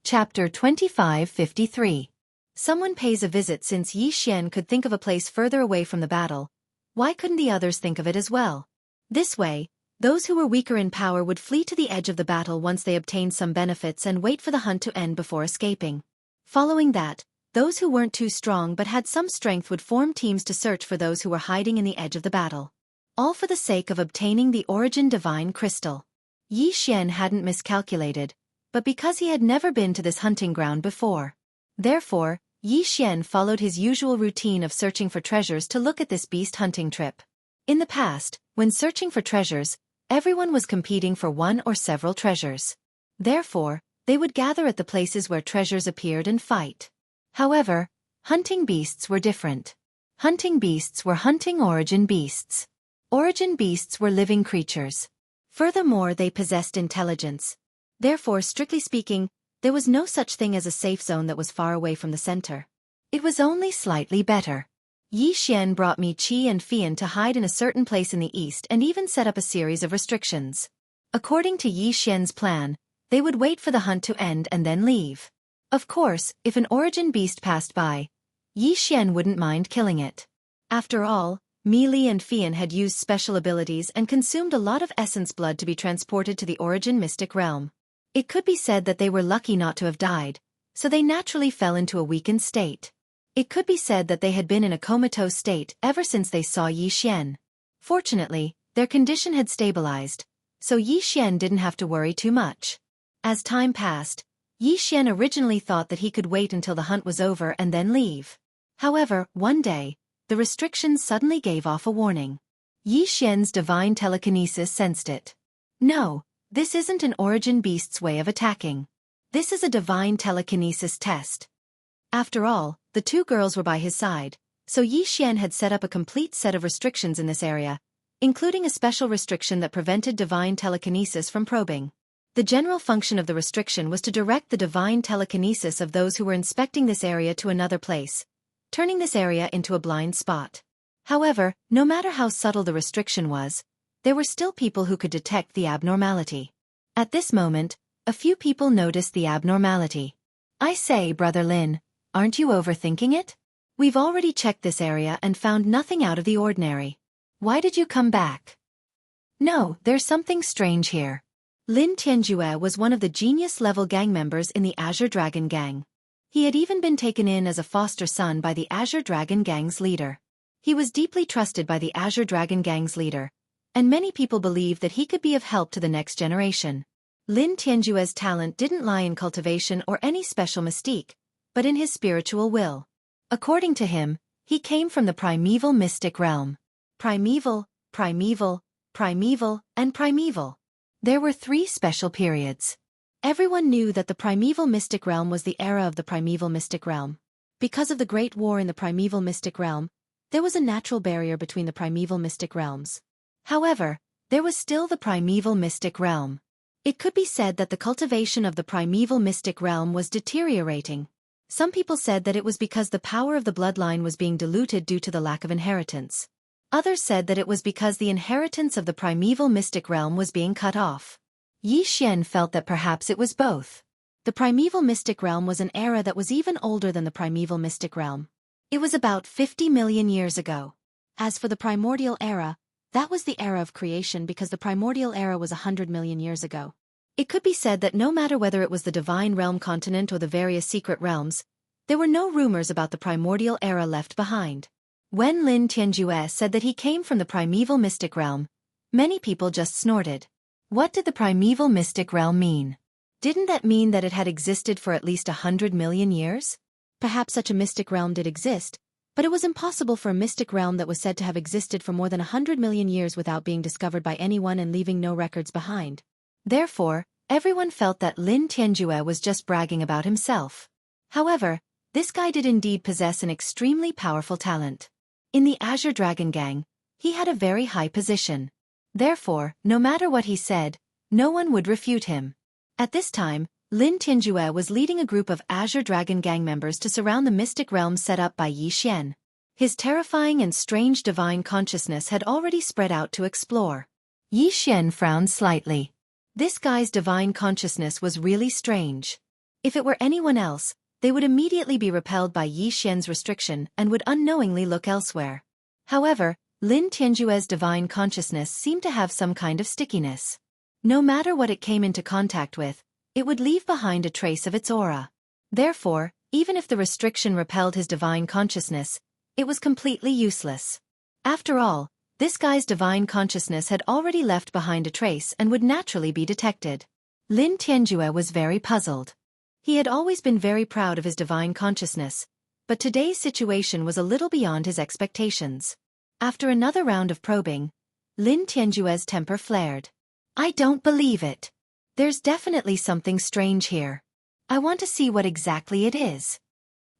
Chapter 2553. Someone pays a visit. Since Yi Xian could think of a place further away from the battle, why couldn't the others think of it as well? This way, those who were weaker in power would flee to the edge of the battle once they obtained some benefits and wait for the hunt to end before escaping. Following that, those who weren't too strong but had some strength would form teams to search for those who were hiding in the edge of the battle. All for the sake of obtaining the origin divine crystal. Yi Xian hadn't miscalculated, but because he had never been to this hunting ground before. Therefore, Yi Xian followed his usual routine of searching for treasures to look at this beast hunting trip. In the past, when searching for treasures, everyone was competing for one or several treasures. Therefore, they would gather at the places where treasures appeared and fight. However, hunting beasts were different. Hunting beasts were hunting origin beasts. Origin beasts were living creatures. Furthermore, they possessed intelligence. Therefore, strictly speaking, there was no such thing as a safe zone that was far away from the center. It was only slightly better. Yi Xian brought Mi Qi and Fian to hide in a certain place in the east and even set up a series of restrictions. According to Yi Xian's plan, they would wait for the hunt to end and then leave. Of course, if an origin beast passed by, Yi Xian wouldn't mind killing it. After all, Mi Li and Fian had used special abilities and consumed a lot of essence blood to be transported to the origin mystic realm. It could be said that they were lucky not to have died, so they naturally fell into a weakened state. It could be said that they had been in a comatose state ever since they saw Yi Xian. Fortunately, their condition had stabilized, so Yi Xian didn't have to worry too much. As time passed, Yi Xian originally thought that he could wait until the hunt was over and then leave. However, one day, the restrictions suddenly gave off a warning. Yi Xian's divine telekinesis sensed it. No, this isn't an origin beast's way of attacking. This is a divine telekinesis test. After all, the two girls were by his side, so Yi Xian had set up a complete set of restrictions in this area, including a special restriction that prevented divine telekinesis from probing. The general function of the restriction was to direct the divine telekinesis of those who were inspecting this area to another place, turning this area into a blind spot. However, no matter how subtle the restriction was, there were still people who could detect the abnormality. At this moment, a few people noticed the abnormality. I say, Brother Lin, aren't you overthinking it? We've already checked this area and found nothing out of the ordinary. Why did you come back? No, there's something strange here. Lin Tianjue was one of the genius-level gang members in the Azure Dragon Gang. He had even been taken in as a foster son by the Azure Dragon Gang's leader. He was deeply trusted by the Azure Dragon Gang's leader, and many people believed that he could be of help to the next generation. Lin Tianjue's talent didn't lie in cultivation or any special mystique, but in his spiritual will. According to him, he came from the primeval mystic realm. Primeval, primeval, primeval, and primeval. There were three special periods. Everyone knew that the primeval mystic realm was the era of the primeval mystic realm. Because of the Great War in the primeval mystic realm, there was a natural barrier between the primeval mystic realms. However, there was still the primeval mystic realm. It could be said that the cultivation of the primeval mystic realm was deteriorating. Some people said that it was because the power of the bloodline was being diluted due to the lack of inheritance. Others said that it was because the inheritance of the primeval mystic realm was being cut off. Yi Xian felt that perhaps it was both. The primeval mystic realm was an era that was even older than the primeval mystic realm. It was about 50 million years ago. As for the primordial era, that was the era of creation because the primordial era was 100 million years ago. It could be said that no matter whether it was the divine realm continent or the various secret realms, there were no rumors about the primordial era left behind. When Lin Tianjue said that he came from the primeval mystic realm, many people just snorted. What did the primeval mystic realm mean? Didn't that mean that it had existed for at least 100 million years? Perhaps such a mystic realm did exist, but it was impossible for a mystic realm that was said to have existed for more than 100 million years without being discovered by anyone and leaving no records behind. Therefore, everyone felt that Lin Tianjue was just bragging about himself. However, this guy did indeed possess an extremely powerful talent. In the Azure Dragon Gang, he had a very high position. Therefore, no matter what he said, no one would refute him. At this time, Lin Tianjue was leading a group of Azure Dragon Gang members to surround the mystic realm set up by Yi Xian. His terrifying and strange divine consciousness had already spread out to explore. Yi Xian frowned slightly. This guy's divine consciousness was really strange. If it were anyone else, they would immediately be repelled by Yi Xian's restriction and would unknowingly look elsewhere. However, Lin Tianjue's divine consciousness seemed to have some kind of stickiness. No matter what it came into contact with, it would leave behind a trace of its aura. Therefore, even if the restriction repelled his divine consciousness, it was completely useless. After all, this guy's divine consciousness had already left behind a trace and would naturally be detected. Lin Tianjue was very puzzled. He had always been very proud of his divine consciousness, but today's situation was a little beyond his expectations. After another round of probing, Lin Tianjue's temper flared. I don't believe it. There's definitely something strange here. I want to see what exactly it is.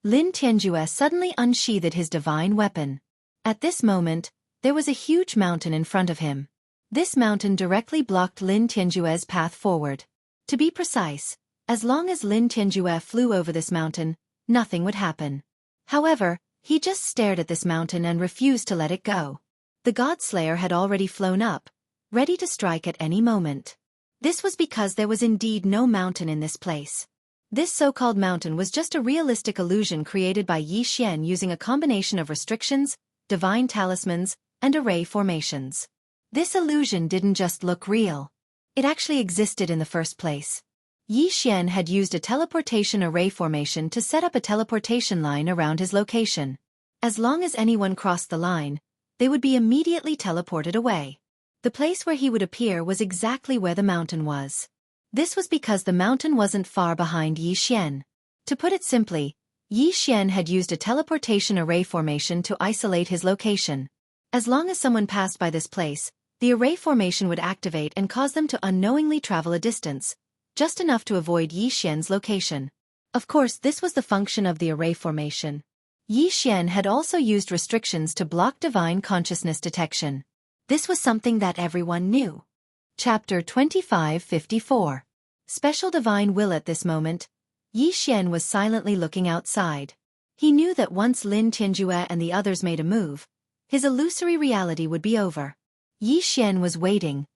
Lin Tianjue suddenly unsheathed his divine weapon. At this moment, there was a huge mountain in front of him. This mountain directly blocked Lin Tianjue's path forward. To be precise, as long as Lin Tianjue flew over this mountain, nothing would happen. However, he just stared at this mountain and refused to let it go. The God-Slayer had already flown up, ready to strike at any moment. This was because there was indeed no mountain in this place. This so-called mountain was just a realistic illusion created by Yi Xian using a combination of restrictions, divine talismans, and array formations. This illusion didn't just look real. It actually existed in the first place. Yi Xian had used a teleportation array formation to set up a teleportation line around his location. As long as anyone crossed the line, they would be immediately teleported away. The place where he would appear was exactly where the mountain was. This was because the mountain wasn't far behind Yi Xian. To put it simply, Yi Xian had used a teleportation array formation to isolate his location. As long as someone passed by this place, the array formation would activate and cause them to unknowingly travel a distance, just enough to avoid Yi Xian's location. Of course, this was the function of the array formation. Yi Xian had also used restrictions to block divine consciousness detection. This was something that everyone knew. Chapter 2554. Special Divine Will. At this moment, Yi Xian was silently looking outside. He knew that once Lin Tianjue and the others made a move, his illusory reality would be over. Yi Xian was waiting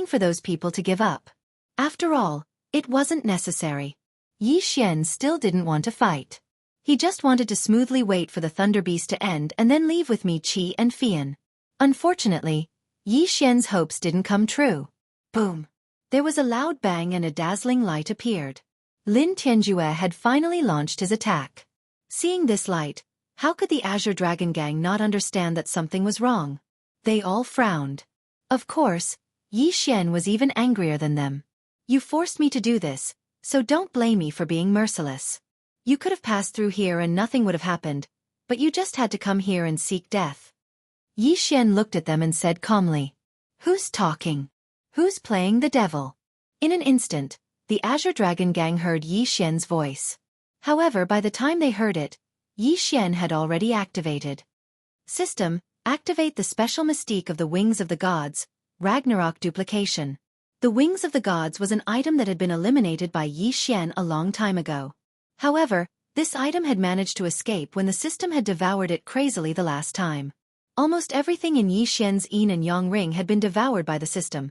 for those people to give up. After all, it wasn't necessary. Yi Xian still didn't want to fight. He just wanted to smoothly wait for the Thunder Beast to end and then leave with Mi Qi and Fian. Unfortunately, Yi Xian's hopes didn't come true. Boom! There was a loud bang and a dazzling light appeared. Lin Tianjue had finally launched his attack. Seeing this light, how could the Azure Dragon Gang not understand that something was wrong? They all frowned. Of course, Yi Xian was even angrier than them. You forced me to do this, so don't blame me for being merciless. You could have passed through here and nothing would have happened, but you just had to come here and seek death. Yi Xian looked at them and said calmly, "Who's talking? Who's playing the devil?" In an instant, the Azure Dragon Gang heard Yi Xian's voice. However, by the time they heard it, Yi Xian had already activated. System, activate the special mystique of the Wings of the Gods, Ragnarok duplication. The Wings of the Gods was an item that had been eliminated by Yi Xian a long time ago. However, this item had managed to escape when the system had devoured it crazily the last time. Almost everything in Yi Xian's Yin and Yang ring had been devoured by the system.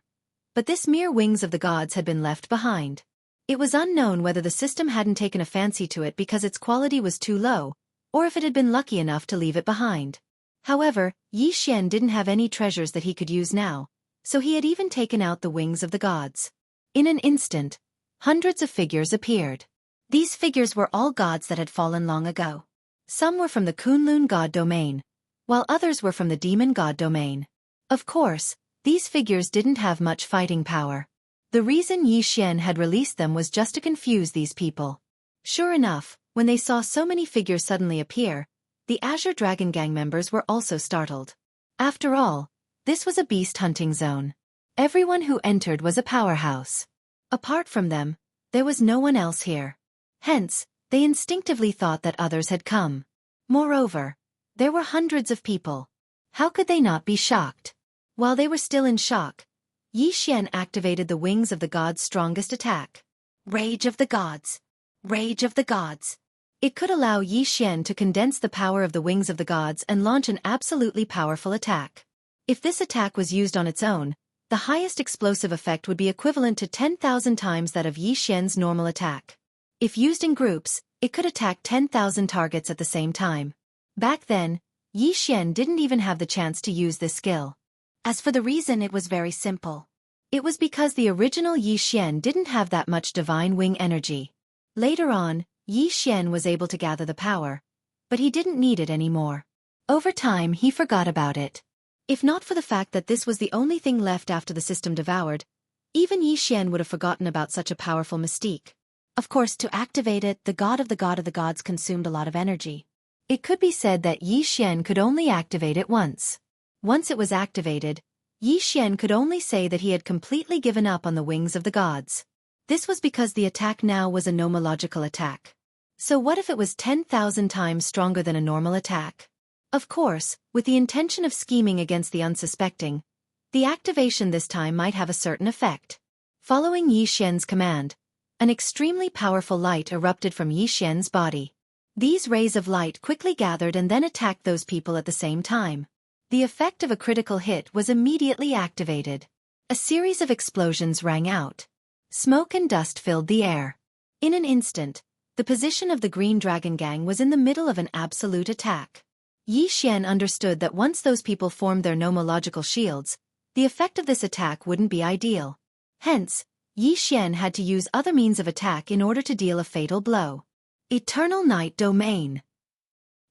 But this mere Wings of the Gods had been left behind. It was unknown whether the system hadn't taken a fancy to it because its quality was too low, or if it had been lucky enough to leave it behind. However, Yi Xian didn't have any treasures that he could use now, so he had even taken out the Wings of the Gods. In an instant, hundreds of figures appeared. These figures were all gods that had fallen long ago. Some were from the Kunlun god domain, while others were from the demon god domain. Of course, these figures didn't have much fighting power. The reason Yi Xian had released them was just to confuse these people. Sure enough, when they saw so many figures suddenly appear, the Azure Dragon Gang members were also startled. After all, this was a beast hunting zone. Everyone who entered was a powerhouse. Apart from them, there was no one else here. Hence, they instinctively thought that others had come. Moreover, there were hundreds of people. How could they not be shocked? While they were still in shock, Yi Xian activated the Wings of the Gods' strongest attack. Rage of the Gods! Rage of the Gods! It could allow Yi Xian to condense the power of the Wings of the Gods and launch an absolutely powerful attack. If this attack was used on its own, the highest explosive effect would be equivalent to 10,000 times that of Yi Xian's normal attack. If used in groups, it could attack 10,000 targets at the same time. Back then, Yi Xian didn't even have the chance to use this skill. As for the reason, it was very simple. It was because the original Yi Xian didn't have that much divine wing energy. Later on, Yi Xian was able to gather the power, but he didn't need it anymore. Over time, he forgot about it. If not for the fact that this was the only thing left after the system devoured, even Yi Xian would have forgotten about such a powerful mystique. Of course, to activate it, the god of the gods consumed a lot of energy. It could be said that Yi Xian could only activate it once. Once it was activated, Yi Xian could only say that he had completely given up on the wings of the gods. This was because the attack now was a nomological attack. So what if it was 10,000 times stronger than a normal attack? Of course, with the intention of scheming against the unsuspecting, the activation this time might have a certain effect. Following Yi Xian's command, an extremely powerful light erupted from Yi Xian's body. These rays of light quickly gathered and then attacked those people at the same time. The effect of a critical hit was immediately activated. A series of explosions rang out. Smoke and dust filled the air. In an instant, the position of the Green Dragon Gang was in the middle of an absolute attack. Yi Xian understood that once those people formed their nomological shields, the effect of this attack wouldn't be ideal. Hence, Yi Xian had to use other means of attack in order to deal a fatal blow. Eternal Night Domain.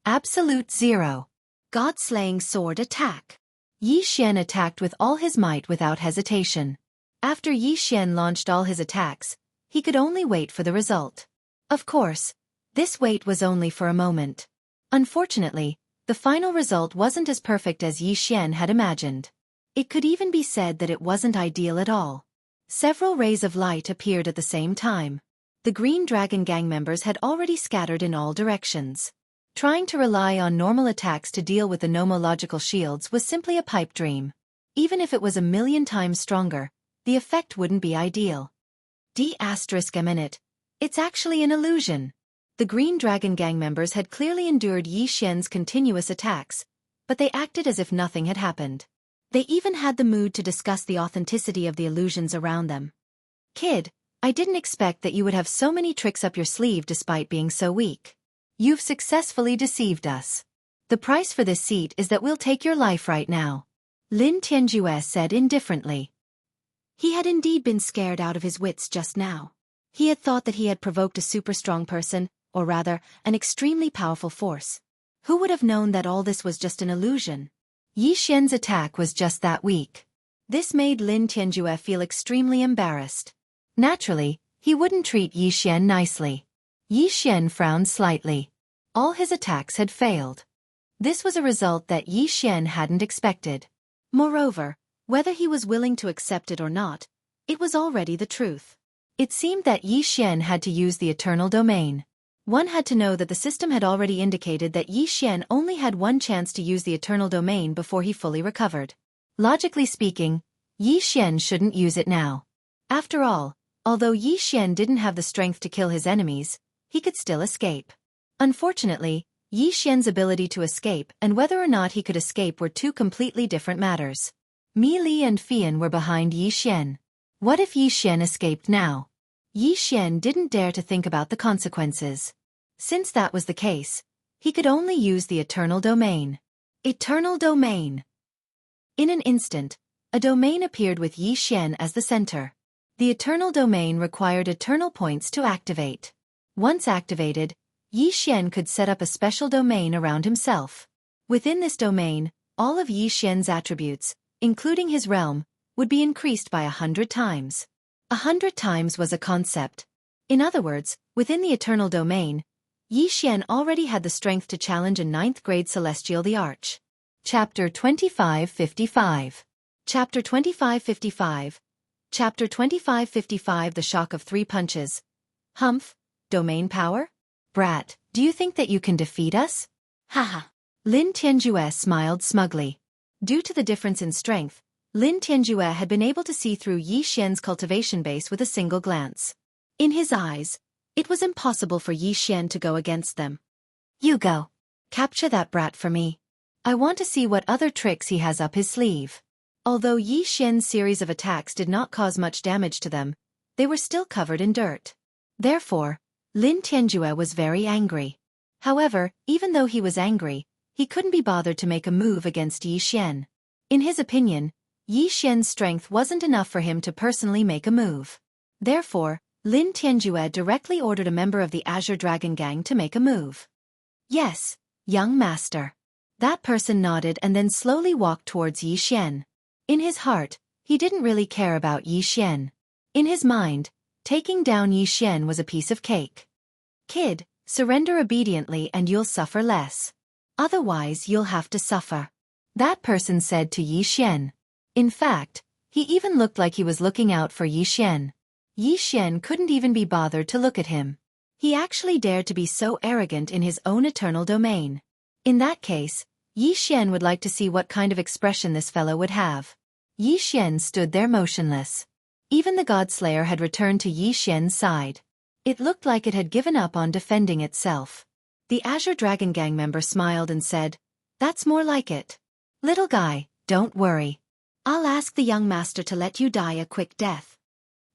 Absolute Zero. God-slaying sword attack. Yi Xian attacked with all his might without hesitation. After Yi Xian launched all his attacks, he could only wait for the result. Of course, this wait was only for a moment. Unfortunately, the final result wasn't as perfect as Yi Xian had imagined. It could even be said that it wasn't ideal at all. Several rays of light appeared at the same time. The Green Dragon Gang members had already scattered in all directions. Trying to rely on normal attacks to deal with the nomological shields was simply a pipe dream. Even if it was 1,000,000 times stronger, the effect wouldn't be ideal. D***, it's actually an illusion. The Green Dragon Gang members had clearly endured Yi Xian's continuous attacks, but they acted as if nothing had happened. They even had the mood to discuss the authenticity of the illusions around them. Kid, I didn't expect that you would have so many tricks up your sleeve despite being so weak. You've successfully deceived us. The price for this seat is that we'll take your life right now. Lin Tianjue said indifferently. He had indeed been scared out of his wits just now. He had thought that he had provoked a super strong person, or rather, an extremely powerful force. Who would have known that all this was just an illusion? Yi Xian's attack was just that weak. This made Lin Tianjue feel extremely embarrassed. Naturally, he wouldn't treat Yi Xian nicely. Yi Xian frowned slightly. All his attacks had failed. This was a result that Yi Xian hadn't expected. Moreover, whether he was willing to accept it or not, it was already the truth. It seemed that Yi Xian had to use the Eternal Domain. One had to know that the system had already indicated that Yi Xian only had one chance to use the Eternal Domain before he fully recovered. Logically speaking, Yi Xian shouldn't use it now. After all, although Yi Xian didn't have the strength to kill his enemies, he could still escape. Unfortunately, Yi Xian's ability to escape and whether or not he could escape were two completely different matters. Mi Li and Fian were behind Yi Xian. What if Yi Xian escaped now? Yi Xian didn't dare to think about the consequences. Since that was the case, he could only use the Eternal Domain. Eternal Domain. In an instant, a domain appeared with Yi Xian as the center. The Eternal Domain required eternal points to activate. Once activated, Yi Xian could set up a special domain around himself. Within this domain, all of Yi Xian's attributes, including his realm, would be increased by 100 times. 100 times was a concept. In other words, within the Eternal Domain, Yi Xian already had the strength to challenge a 9th-grade Celestial the Arch. Chapter 2555. Chapter 2555. Chapter 2555 The Shock of Three Punches. Humph, domain power? Brat, do you think that you can defeat us? Haha. Lin Tianjue smiled smugly. Due to the difference in strength, Lin Tianjue had been able to see through Yi Xian's cultivation base with a single glance. In his eyes, it was impossible for Yi Xian to go against them. You go. Capture that brat for me. I want to see what other tricks he has up his sleeve. Although Yi Xian's series of attacks did not cause much damage to them, they were still covered in dirt. Therefore, Lin Tianjue was very angry. However, even though he was angry, he couldn't be bothered to make a move against Yi Xian. In his opinion, Yi Xian's strength wasn't enough for him to personally make a move. Therefore, Lin Tianjue directly ordered a member of the Azure Dragon Gang to make a move. Yes, young master. That person nodded and then slowly walked towards Yi Xian. In his heart, he didn't really care about Yi Xian. In his mind, taking down Yi Xian was a piece of cake. Kid, surrender obediently and you'll suffer less. Otherwise you'll have to suffer. That person said to Yi Xian. In fact, he even looked like he was looking out for Yi Xian. Yi Xian couldn't even be bothered to look at him. He actually dared to be so arrogant in his own eternal domain. In that case, Yi Xian would like to see what kind of expression this fellow would have. Yi Xian stood there motionless. Even the God-Slayer had returned to Yi Xian's side. It looked like it had given up on defending itself. The Azure Dragon Gang member smiled and said, "That's more like it. Little guy, don't worry. I'll ask the young master to let you die a quick death."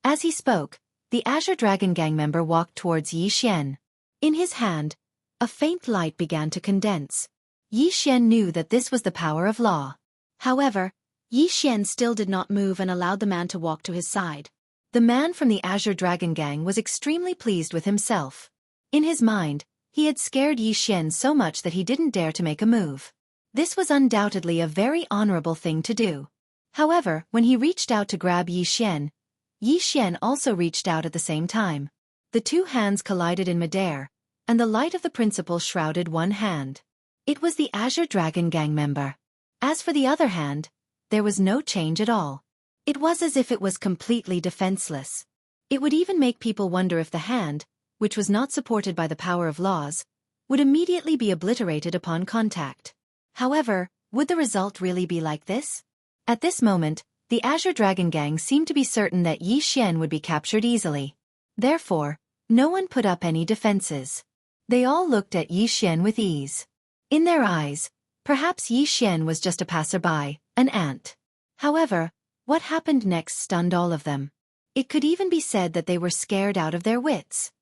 As he spoke, the Azure Dragon Gang member walked towards Yi Xian. In his hand, a faint light began to condense. Yi Xian knew that this was the power of law. However, Yi Xian still did not move and allowed the man to walk to his side. The man from the Azure Dragon Gang was extremely pleased with himself. In his mind, he had scared Yi Xian so much that he didn't dare to make a move. This was undoubtedly a very honorable thing to do. However, when he reached out to grab Yi Xian also reached out at the same time. The two hands collided in midair, and the light of the principle shrouded one hand. It was the Azure Dragon Gang member. As for the other hand, there was no change at all. It was as if it was completely defenseless. It would even make people wonder if the hand, which was not supported by the power of laws, would immediately be obliterated upon contact. However, would the result really be like this? At this moment, the Azure Dragon Gang seemed to be certain that Yi Xian would be captured easily. Therefore, no one put up any defenses. They all looked at Yi Xian with ease. In their eyes, perhaps Yi Xian was just a passerby, an ant. However, what happened next stunned all of them. It could even be said that they were scared out of their wits.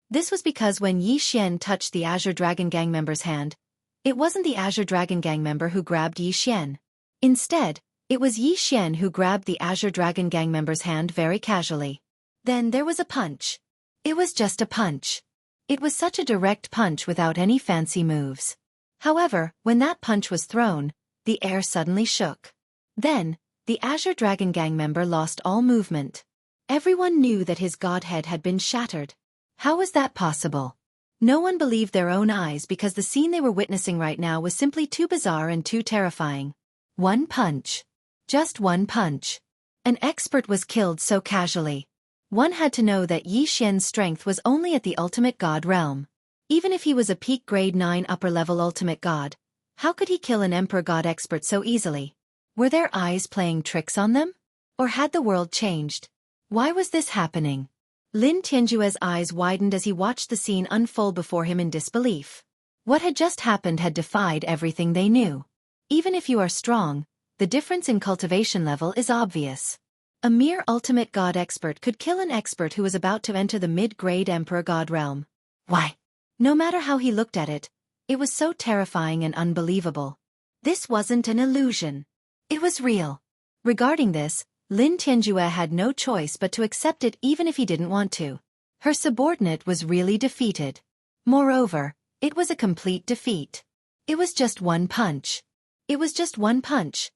This was because when Yi Xian touched the Azure Dragon Gang member's hand, it wasn't the Azure Dragon Gang member who grabbed Yi Xian. Instead, it was Yi Xian who grabbed the Azure Dragon Gang member's hand very casually. Then there was a punch. It was just a punch. It was such a direct punch without any fancy moves. However, when that punch was thrown, the air suddenly shook. Then, the Azure Dragon Gang member lost all movement. Everyone knew that his godhead had been shattered. How was that possible? No one believed their own eyes because the scene they were witnessing right now was simply too bizarre and too terrifying. One punch. Just one punch. An expert was killed so casually. One had to know that Yi Xian's strength was only at the ultimate god realm. Even if he was a peak grade 9 upper-level ultimate god, how could he kill an emperor god expert so easily? Were their eyes playing tricks on them? Or had the world changed? Why was this happening? Lin Tianjue's eyes widened as he watched the scene unfold before him in disbelief. What had just happened had defied everything they knew. Even if you are strong, the difference in cultivation level is obvious. A mere ultimate god expert could kill an expert who was about to enter the mid-grade emperor god realm. Why? No matter how he looked at it, it was so terrifying and unbelievable. This wasn't an illusion. It was real. Regarding this, Lin Tianjue had no choice but to accept it even if he didn't want to. Her subordinate was really defeated. Moreover, it was a complete defeat. It was just one punch. It was just one punch.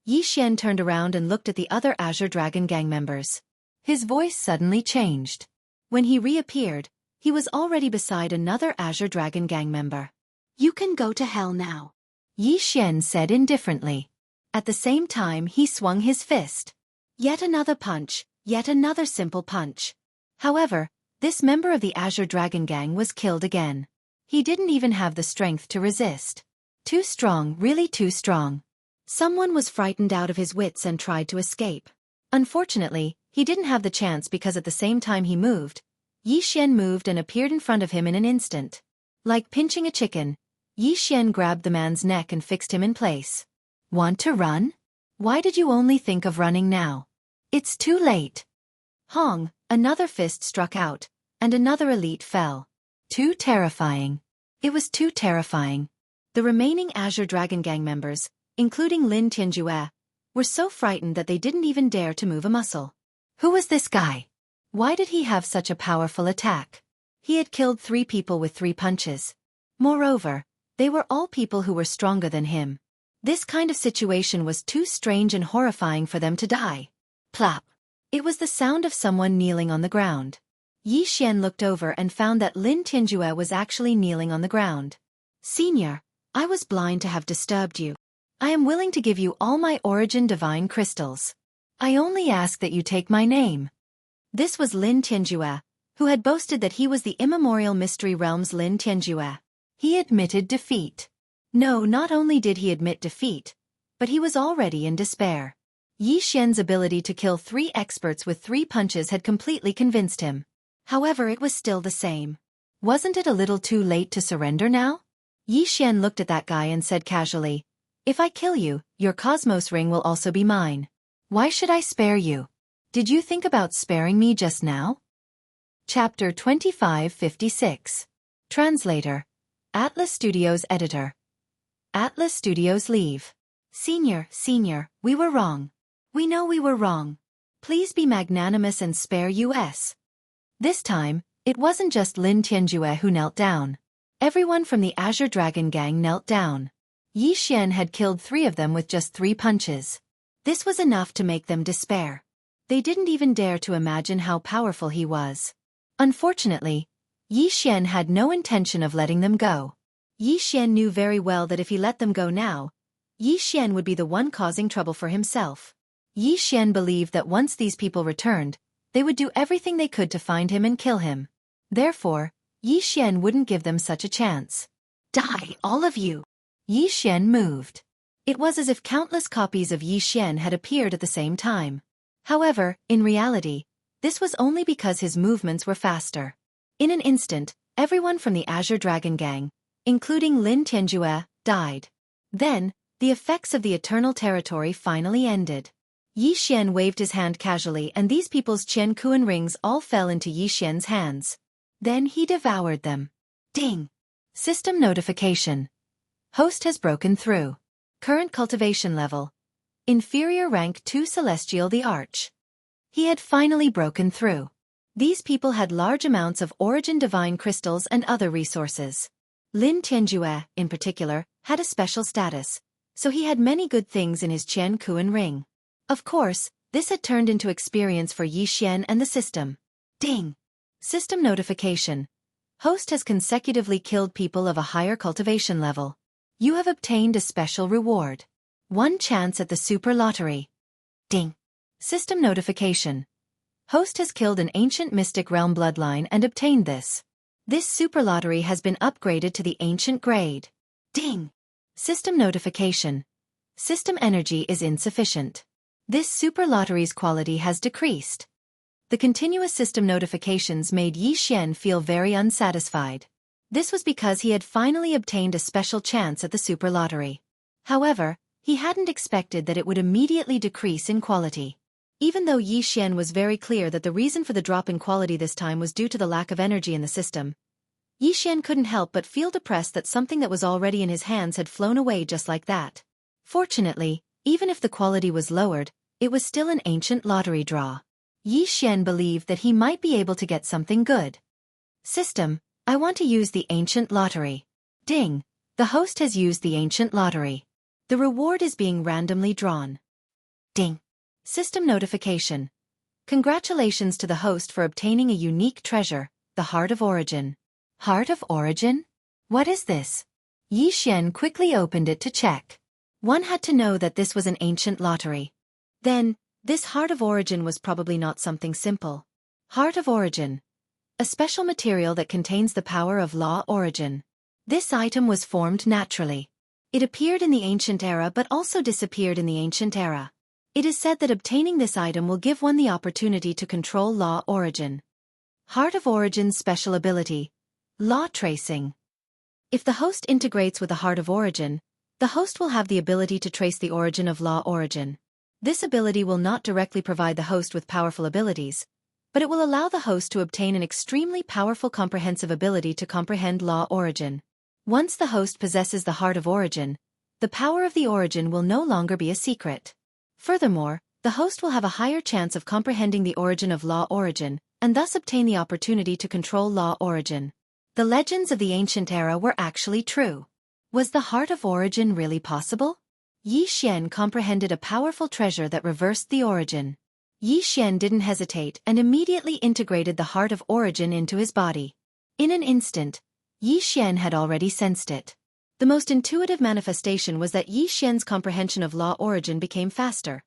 Yi Xian turned around and looked at the other Azure Dragon Gang members. His voice suddenly changed. When he reappeared, he was already beside another Azure Dragon Gang member. "You can go to hell now," Yi Xian said indifferently. At the same time he swung his fist. Yet another punch, yet another simple punch. However, this member of the Azure Dragon Gang was killed again. He didn't even have the strength to resist. Too strong, really too strong. Someone was frightened out of his wits and tried to escape. Unfortunately, he didn't have the chance because at the same time he moved, Yi Xian moved and appeared in front of him in an instant. Like pinching a chicken, Yi Xian grabbed the man's neck and fixed him in place. "Want to run? Why did you only think of running now? It's too late." Hong, another fist struck out, and another elite fell. Too terrifying. It was too terrifying. The remaining Azure Dragon Gang members, including Lin Tianjue, were so frightened that they didn't even dare to move a muscle. Who was this guy? Why did he have such a powerful attack? He had killed 3 people with 3 punches. Moreover, they were all people who were stronger than him. This kind of situation was too strange and horrifying for them to die. Plop. It was the sound of someone kneeling on the ground. Yi Xian looked over and found that Lin Tianjue was actually kneeling on the ground. Senior, I was blind to have disturbed you. I am willing to give you all my origin divine crystals. I only ask that you take my name. This was Lin Tianjue, who had boasted that he was the immemorial Mystery Realm's Lin Tianjue. He admitted defeat. No, not only did he admit defeat, but he was already in despair. Yi Xian's ability to kill 3 experts with 3 punches had completely convinced him. However, it was still the same. Wasn't it a little too late to surrender now? Yi Xian looked at that guy and said casually, "If I kill you, your Cosmos ring will also be mine. Why should I spare you? Did you think about sparing me just now?" Chapter 2556. Translator. Atlas Studios Editor. Atlas Studios leave. Senior, we were wrong. We know we were wrong. Please be magnanimous and spare us. This time, it wasn't just Lin Tianjue who knelt down. Everyone from the Azure Dragon Gang knelt down. Yi Xian had killed 3 of them with just 3 punches. This was enough to make them despair. They didn't even dare to imagine how powerful he was. Unfortunately, Yi Xian had no intention of letting them go. Yi Xian knew very well that if he let them go now, Yi Xian would be the one causing trouble for himself. Yi Xian believed that once these people returned, they would do everything they could to find him and kill him. Therefore, Yi Xian wouldn't give them such a chance. Die, all of you! Yi Xian moved. It was as if countless copies of Yi Xian had appeared at the same time. However, in reality, this was only because his movements were faster. In an instant, everyone from the Azure Dragon Gang, including Lin Tianjue, died. Then, the effects of the Eternal Territory finally ended. Yi Xian waved his hand casually and these people's Qian rings all fell into Yi Xian's hands. Then he devoured them. Ding! System notification. Host has broken through. Current cultivation level. Inferior rank 2 Celestial the Arch. He had finally broken through. These people had large amounts of origin divine crystals and other resources. Lin Tianjue, in particular, had a special status, so he had many good things in his Qian ring. Of course, this had turned into experience for Yi Xian and the system. Ding! System notification. Host has consecutively killed people of a higher cultivation level. You have obtained a special reward. 1 chance at the Super Lottery. Ding! System notification. Host has killed an ancient mystic realm bloodline and obtained this. This Super Lottery has been upgraded to the ancient grade. Ding! System notification. System energy is insufficient. This Super Lottery's quality has decreased. The continuous system notifications made Yi Xian feel very unsatisfied. This was because he had finally obtained a special chance at the Super Lottery. However, he hadn't expected that it would immediately decrease in quality. Even though Yi Xian was very clear that the reason for the drop in quality this time was due to the lack of energy in the system, Yi Xian couldn't help but feel depressed that something that was already in his hands had flown away just like that. Fortunately, even if the quality was lowered, it was still an ancient lottery draw. Yi Xian believed that he might be able to get something good. System, I want to use the ancient lottery. Ding! The host has used the ancient lottery. The reward is being randomly drawn. Ding! System notification. Congratulations to the host for obtaining a unique treasure, the Heart of Origin. Heart of Origin? What is this? Yi Xian quickly opened it to check. One had to know that this was an ancient lottery. Then, this Heart of Origin was probably not something simple. Heart of Origin. A special material that contains the power of Law Origin. This item was formed naturally. It appeared in the ancient era but also disappeared in the ancient era. It is said that obtaining this item will give one the opportunity to control Law Origin. Heart of Origin's special ability. Law Tracing. If the host integrates with the Heart of Origin, the host will have the ability to trace the origin of Law Origin. This ability will not directly provide the host with powerful abilities, but it will allow the host to obtain an extremely powerful comprehensive ability to comprehend law origin. Once the host possesses the heart of origin, the power of the origin will no longer be a secret. Furthermore, the host will have a higher chance of comprehending the origin of law origin, and thus obtain the opportunity to control law origin. The legends of the ancient era were actually true. Was the heart of origin really possible? Yi Xian comprehended a powerful treasure that reversed the origin. Yi Xian didn't hesitate and immediately integrated the heart of origin into his body. In an instant, Yi Xian had already sensed it. The most intuitive manifestation was that Yi Xian's comprehension of law origin became faster.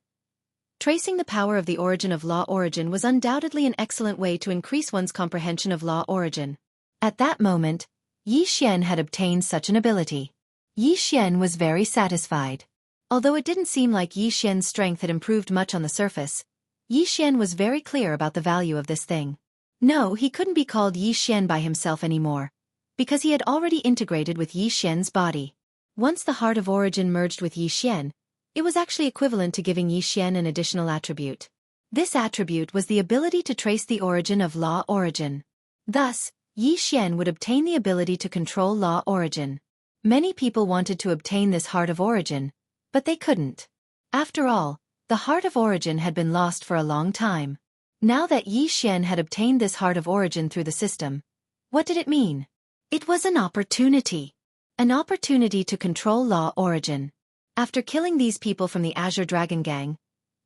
Tracing the power of the origin of law origin was undoubtedly an excellent way to increase one's comprehension of law origin. At that moment, Yi Xian had obtained such an ability. Yi Xian was very satisfied. Although it didn't seem like Yi Xian's strength had improved much on the surface, Yi Xian was very clear about the value of this thing. No, he couldn't be called Yi Xian by himself anymore, because he had already integrated with Yi Xian's body. Once the heart of origin merged with Yi Xian, it was actually equivalent to giving Yi Xian an additional attribute. This attribute was the ability to trace the origin of law origin. Thus, Yi Xian would obtain the ability to control law origin. Many people wanted to obtain this heart of origin, but they couldn't. After all, the heart of origin had been lost for a long time. Now that Yi Xian had obtained this heart of origin through the system, what did it mean? It was an opportunity. An opportunity to control law origin. After killing these people from the Azure Dragon Gang,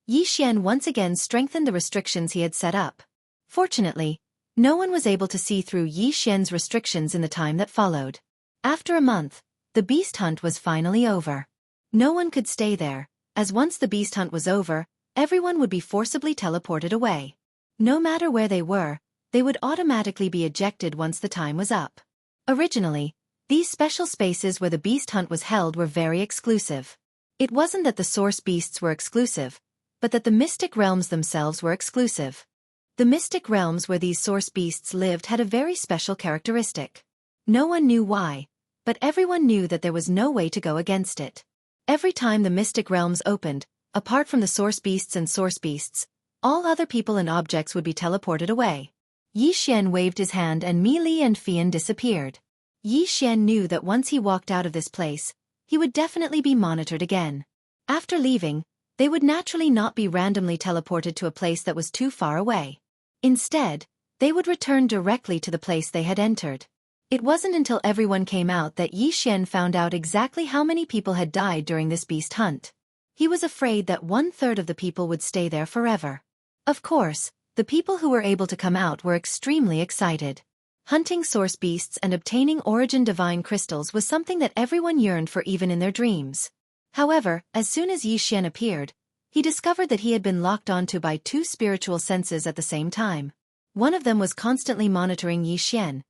Yi Xian once again strengthened the restrictions he had set up. Fortunately, no one was able to see through Yi Xian's restrictions in the time that followed. After a month, the beast hunt was finally over. No one could stay there, as once the beast hunt was over, everyone would be forcibly teleported away. No matter where they were, they would automatically be ejected once the time was up. Originally, these special spaces where the beast hunt was held were very exclusive. It wasn't that the source beasts were exclusive, but that the mystic realms themselves were exclusive. The mystic realms where these source beasts lived had a very special characteristic. No one knew why, but everyone knew that there was no way to go against it. Every time the mystic realms opened, apart from the source beasts and source beasts, all other people and objects would be teleported away. Yi Xian waved his hand and Mi Li and Fian disappeared. Yi Xian knew that once he walked out of this place, he would definitely be monitored again. After leaving, they would naturally not be randomly teleported to a place that was too far away. Instead, they would return directly to the place they had entered. It wasn't until everyone came out that Yi Xian found out exactly how many people had died during this beast hunt. He was afraid that 1/3 of the people would stay there forever. Of course, the people who were able to come out were extremely excited. Hunting source beasts and obtaining origin divine crystals was something that everyone yearned for even in their dreams. However, as soon as Yi Xian appeared, he discovered that he had been locked onto by 2 spiritual senses at the same time. One of them was constantly monitoring Yi Xian,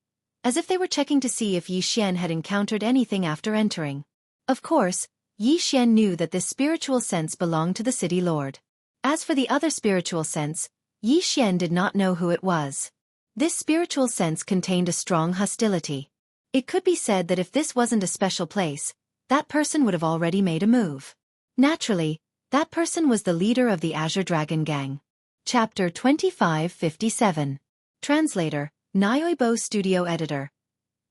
as if they were checking to see if Yi Xian had encountered anything after entering. Of course, Yi Xian knew that this spiritual sense belonged to the city lord. As for the other spiritual sense, Yi Xian did not know who it was. This spiritual sense contained a strong hostility. It could be said that if this wasn't a special place, that person would have already made a move. Naturally, that person was the leader of the Azure Dragon Gang. Chapter 2557. Translator, Nyoibo Studio Editor.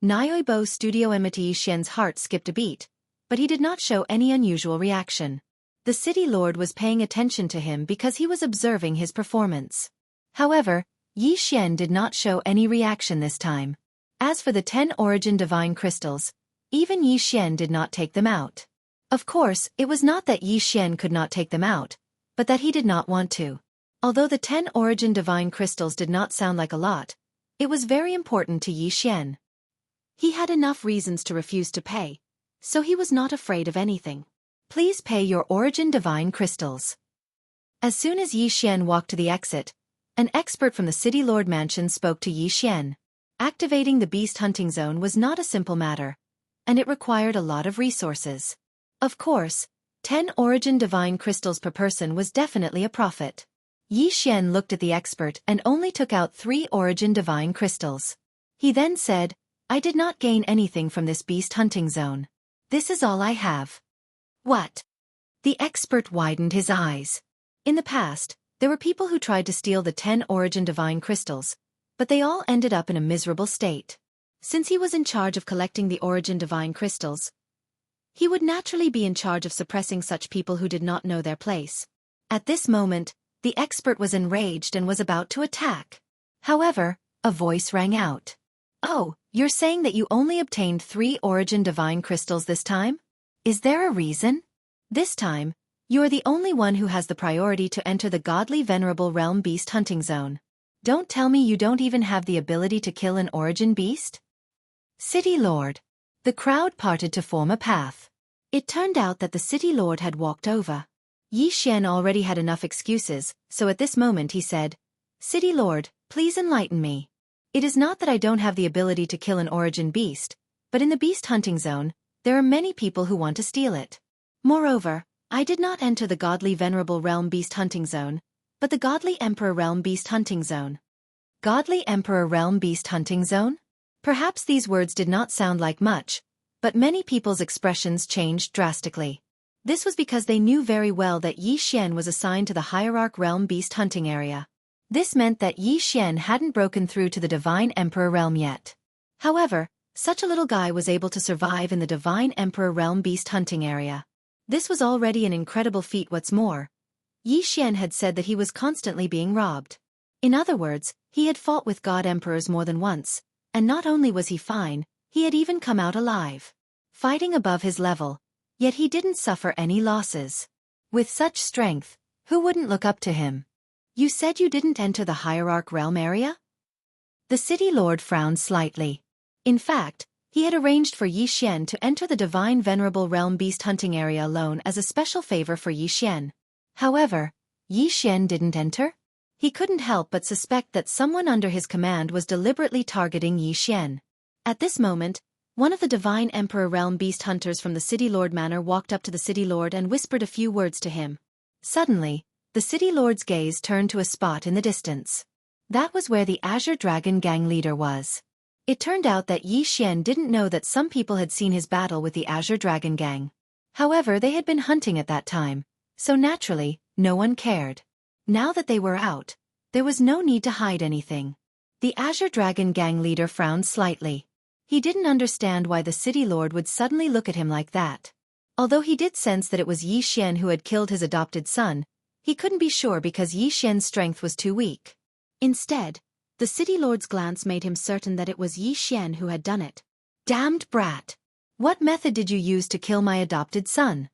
Nyoibo Studio Yi Xian's heart skipped a beat, but he did not show any unusual reaction. The city lord was paying attention to him because he was observing his performance. However, Yi Xian did not show any reaction this time. As for the 10 origin divine crystals, even Yi Xian did not take them out. Of course, it was not that Yi Xian could not take them out, but that he did not want to. Although the 10 origin divine crystals did not sound like a lot, it was very important to Yi Xian. He had enough reasons to refuse to pay, so he was not afraid of anything. Please pay your origin divine crystals. As soon as Yi Xian walked to the exit, an expert from the City Lord Mansion spoke to Yi Xian. Activating the beast hunting zone was not a simple matter, and it required a lot of resources. Of course, 10 origin divine crystals per person was definitely a profit. Yi Xian looked at the expert and only took out 3 origin divine crystals. He then said, "I did not gain anything from this beast hunting zone. This is all I have." What? The expert widened his eyes. In the past, There were people who tried to steal the 10 origin divine crystals, but they all ended up in a miserable state. Since he was in charge of collecting the origin divine crystals, he would naturally be in charge of suppressing such people who did not know their place. At this moment, the expert was enraged and was about to attack. However, a voice rang out. "Oh, you're saying that you only obtained 3 origin divine crystals this time? Is there a reason? This time, you are the only one who has the priority to enter the godly venerable realm beast hunting zone. Don't tell me you don't even have the ability to kill an origin beast?" City Lord. The crowd parted to form a path. It turned out that the City Lord had walked over. Xian already had enough excuses, so at this moment he said, "City Lord, please enlighten me. It is not that I don't have the ability to kill an origin beast, but in the beast hunting zone, there are many people who want to steal it. Moreover, I did not enter the godly venerable realm beast hunting zone, but the godly emperor realm beast hunting zone." Godly emperor realm beast hunting zone? Perhaps these words did not sound like much, but many people's expressions changed drastically. This was because they knew very well that Xian was assigned to the hierarch realm beast hunting area. This meant that Xian hadn't broken through to the divine emperor realm yet. However, such a little guy was able to survive in the divine emperor realm beast hunting area. This was already an incredible feat. What's more, Xian had said that he was constantly being robbed. In other words, he had fought with god emperors more than once, and not only was he fine, he had even come out alive, fighting above his level, yet he didn't suffer any losses. With such strength, who wouldn't look up to him? "You said you didn't enter the hierarch realm area?" The City Lord frowned slightly. In fact, he had arranged for Xian to enter the divine venerable realm beast hunting area alone as a special favor for Xian. However, Xian didn't enter? He couldn't help but suspect that someone under his command was deliberately targeting Xian. At this moment, one of the divine emperor realm beast hunters from the City Lord Manor walked up to the City Lord and whispered a few words to him. Suddenly, the City Lord's gaze turned to a spot in the distance. That was where the Azure Dragon Gang leader was. It turned out that Xian didn't know that some people had seen his battle with the Azure Dragon Gang. However, they had been hunting at that time, so naturally, no one cared. Now that they were out, there was no need to hide anything. The Azure Dragon Gang leader frowned slightly. He didn't understand why the City Lord would suddenly look at him like that. Although he did sense that it was Xian who had killed his adopted son, he couldn't be sure because Xian's strength was too weak. Instead, the City Lord's glance made him certain that it was Xian who had done it. "Damned brat! What method did you use to kill my adopted son?"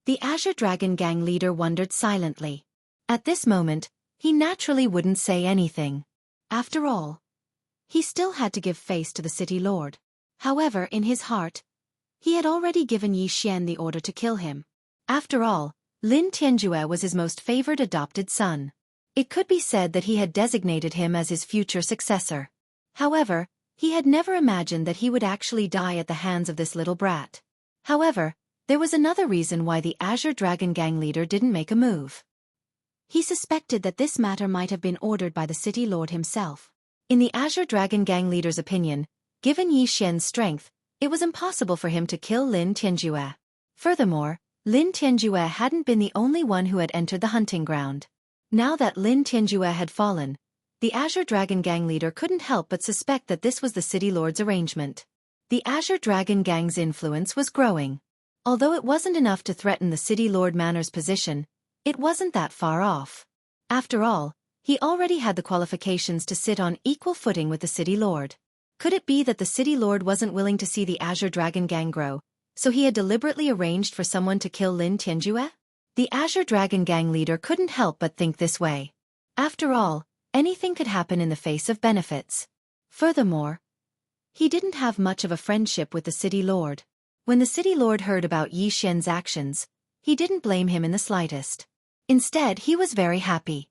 The Azure Dragon Gang leader wondered silently. At this moment, he naturally wouldn't say anything. After all, he still had to give face to the City Lord. However, in his heart, he had already given Xian the order to kill him. After all, Lin Tianjue was his most favored adopted son. It could be said that he had designated him as his future successor. However, he had never imagined that he would actually die at the hands of this little brat. However, there was another reason why the Azure Dragon Gang leader didn't make a move. He suspected that this matter might have been ordered by the City Lord himself. In the Azure Dragon Gang leader's opinion, given Xian's strength, it was impossible for him to kill Lin Tianjue. Furthermore, Lin Tianjue hadn't been the only one who had entered the hunting ground. Now that Lin Tianjue had fallen, the Azure Dragon Gang leader couldn't help but suspect that this was the City Lord's arrangement. The Azure Dragon Gang's influence was growing. Although it wasn't enough to threaten the City Lord Manor's position, it wasn't that far off. After all, he already had the qualifications to sit on equal footing with the City Lord. Could it be that the City Lord wasn't willing to see the Azure Dragon Gang grow, so he had deliberately arranged for someone to kill Lin Tianjue? The Azure Dragon Gang leader couldn't help but think this way. After all, anything could happen in the face of benefits. Furthermore, he didn't have much of a friendship with the City Lord. When the City Lord heard about Xian's actions, he didn't blame him in the slightest. Instead, he was very happy.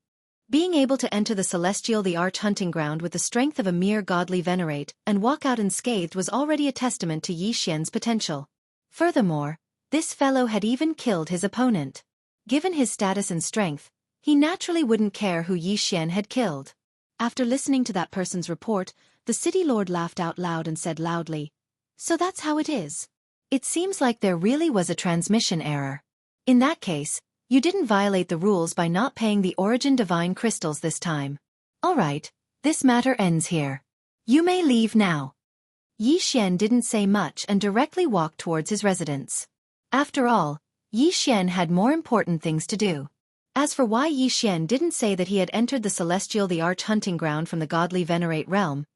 Being able to enter the Celestial the Arch hunting ground with the strength of a mere godly venerate and walk out unscathed was already a testament to Xian's potential. Furthermore, this fellow had even killed his opponent. Given his status and strength, he naturally wouldn't care who Xian had killed. After listening to that person's report, the City Lord laughed out loud and said loudly, "So that's how it is. It seems like there really was a transmission error. In that case, You didn't violate the rules by not paying the origin divine crystals this time. Alright, this matter ends here. You may leave now. Yi Xian didn't say much and directly walked towards his residence. After all, Yi Xian had more important things to do. As for why Yi Xian didn't say that he had entered the celestial the arch hunting ground from the godly venerate realm,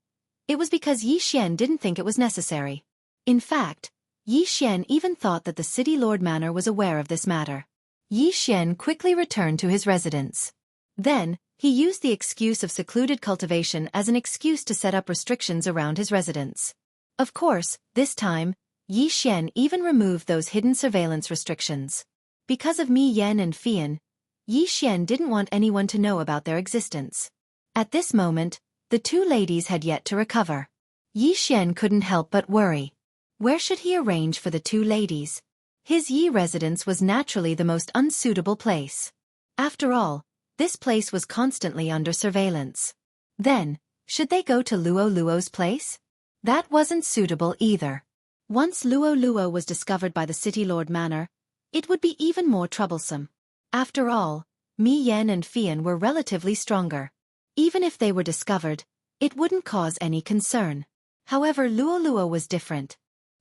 it was because Yi Xian didn't think it was necessary. In fact, Yi Xian even thought that the city lord manor was aware of this matter. Yi Xian quickly returned to his residence. Then, he used the excuse of secluded cultivation as an excuse to set up restrictions around his residence. Of course, this time, Yi Xian even removed those hidden surveillance restrictions. Because of Mi Yan and Fian, Yi Xian didn't want anyone to know about their existence. At this moment, the two ladies had yet to recover. Yi Xian couldn't help but worry. Where should he arrange for the two ladies? His Yi residence was naturally the most unsuitable place. After all, this place was constantly under surveillance. Then, should they go to Luo Luo's place? That wasn't suitable either. Once Luo Luo was discovered by the City Lord Manor, it would be even more troublesome. After all, Mi Yan and Fian were relatively stronger. Even if they were discovered, it wouldn't cause any concern. However, Luo Luo was different.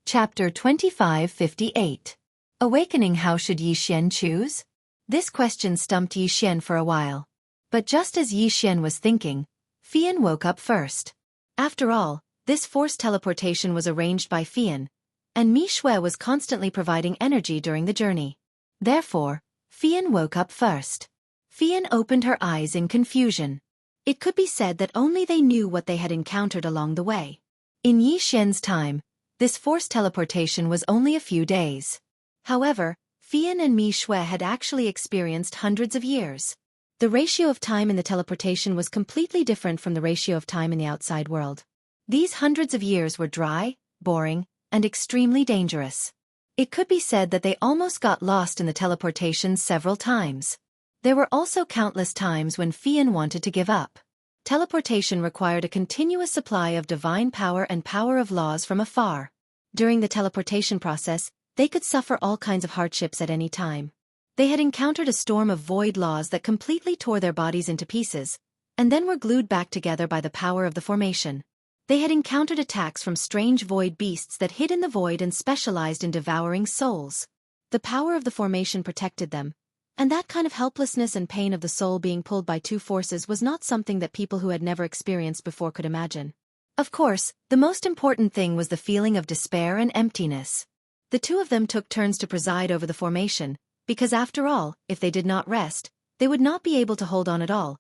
Chapter 2558. Awakening. How should Yi Xian choose? This question stumped Yi Xian for a while. But just as Yi Xian was thinking, Fian woke up first. After all, this forced teleportation was arranged by Fian, and Mi Shui was constantly providing energy during the journey. Therefore, Fian woke up first. Fian opened her eyes in confusion. It could be said that only they knew what they had encountered along the way. In Yi Xian's time, this forced teleportation was only a few days. However, Fian and Mi Shui had actually experienced hundreds of years. The ratio of time in the teleportation was completely different from the ratio of time in the outside world. These hundreds of years were dry, boring, and extremely dangerous. It could be said that they almost got lost in the teleportation several times. There were also countless times when Fian wanted to give up. Teleportation required a continuous supply of divine power and power of laws from afar. During the teleportation process, they could suffer all kinds of hardships at any time. They had encountered a storm of void laws that completely tore their bodies into pieces, and then were glued back together by the power of the formation. They had encountered attacks from strange void beasts that hid in the void and specialized in devouring souls. The power of the formation protected them, and that kind of helplessness and pain of the soul being pulled by two forces was not something that people who had never experienced before could imagine. Of course, the most important thing was the feeling of despair and emptiness. The two of them took turns to preside over the formation, because after all, if they did not rest, they would not be able to hold on at all,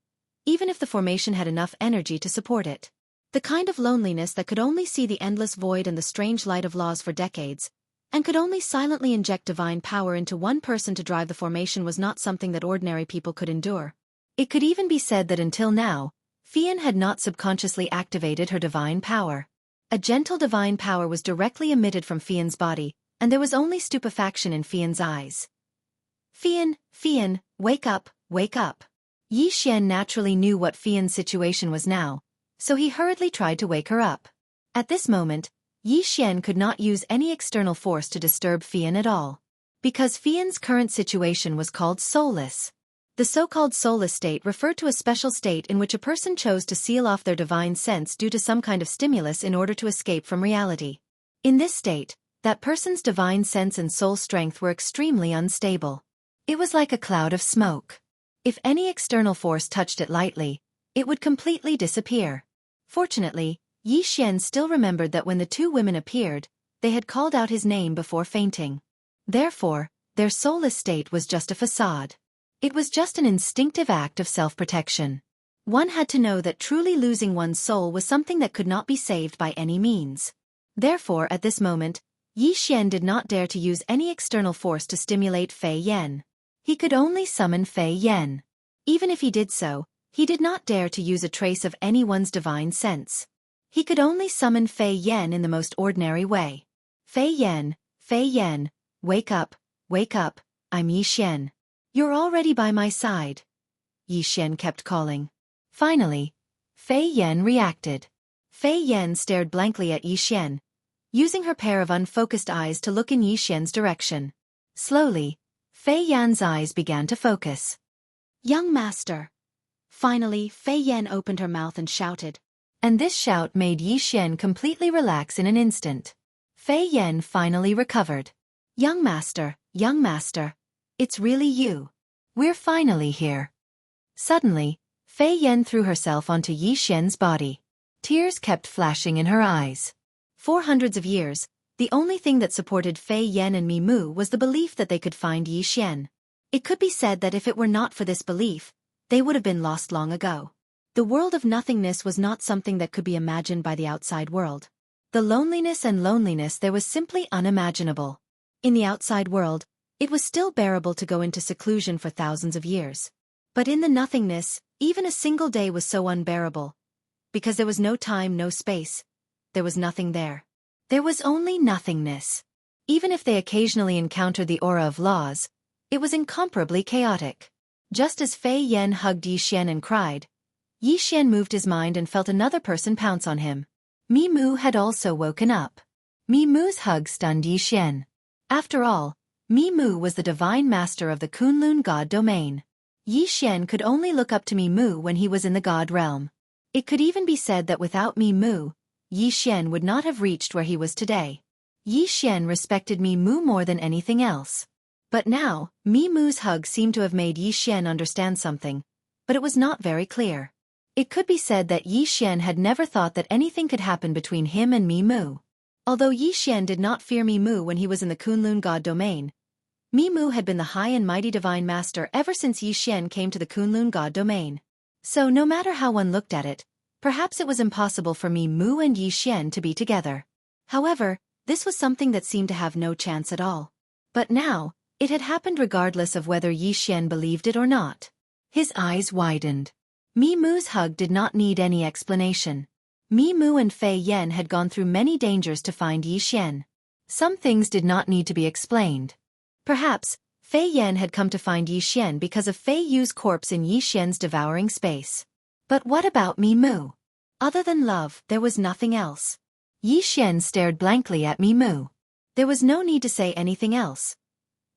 even if the formation had enough energy to support it. The kind of loneliness that could only see the endless void and the strange light of laws for decades, and could only silently inject divine power into one person to drive the formation was not something that ordinary people could endure. It could even be said that until now, Fian had not subconsciously activated her divine power. A gentle divine power was directly emitted from Fian's body, and there was only stupefaction in Fian's eyes. Fian, wake up, wake up. Yi Xian naturally knew what Fian's situation was now, so he hurriedly tried to wake her up. At this moment, Yi Xian could not use any external force to disturb Fian at all. Because Fian's current situation was called soulless. The so-called soulless state referred to a special state in which a person chose to seal off their divine sense due to some kind of stimulus in order to escape from reality. In this state, that person's divine sense and soul strength were extremely unstable. It was like a cloud of smoke. If any external force touched it lightly, it would completely disappear. Fortunately, Yi Xian still remembered that when the two women appeared, they had called out his name before fainting. Therefore, their soulless state was just a facade. It was just an instinctive act of self-protection. One had to know that truly losing one's soul was something that could not be saved by any means. Therefore, at this moment, Yi Xian did not dare to use any external force to stimulate Fei Yan. He could only summon Fei Yan. Even if he did so, he did not dare to use a trace of anyone's divine sense. He could only summon Fei Yan in the most ordinary way. Fei Yan, wake up, I'm Yi Xian. You're already by my side. Yi Xian kept calling. Finally, Fei Yan reacted. Fei Yan stared blankly at Yi Xian, using her pair of unfocused eyes to look in Yi Xian's direction. Slowly, Fei Yan's eyes began to focus. Young master. Finally, Fei Yan opened her mouth and shouted. And this shout made Yi Xian completely relax in an instant. Fei Yan finally recovered. Young master, it's really you. We're finally here. Suddenly, Fei Yan threw herself onto Yi Xian's body. Tears kept flashing in her eyes. For hundreds of years, the only thing that supported Fei Yan and Mi Mu was the belief that they could find Yi Xian. It could be said that if it were not for this belief, they would have been lost long ago. The world of nothingness was not something that could be imagined by the outside world. The loneliness there was simply unimaginable. In the outside world, it was still bearable to go into seclusion for thousands of years. But in the nothingness, even a single day was so unbearable. Because there was no time, no space. There was nothing there. There was only nothingness. Even if they occasionally encountered the aura of laws, it was incomparably chaotic. Just as Fei Yan hugged Yi Xian and cried, Yi Xian moved his mind and felt another person pounce on him. Mi Mu had also woken up. Mi Mu's hug stunned Yi Xian. After all, Mi Mu was the divine master of the Kunlun god domain. Yi Xian could only look up to Mi Mu when he was in the god realm. It could even be said that without Mi Mu, Yi Xian would not have reached where he was today. Yi Xian respected Mi Mu more than anything else. But now, Mi Mu's hug seemed to have made Yi Xian understand something, but it was not very clear. It could be said that Yi Xian had never thought that anything could happen between him and Mi Mu. Although Yi Xian did not fear Mi Mu when he was in the Kunlun god domain, Mi Mu had been the high and mighty divine master ever since Yi Xian came to the Kunlun god domain. So no matter how one looked at it, perhaps it was impossible for Mi Mu and Yi Xian to be together. However, this was something that seemed to have no chance at all. But now, it had happened regardless of whether Yi Xian believed it or not. His eyes widened. Mi Mu's hug did not need any explanation. Mi Mu and Fei Yan had gone through many dangers to find Yi Xian. Some things did not need to be explained. Perhaps, Fei Yan had come to find Yi Xian because of Fei Yu's corpse in Yi Xian's devouring space. But what about Mi Mu? Other than love, there was nothing else. Yi Xian stared blankly at Mi Mu. There was no need to say anything else.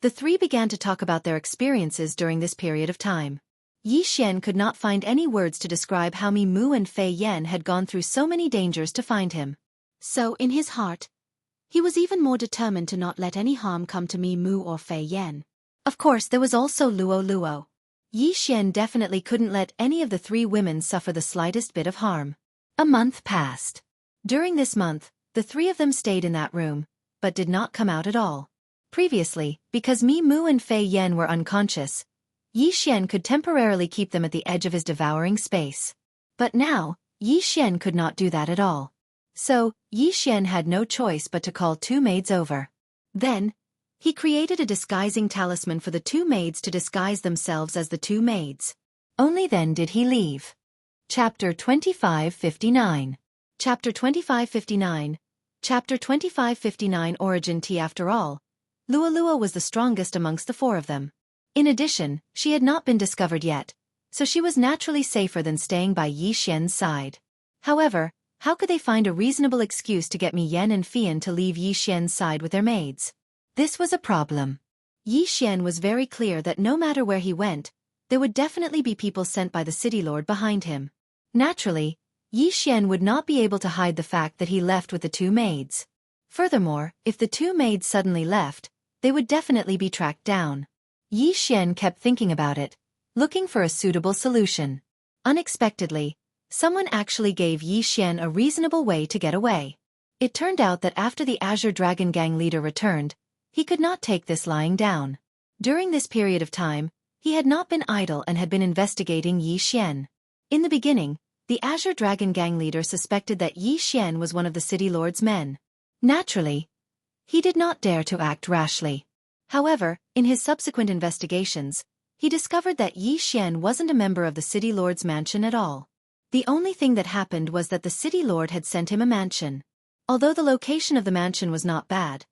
The three began to talk about their experiences during this period of time. Yi Xian could not find any words to describe how Mi Mu and Fei Yan had gone through so many dangers to find him. So, in his heart, he was even more determined to not let any harm come to Mi Mu or Fei Yan. Of course, there was also Luo Luo. Yi Xian definitely couldn't let any of the three women suffer the slightest bit of harm. A month passed. During this month, the three of them stayed in that room, but did not come out at all. Previously, because Mi Mu and Fei Yan were unconscious, Yi Xian could temporarily keep them at the edge of his devouring space. But now, Yi Xian could not do that at all. So, Yi Xian had no choice but to call two maids over. Then, he created a disguising talisman for the two maids to disguise themselves as the two maids. Only then did he leave. Chapter 2559. Chapter 2559. Chapter 2559 Origin T. After all, Luo Luo was the strongest amongst the four of them. In addition, she had not been discovered yet, so she was naturally safer than staying by Yi Xian's side. However, how could they find a reasonable excuse to get Mi Yan and Fian to leave Yi Xian's side with their maids? This was a problem. Yi Xian was very clear that no matter where he went, there would definitely be people sent by the city lord behind him. Naturally, Yi Xian would not be able to hide the fact that he left with the two maids. Furthermore, if the two maids suddenly left, they would definitely be tracked down. Yi Xian kept thinking about it, looking for a suitable solution. Unexpectedly, someone actually gave Yi Xian a reasonable way to get away. It turned out that after the Azure Dragon Gang leader returned, he could not take this lying down. During this period of time, he had not been idle and had been investigating Yi Xian. In the beginning, the Azure Dragon Gang leader suspected that Yi Xian was one of the city lord's men. Naturally, he did not dare to act rashly. However, in his subsequent investigations, he discovered that Yi Xian wasn't a member of the city lord's mansion at all. The only thing that happened was that the city lord had sent him a mansion. Although the location of the mansion was not bad,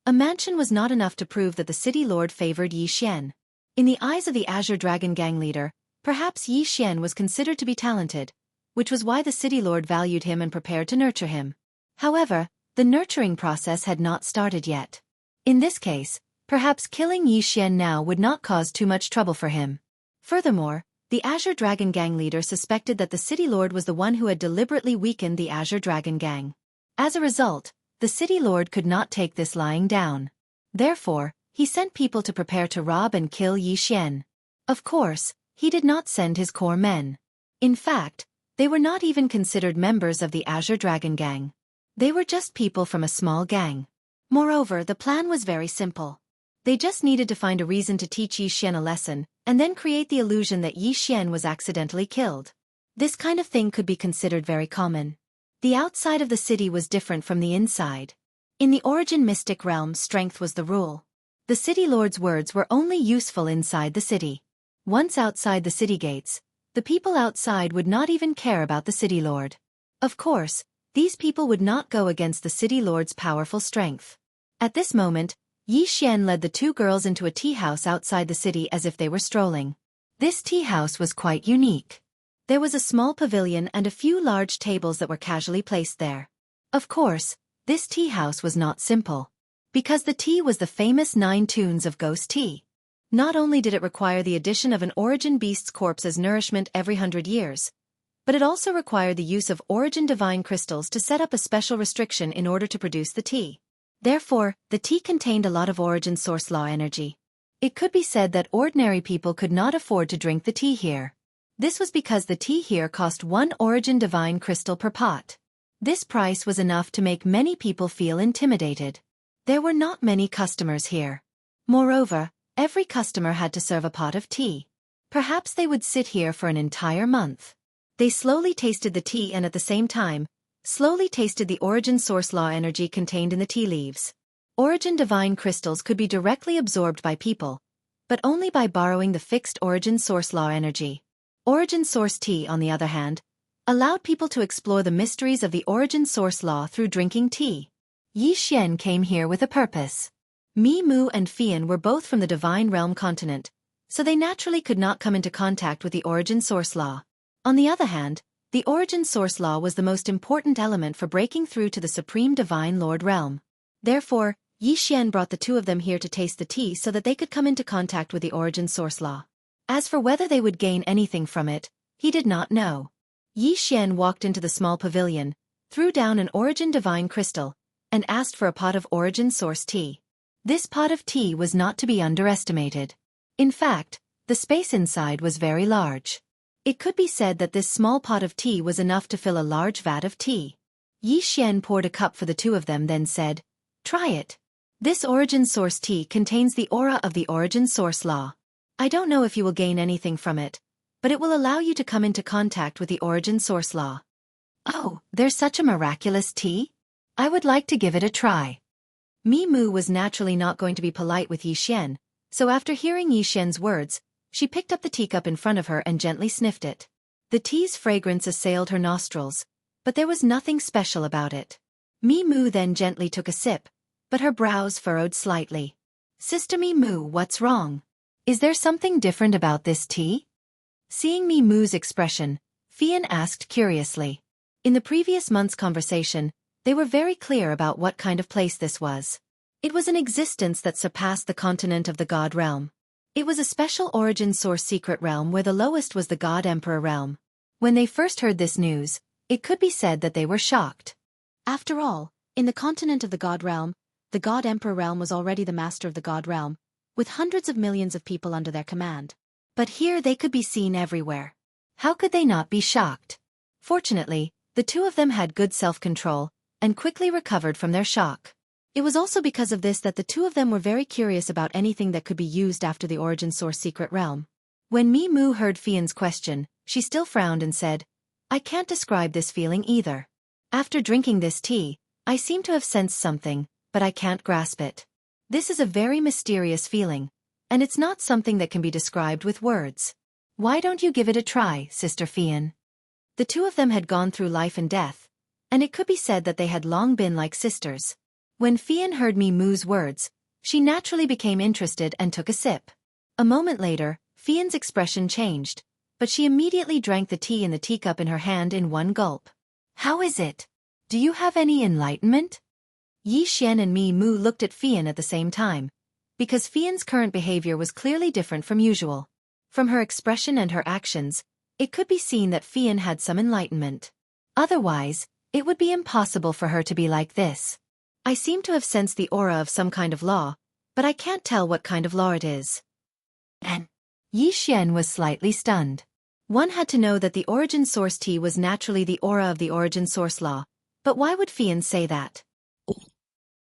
a mansion was not enough to prove that the city lord favored Yi Xian. In the eyes of the Azure Dragon Gang leader, perhaps Yi Xian was considered to be talented, which was why the city lord valued him and prepared to nurture him. However, the nurturing process had not started yet. In this case, Perhaps killing Yi Xian now would not cause too much trouble for him. Furthermore, the Azure Dragon Gang leader suspected that the city lord was the one who had deliberately weakened the Azure Dragon Gang. As a result, the city lord could not take this lying down. Therefore, he sent people to prepare to rob and kill Yi Xian. Of course, he did not send his core men. In fact, they were not even considered members of the Azure Dragon Gang. They were just people from a small gang. Moreover, the plan was very simple. They just needed to find a reason to teach Yi Xian a lesson, and then create the illusion that Yi Xian was accidentally killed. This kind of thing could be considered very common. The outside of the city was different from the inside. In the origin mystic realm, strength was the rule. The city lord's words were only useful inside the city. Once outside the city gates, the people outside would not even care about the city lord. Of course, these people would not go against the city lord's powerful strength. At this moment, Yi Xian led the two girls into a tea house outside the city as if they were strolling. This tea house was quite unique. There was a small pavilion and a few large tables that were casually placed there. Of course, this tea house was not simple. Because the tea was the famous 9 tunes of ghost tea. Not only did it require the addition of an origin beast's corpse as nourishment every 100 years, but it also required the use of origin divine crystals to set up a special restriction in order to produce the tea. Therefore, the tea contained a lot of origin source law energy. It could be said that ordinary people could not afford to drink the tea here. This was because the tea here cost 1 origin divine crystal per pot. This price was enough to make many people feel intimidated. There were not many customers here. Moreover, every customer had to serve a pot of tea. Perhaps they would sit here for an entire month. They slowly tasted the tea and at the same time, slowly tasted the origin source law energy contained in the tea leaves. Origin divine crystals could be directly absorbed by people, but only by borrowing the fixed origin source law energy. Origin source tea, on the other hand, allowed people to explore the mysteries of the origin source law through drinking tea. Yi Xian came here with a purpose. Mi Mu and Fian were both from the Divine Realm continent, so they naturally could not come into contact with the origin source law. On the other hand, the origin source law was the most important element for breaking through to the Supreme Divine Lord realm. Therefore, Yi Xian brought the two of them here to taste the tea so that they could come into contact with the origin source law. As for whether they would gain anything from it, he did not know. Yi Xian walked into the small pavilion, threw down an origin divine crystal, and asked for a pot of origin source tea. This pot of tea was not to be underestimated. In fact, the space inside was very large. It could be said that this small pot of tea was enough to fill a large vat of tea. Yi Xian poured a cup for the two of them, then said, "Try it. This origin source tea contains the aura of the origin source law. I don't know if you will gain anything from it, but it will allow you to come into contact with the origin source law." "Oh, there's such a miraculous tea? I would like to give it a try." Mi Mu was naturally not going to be polite with Yi Xian, so after hearing Yi Xian's words, she picked up the teacup in front of her and gently sniffed it. The tea's fragrance assailed her nostrils, but there was nothing special about it. Mi Mu then gently took a sip, but her brows furrowed slightly. "Sister Mi Mu, what's wrong? Is there something different about this tea?" Seeing Mi Mu's expression, Fian asked curiously. In the previous month's conversation, they were very clear about what kind of place this was. It was an existence that surpassed the continent of the God realm. It was a special origin source secret realm where the lowest was the God Emperor realm. When they first heard this news, it could be said that they were shocked. After all, in the continent of the God realm, the God Emperor realm was already the master of the God realm, with hundreds of millions of people under their command. But here they could be seen everywhere. How could they not be shocked? Fortunately, the two of them had good self-control, and quickly recovered from their shock. It was also because of this that the two of them were very curious about anything that could be used after the origin source secret realm. When Mi Mu heard Fian's question, she still frowned and said, "I can't describe this feeling either. After drinking this tea, I seem to have sensed something, but I can't grasp it. This is a very mysterious feeling, and it's not something that can be described with words. Why don't you give it a try, Sister Fian?" The two of them had gone through life and death, and it could be said that they had long been like sisters. When Fian heard Mi Mu's words, she naturally became interested and took a sip. A moment later, Fian's expression changed, but she immediately drank the tea in the teacup in her hand in one gulp. "How is it? Do you have any enlightenment?" Yi Xian and Mi Mu looked at Fian at the same time, because Fian's current behavior was clearly different from usual. From her expression and her actions, it could be seen that Fian had some enlightenment. Otherwise, it would be impossible for her to be like this. I seem to have sensed the aura of some kind of law, but I can't tell what kind of law it is. And Xian was slightly stunned. One had to know that the origin source T was naturally the aura of the origin source law, but why would Fian say that?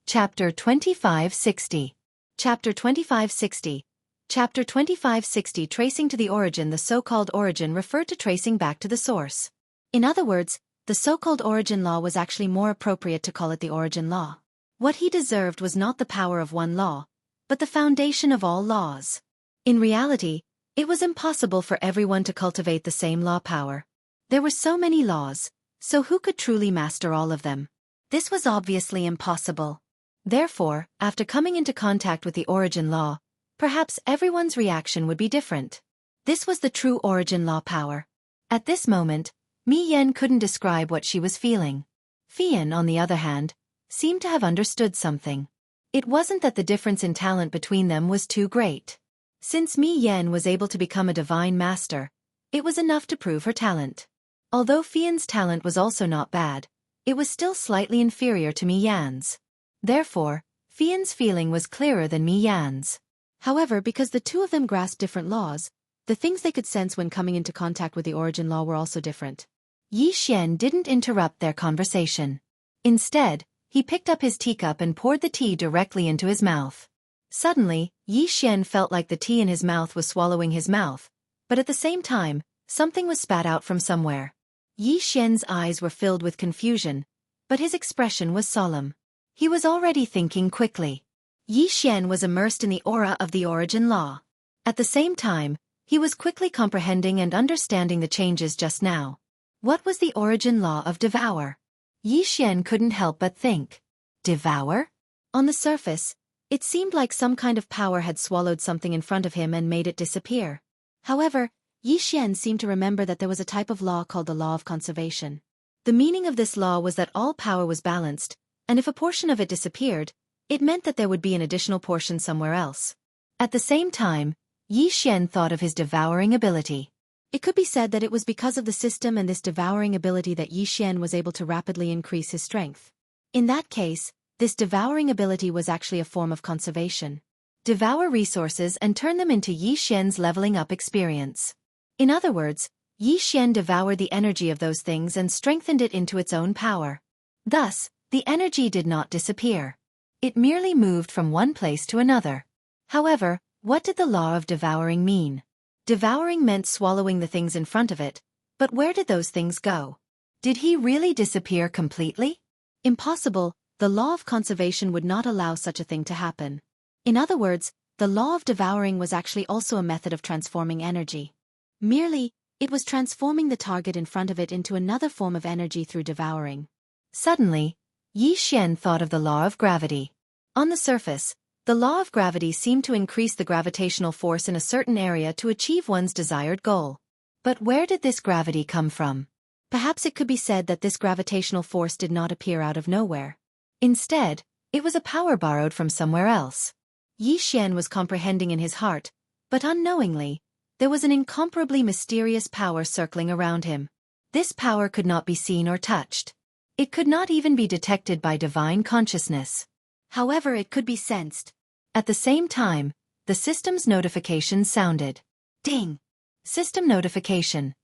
Chapter 2560. Chapter 2560. Chapter 2560 Tracing to the origin. The so-called origin referred to tracing back to the source. In other words, the so-called origin law was actually more appropriate to call it the origin law. What he deserved was not the power of one law, but the foundation of all laws. In reality, it was impossible for everyone to cultivate the same law power. There were so many laws, so who could truly master all of them? This was obviously impossible. Therefore, after coming into contact with the origin law, perhaps everyone's reaction would be different. This was the true origin law power. At this moment, Mi Yan couldn't describe what she was feeling. Fian, on the other hand, seemed to have understood something. It wasn't that the difference in talent between them was too great. Since Mi Yan was able to become a divine master, it was enough to prove her talent. Although Fian's talent was also not bad, it was still slightly inferior to Mi Yan's. Therefore, Fian's feeling was clearer than Mi Yan's. However, because the two of them grasped different laws, the things they could sense when coming into contact with the origin law were also different. Xian didn't interrupt their conversation. Instead, he picked up his teacup and poured the tea directly into his mouth. Suddenly, Xian felt like the tea in his mouth was swallowing his mouth, but at the same time, something was spat out from somewhere. Xian's eyes were filled with confusion, but his expression was solemn. He was already thinking quickly. Xian was immersed in the aura of the origin law. At the same time, he was quickly comprehending and understanding the changes just now. What was the origin law of devour? Xian couldn't help but think. Devour? On the surface, it seemed like some kind of power had swallowed something in front of him and made it disappear. However, Xian seemed to remember that there was a type of law called the law of conservation. The meaning of this law was that all power was balanced, and if a portion of it disappeared, it meant that there would be an additional portion somewhere else. At the same time, Xian thought of his devouring ability. It could be said that it was because of the system and this devouring ability that Xian was able to rapidly increase his strength. In that case, this devouring ability was actually a form of conservation. Devour resources and turn them into Xian's leveling up experience. In other words, Xian devoured the energy of those things and strengthened it into its own power. Thus, the energy did not disappear. It merely moved from one place to another. However, what did the law of devouring mean? Devouring meant swallowing the things in front of it, but where did those things go? Did he really disappear completely? Impossible, the law of conservation would not allow such a thing to happen. In other words, the law of devouring was actually also a method of transforming energy. Merely, it was transforming the target in front of it into another form of energy through devouring. Suddenly, Xian thought of the law of gravity. On the surface, the law of gravity seemed to increase the gravitational force in a certain area to achieve one's desired goal. But where did this gravity come from? Perhaps it could be said that this gravitational force did not appear out of nowhere. Instead, it was a power borrowed from somewhere else. Xian was comprehending in his heart, but unknowingly, there was an incomparably mysterious power circling around him. This power could not be seen or touched. It could not even be detected by divine consciousness. However, it could be sensed. At the same time, the system's notification sounded. Ding! System notification.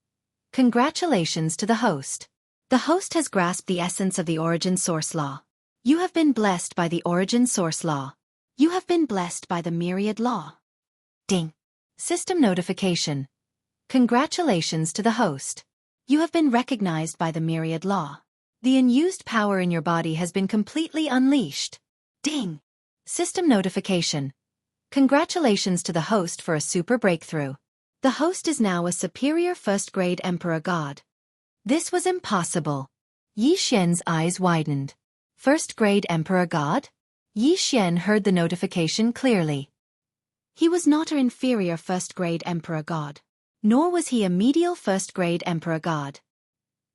Congratulations to the host. The host has grasped the essence of the origin source law. You have been blessed by the origin source law. You have been blessed by the myriad law. Ding! System notification. Congratulations to the host. You have been recognized by the myriad law. The unused power in your body has been completely unleashed. Ding! System notification. Congratulations to the host for a super breakthrough. The host is now a superior first-grade Emperor God. This was impossible. Xian's eyes widened. First-grade Emperor God? Xian heard the notification clearly. He was not an inferior first-grade Emperor God. Nor was he a medial first-grade Emperor God.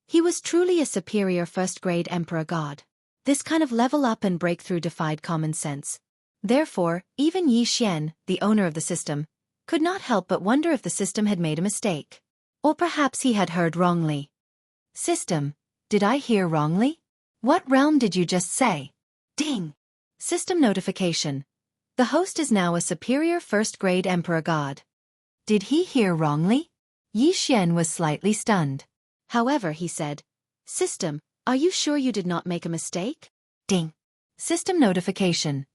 He was truly a superior first-grade Emperor God. This kind of level up and breakthrough defied common sense. Therefore, even Yi Xian, the owner of the system, could not help but wonder if the system had made a mistake. Or perhaps he had heard wrongly. System, did I hear wrongly? What realm did you just say? Ding! System notification. The host is now a superior first-grade emperor god. Did he hear wrongly? Yi Xian was slightly stunned. However, he said, System, are you sure you did not make a mistake? Ding! System notification.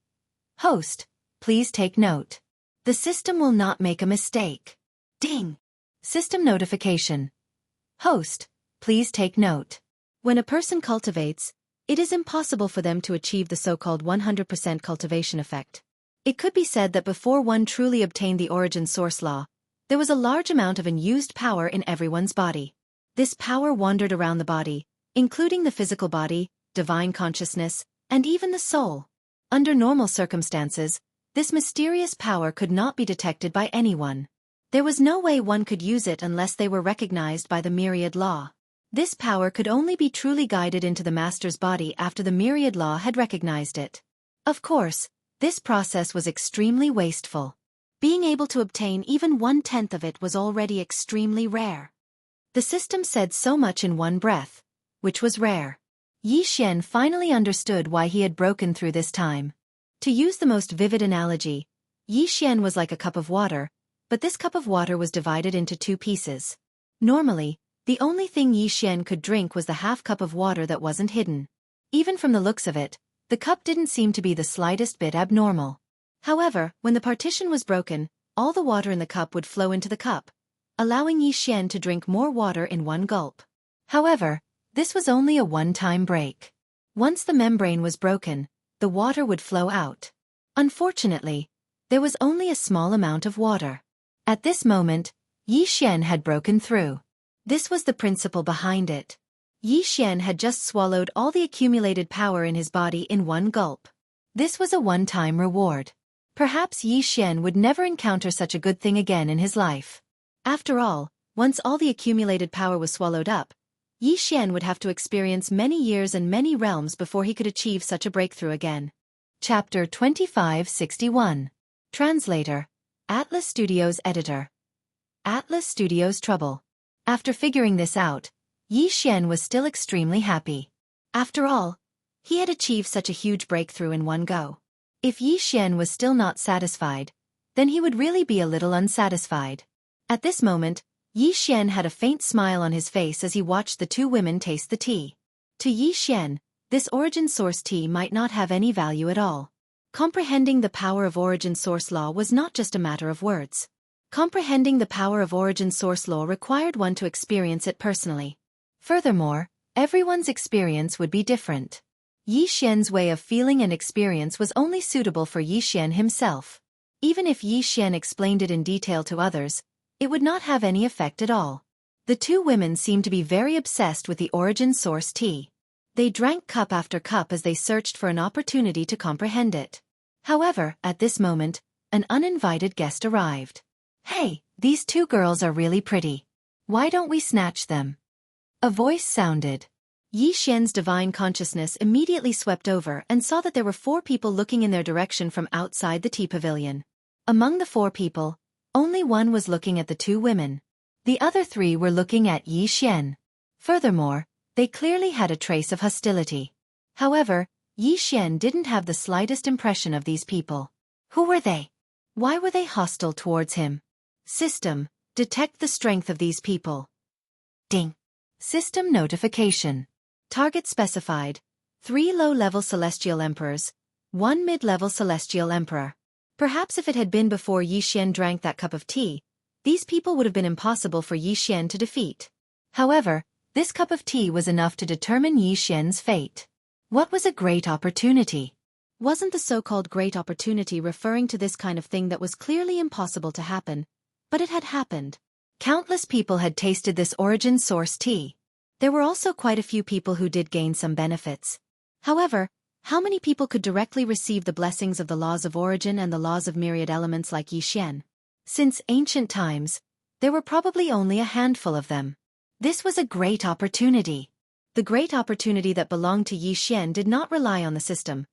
Host, please take note. The system will not make a mistake. Ding! System notification. Host, please take note. When a person cultivates, it is impossible for them to achieve the so-called 100% cultivation effect. It could be said that before one truly obtained the origin source law, there was a large amount of unused power in everyone's body. This power wandered around the body, including the physical body, divine consciousness, and even the soul. Under normal circumstances, this mysterious power could not be detected by anyone. There was no way one could use it unless they were recognized by the myriad law. This power could only be truly guided into the master's body after the myriad law had recognized it. Of course, this process was extremely wasteful. Being able to obtain even 1/10 of it was already extremely rare. The system said so much in one breath, which was rare. Yi Xian finally understood why he had broken through this time. To use the most vivid analogy, Yi Xian was like a cup of water, but this cup of water was divided into 2 pieces. Normally, the only thing Yi Xian could drink was the half cup of water that wasn't hidden. Even from the looks of it, the cup didn't seem to be the slightest bit abnormal. However, when the partition was broken, all the water in the cup would flow into the cup, allowing Yi Xian to drink more water in one gulp. However, this was only a one-time break. Once the membrane was broken, the water would flow out. Unfortunately, there was only a small amount of water. At this moment, Yi Xian had broken through. This was the principle behind it. Yi Xian had just swallowed all the accumulated power in his body in one gulp. This was a one-time reward. Perhaps Yi Xian would never encounter such a good thing again in his life. After all, once all the accumulated power was swallowed up, Yi Xian would have to experience many years and many realms before he could achieve such a breakthrough again. Chapter 2561. Translator. Atlas Studios Editor. Atlas Studios Trouble. After figuring this out, Yi Xian was still extremely happy. After all, he had achieved such a huge breakthrough in one go. If Yi Xian was still not satisfied, then he would really be a little unsatisfied. At this moment, Yi Xian had a faint smile on his face as he watched the 2 women taste the tea. To Yi Xian, this origin source tea might not have any value at all. Comprehending the power of origin source law was not just a matter of words. Comprehending the power of origin source law required one to experience it personally. Furthermore, everyone's experience would be different. Yi Xian's way of feeling and experience was only suitable for Yi Xian himself. Even if Yi Xian explained it in detail to others, it would not have any effect at all. The 2 women seemed to be very obsessed with the origin source tea. They drank cup after cup as they searched for an opportunity to comprehend it. However, at this moment, an uninvited guest arrived. Hey, these 2 girls are really pretty. Why don't we snatch them? A voice sounded. Yi Xian's divine consciousness immediately swept over and saw that there were 4 people looking in their direction from outside the tea pavilion. Among the 4 people, only one was looking at the 2 women. The other 3 were looking at Yi Xian. Furthermore, they clearly had a trace of hostility. However, Yi Xian didn't have the slightest impression of these people. Who were they? Why were they hostile towards him? System, detect the strength of these people. Ding. System notification. Target specified. 3 low-level celestial emperors, 1 mid-level celestial emperor. Perhaps if it had been before Yi Xian drank that cup of tea, these people would have been impossible for Yi Xian to defeat. However, this cup of tea was enough to determine Yi Xian's fate. What was a great opportunity? Wasn't the so-called great opportunity referring to this kind of thing that was clearly impossible to happen? But it had happened. Countless people had tasted this origin source tea. There were also quite a few people who did gain some benefits. However, how many people could directly receive the blessings of the laws of origin and the laws of myriad elements like Yi Xian? Since ancient times, there were probably only a handful of them. This was a great opportunity. The great opportunity that belonged to Yi Xian did not rely on the system,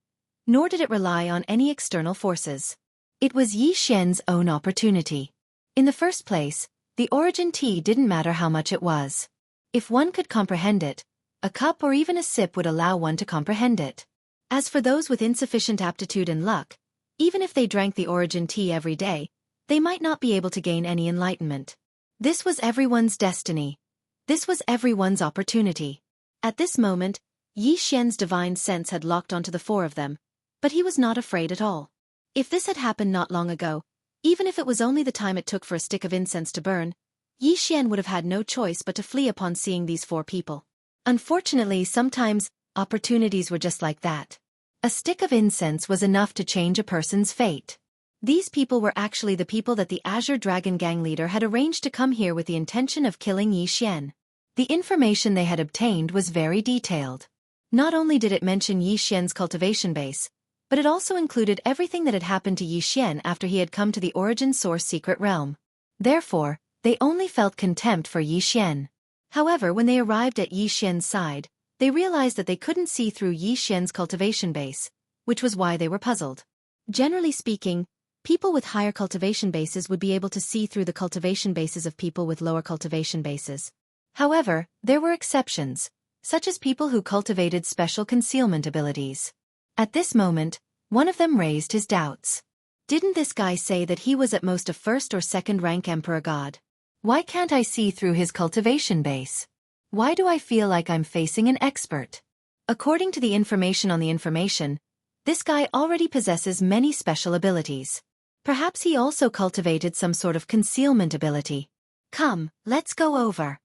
nor did it rely on any external forces. It was Yi Xian's own opportunity. In the first place, the origin tea didn't matter how much it was. If one could comprehend it, a cup or even a sip would allow one to comprehend it. As for those with insufficient aptitude and luck, even if they drank the origin tea every day, they might not be able to gain any enlightenment. This was everyone's destiny. This was everyone's opportunity. At this moment, Yi Xian's divine sense had locked onto the four of them, but he was not afraid at all. If this had happened not long ago, even if it was only the time it took for a stick of incense to burn, Yi Xian would have had no choice but to flee upon seeing these four people. Unfortunately, sometimes, opportunities were just like that. A stick of incense was enough to change a person's fate. These people were actually the people that the Azure Dragon Gang leader had arranged to come here with the intention of killing Yi Xian. The information they had obtained was very detailed. Not only did it mention Yi Xian's cultivation base, but it also included everything that had happened to Yi Xian after he had come to the origin source secret realm. Therefore, they only felt contempt for Yi Xian. However, when they arrived at Yi Xian's side, they realized that they couldn't see through Yi Xian's cultivation base, which was why they were puzzled. Generally speaking, people with higher cultivation bases would be able to see through the cultivation bases of people with lower cultivation bases. However, there were exceptions, such as people who cultivated special concealment abilities. At this moment, one of them raised his doubts. Didn't this guy say that he was at most a first or second rank emperor god? Why can't I see through his cultivation base? Why do I feel like I'm facing an expert? According to the information on the information, this guy already possesses many special abilities. Perhaps he also cultivated some sort of concealment ability. Come, let's go over.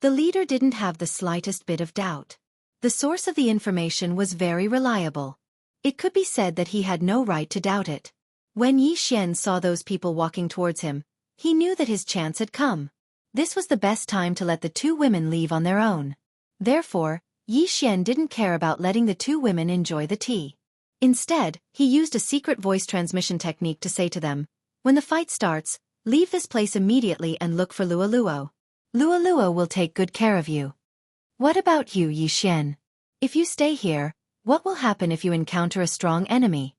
The leader didn't have the slightest bit of doubt. The source of the information was very reliable. It could be said that he had no right to doubt it. When Yi Xian saw those people walking towards him, he knew that his chance had come. This was the best time to let the two women leave on their own. Therefore, Yi Xian didn't care about letting the two women enjoy the tea. Instead, he used a secret voice transmission technique to say to them, "When the fight starts, leave this place immediately and look for Luo. Luo will take good care of you." What about you, Yi Xian? If you stay here, what will happen if you encounter a strong enemy?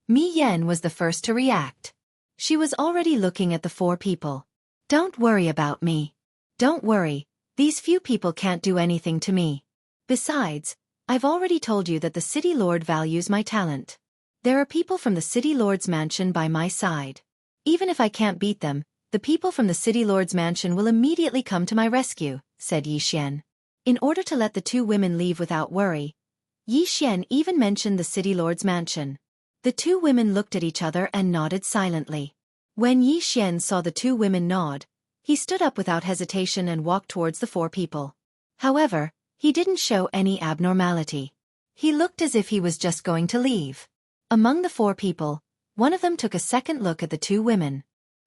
Mi Yan was the first to react. She was already looking at the four people. Don't worry about me. Don't worry, these few people can't do anything to me. Besides, I've already told you that the City Lord values my talent. There are people from the City Lord's mansion by my side. Even if I can't beat them, the people from the City Lord's mansion will immediately come to my rescue, said Yi Xian. In order to let the two women leave without worry, Yi Xian even mentioned the City Lord's mansion. The two women looked at each other and nodded silently. When Yi Xian saw the two women nod, he stood up without hesitation and walked towards the four people. However, he didn't show any abnormality. He looked as if he was just going to leave. Among the four people, one of them took a second look at the two women.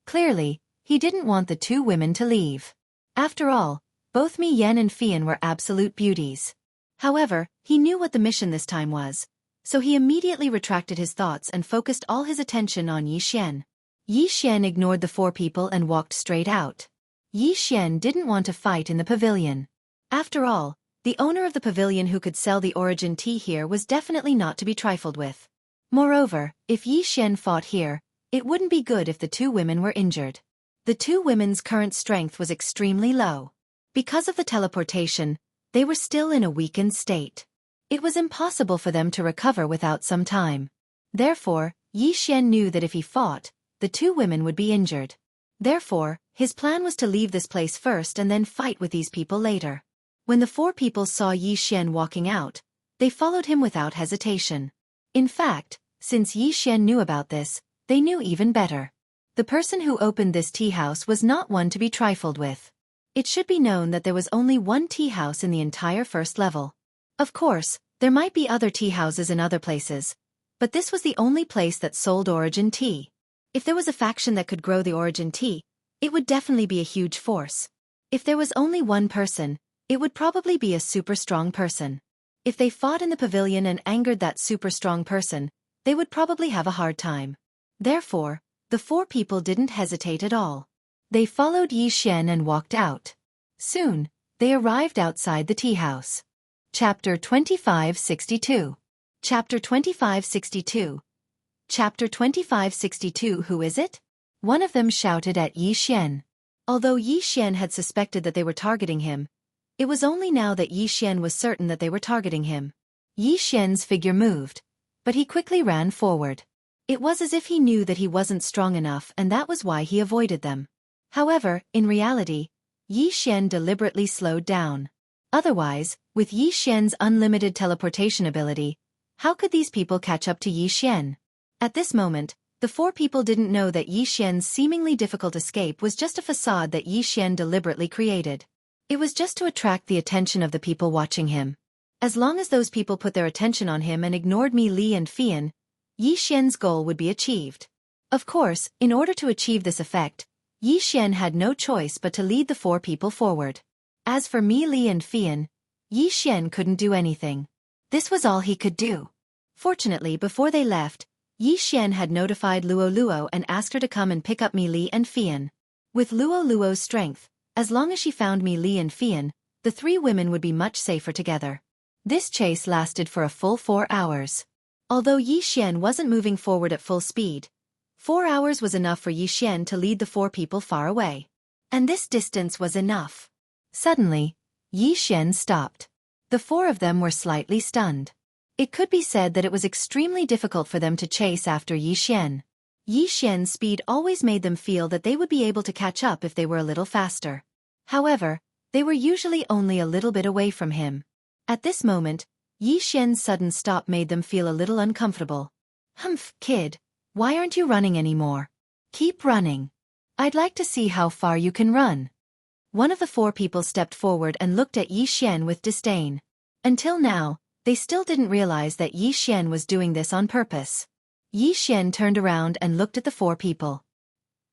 Clearly, he didn't want the two women to leave. After all, both Mi Yan and Fian were absolute beauties. However, he knew what the mission this time was, so he immediately retracted his thoughts and focused all his attention on Yi Xian. Yi Xian ignored the four people and walked straight out. Yi Xian didn't want to fight in the pavilion. After all, the owner of the pavilion who could sell the origin tea here was definitely not to be trifled with. Moreover, if Yi Xian fought here, it wouldn't be good if the two women were injured. The two women's current strength was extremely low. Because of the teleportation, they were still in a weakened state. It was impossible for them to recover without some time. Therefore, Yi Xian knew that if he fought, the two women would be injured. Therefore, his plan was to leave this place first and then fight with these people later. When the four people saw Yi Xian walking out, they followed him without hesitation. In fact, since Yi Xian knew about this, they knew even better. The person who opened this tea house was not one to be trifled with. It should be known that there was only one tea house in the entire first level. Of course, there might be other tea houses in other places, but this was the only place that sold origin tea. If there was a faction that could grow the origin tea, it would definitely be a huge force. If there was only one person, it would probably be a super strong person. If they fought in the pavilion and angered that super strong person, they would probably have a hard time. Therefore, the four people didn't hesitate at all. They followed Yi Xian and walked out. Soon, they arrived outside the tea house. Chapter 2562. Chapter 2562. Chapter 2562. Who is it? One of them shouted at Yi Xian. Although Yi Xian had suspected that they were targeting him, it was only now that Yi Xian was certain that they were targeting him. Yi Xian's figure moved, but he quickly ran forward. It was as if he knew that he wasn't strong enough and that was why he avoided them. However, in reality, Yi Xian deliberately slowed down. Otherwise, with Yi Xian's unlimited teleportation ability, how could these people catch up to Yi Xian? At this moment, the four people didn't know that Yi Xian's seemingly difficult escape was just a facade that Yi Xian deliberately created. It was just to attract the attention of the people watching him. As long as those people put their attention on him and ignored Mi Li and Fian, Yi Xian's goal would be achieved. Of course, in order to achieve this effect, Yi Xian had no choice but to lead the four people forward. As for Mi Li and Fian, Yi Xian couldn't do anything. This was all he could do. Fortunately, before they left, Yi Xian had notified Luo Luo and asked her to come and pick up Mi Li and Fian. With Luo Luo's strength, as long as she found Mi Li and Fian, the three women would be much safer together. This chase lasted for a full 4 hours. Although Yi Xian wasn't moving forward at full speed, 4 hours was enough for Yi Xian to lead the four people far away. And this distance was enough. Suddenly, Yi Xian stopped. The four of them were slightly stunned. It could be said that it was extremely difficult for them to chase after Yi Xian. Yi Xian's speed always made them feel that they would be able to catch up if they were a little faster. However, they were usually only a little bit away from him. At this moment, Yi Xian's sudden stop made them feel a little uncomfortable. Humph, kid, why aren't you running anymore? Keep running. I'd like to see how far you can run. One of the four people stepped forward and looked at Yi Xian with disdain. Until now, they still didn't realize that Yi Xian was doing this on purpose. Yi Xian turned around and looked at the four people.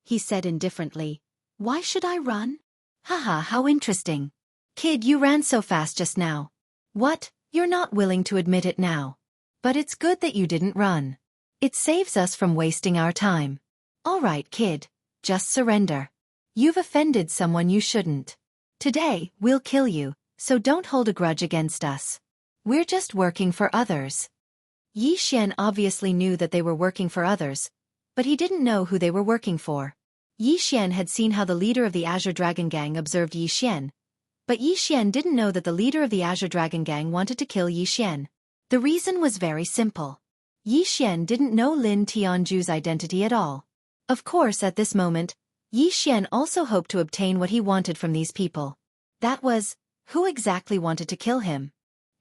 He said indifferently, "Why should I run? Haha, how interesting. Kid, you ran so fast just now. What, you're not willing to admit it now. But it's good that you didn't run. It saves us from wasting our time. All right, kid, just surrender. You've offended someone you shouldn't. Today, we'll kill you, so don't hold a grudge against us. We're just working for others." Yi Xian obviously knew that they were working for others, but he didn't know who they were working for. Yi Xian had seen how the leader of the Azure Dragon Gang observed Yi Xian, but Yi Xian didn't know that the leader of the Azure Dragon Gang wanted to kill Yi Xian. The reason was very simple. Yi Xian didn't know Lin Tianju's identity at all. Of course, at this moment, Yi Xian also hoped to obtain what he wanted from these people. That was, who exactly wanted to kill him.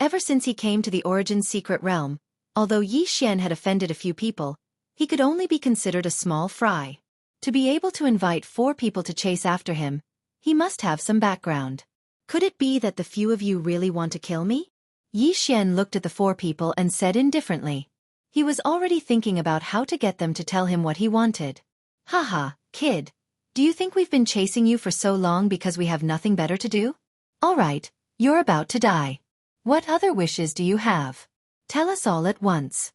Ever since he came to the Origin Secret Realm, although Yi Xian had offended a few people, he could only be considered a small fry. To be able to invite 4 people to chase after him, he must have some background. Could it be that the few of you really want to kill me? Yi Xian looked at the 4 people and said indifferently. He was already thinking about how to get them to tell him what he wanted. Haha, kid. Do you think we've been chasing you for so long because we have nothing better to do? All right, you're about to die. What other wishes do you have? Tell us all at once.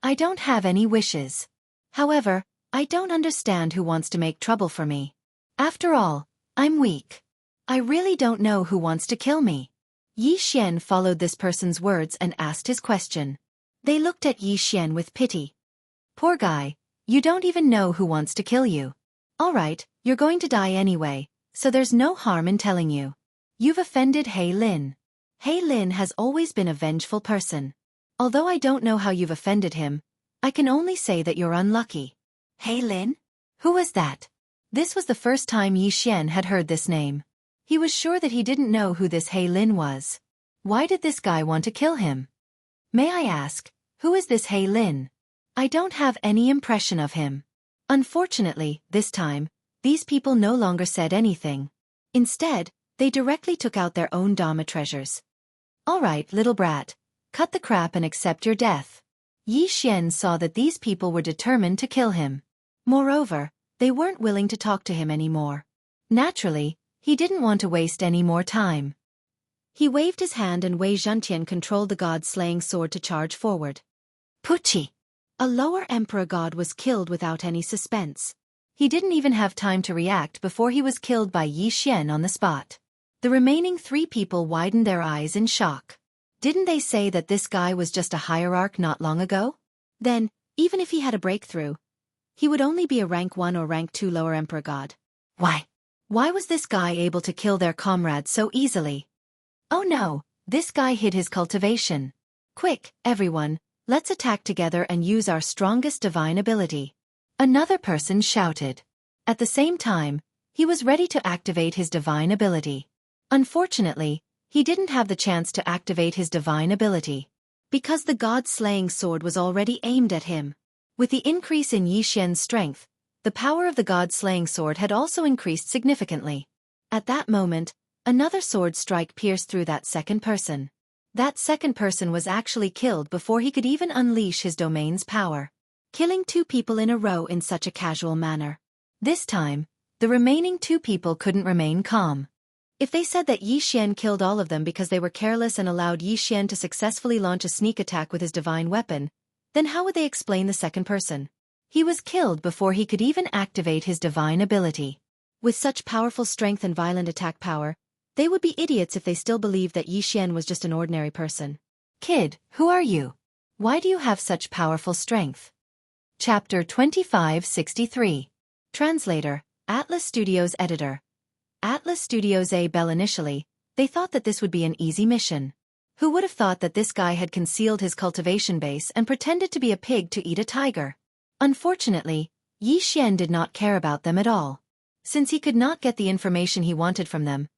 I don't have any wishes. However, I don't understand who wants to make trouble for me. After all, I'm weak. I really don't know who wants to kill me. Yi Xian followed this person's words and asked his question. They looked at Yi Xian with pity. Poor guy, you don't even know who wants to kill you. All right, you're going to die anyway, so there's no harm in telling you. You've offended He Lin. He Lin has always been a vengeful person. Although I don't know how you've offended him, I can only say that you're unlucky. He Lin? Who was that? This was the first time Yi Xian had heard this name. He was sure that he didn't know who this He Lin was. Why did this guy want to kill him? May I ask, who is this He Lin? I don't have any impression of him. Unfortunately, this time, these people no longer said anything. Instead, they directly took out their own Dharma treasures. All right, little brat, cut the crap and accept your death. Yi Xian saw that these people were determined to kill him. Moreover, they weren't willing to talk to him anymore. Naturally, he didn't want to waste any more time. He waved his hand and Wei Zhentian controlled the god-slaying sword to charge forward. Pucci! A lower emperor god was killed without any suspense. He didn't even have time to react before he was killed by Yi Xian on the spot. The remaining 3 people widened their eyes in shock. Didn't they say that this guy was just a hierarch not long ago? Then, even if he had a breakthrough, he would only be a rank 1 or rank 2 lower emperor god. Why? Why was this guy able to kill their comrades so easily? Oh no, this guy hid his cultivation. Quick, everyone, let's attack together and use our strongest divine ability. Another person shouted. At the same time, he was ready to activate his divine ability. Unfortunately, he didn't have the chance to activate his divine ability, because the god-slaying sword was already aimed at him. With the increase in Xianxia's strength, the power of the god-slaying sword had also increased significantly. At that moment, another sword strike pierced through that second person. That second person was actually killed before he could even unleash his domain's power, killing 2 people in a row in such a casual manner. This time, the remaining 2 people couldn't remain calm. If they said that Xian killed all of them because they were careless and allowed Xian to successfully launch a sneak attack with his divine weapon, then how would they explain the second person? He was killed before he could even activate his divine ability. With such powerful strength and violent attack power, they would be idiots if they still believed that Xian was just an ordinary person. Kid, who are you? Why do you have such powerful strength? Chapter 2563. Translator, Atlas Studios Editor. Atlas Studios A. Bell. Initially, they thought that this would be an easy mission. Who would have thought that this guy had concealed his cultivation base and pretended to be a pig to eat a tiger? Unfortunately, Xian did not care about them at all. Since he could not get the information he wanted from them,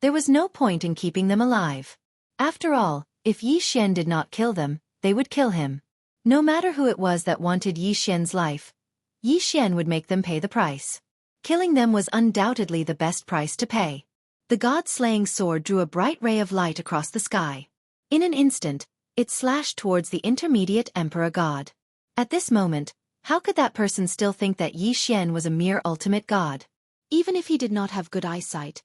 there was no point in keeping them alive. After all, if Xian did not kill them, they would kill him. No matter who it was that wanted Xian's life, Xian would make them pay the price. Killing them was undoubtedly the best price to pay. The god-slaying sword drew a bright ray of light across the sky. In an instant, it slashed towards the intermediate emperor god. At this moment, how could that person still think that Xian was a mere ultimate god? Even if he did not have good eyesight,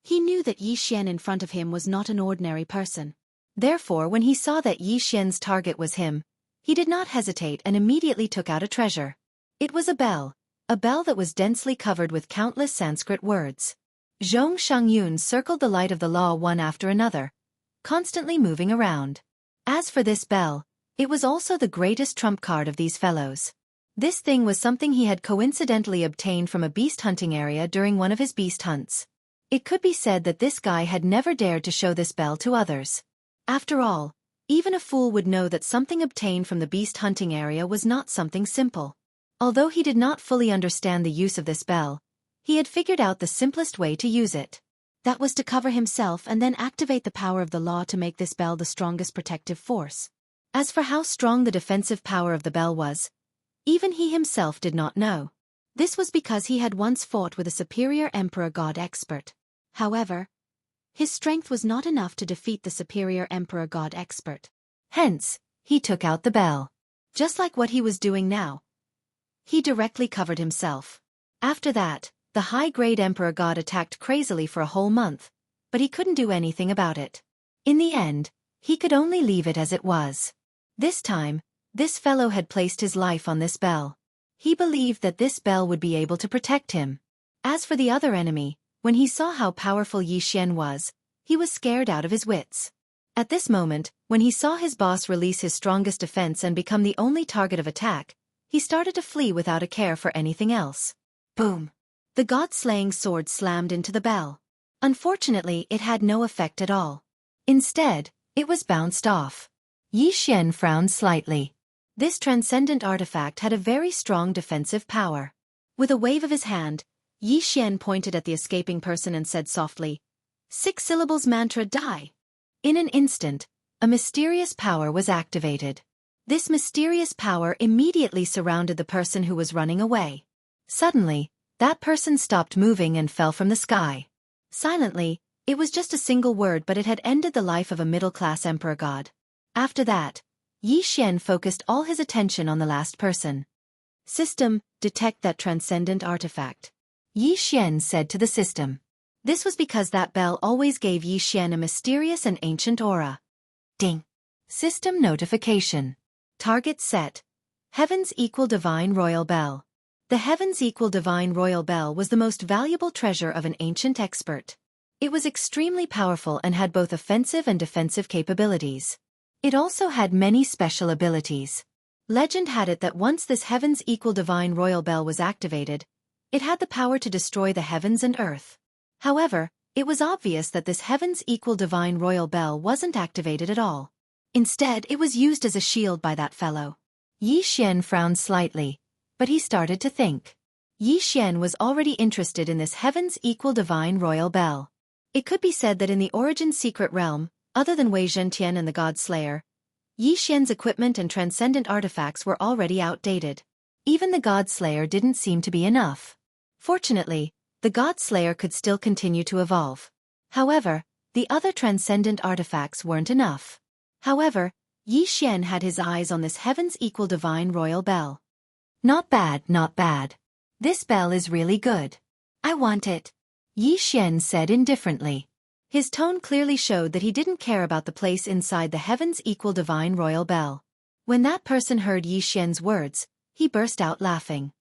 he knew that Xian in front of him was not an ordinary person. Therefore, when he saw that Xian's target was him, he did not hesitate and immediately took out a treasure. It was a bell that was densely covered with countless Sanskrit words. Zhong Shangyun circled the light of the law one after another, constantly moving around. As for this bell, it was also the greatest trump card of these fellows. This thing was something he had coincidentally obtained from a beast hunting area during one of his beast hunts. It could be said that this guy had never dared to show this bell to others. After all, even a fool would know that something obtained from the beast hunting area was not something simple. Although he did not fully understand the use of this bell, he had figured out the simplest way to use it. That was to cover himself and then activate the power of the law to make this bell the strongest protective force. As for how strong the defensive power of the bell was, even he himself did not know. This was because he had once fought with a superior emperor god expert. However, his strength was not enough to defeat the superior emperor god expert. Hence, he took out the bell. Just like what he was doing now, he directly covered himself. After that, the high-grade emperor god attacked crazily for a whole month, but he couldn't do anything about it. In the end, he could only leave it as it was. This time, this fellow had placed his life on this bell. He believed that this bell would be able to protect him. As for the other enemy, when he saw how powerful Xian was, he was scared out of his wits. At this moment, when he saw his boss release his strongest defense and become the only target of attack, he started to flee without a care for anything else. Boom! The god-slaying sword slammed into the bell. Unfortunately, it had no effect at all. Instead, it was bounced off. Xian frowned slightly. This transcendent artifact had a very strong defensive power. With a wave of his hand, Xian pointed at the escaping person and said softly, 6 syllables mantra die. In an instant, a mysterious power was activated. This mysterious power immediately surrounded the person who was running away. Suddenly, that person stopped moving and fell from the sky. Silently, it was just a single word, but it had ended the life of a middle-class emperor god. After that, Xian focused all his attention on the last person. System, detect that transcendent artifact. Xian said to the system. This was because that bell always gave Xian a mysterious and ancient aura. Ding! System notification. Target set. Heavens equal Divine Royal Bell. The Heavens equal Divine Royal Bell was the most valuable treasure of an ancient expert. It was extremely powerful and had both offensive and defensive capabilities. It also had many special abilities. Legend had it that once this heaven's equal divine royal bell was activated, it had the power to destroy the heavens and earth. However, it was obvious that this heaven's equal divine royal bell wasn't activated at all. Instead, it was used as a shield by that fellow. Yi Xian frowned slightly, but he started to think. Yi Xian was already interested in this heaven's equal divine royal bell. It could be said that in the origin secret realm, other than Wei Zhentian and the God Slayer, Yi Xian's equipment and transcendent artifacts were already outdated. Even the God Slayer didn't seem to be enough. Fortunately, the God Slayer could still continue to evolve. However, the other transcendent artifacts weren't enough. However, Yi Xian had his eyes on this heaven's equal divine royal bell. Not bad, not bad. This bell is really good. I want it, Yi Xian said indifferently. His tone clearly showed that he didn't care about the place inside the heaven's equal divine royal bell. When that person heard Yi Xian's words, he burst out laughing.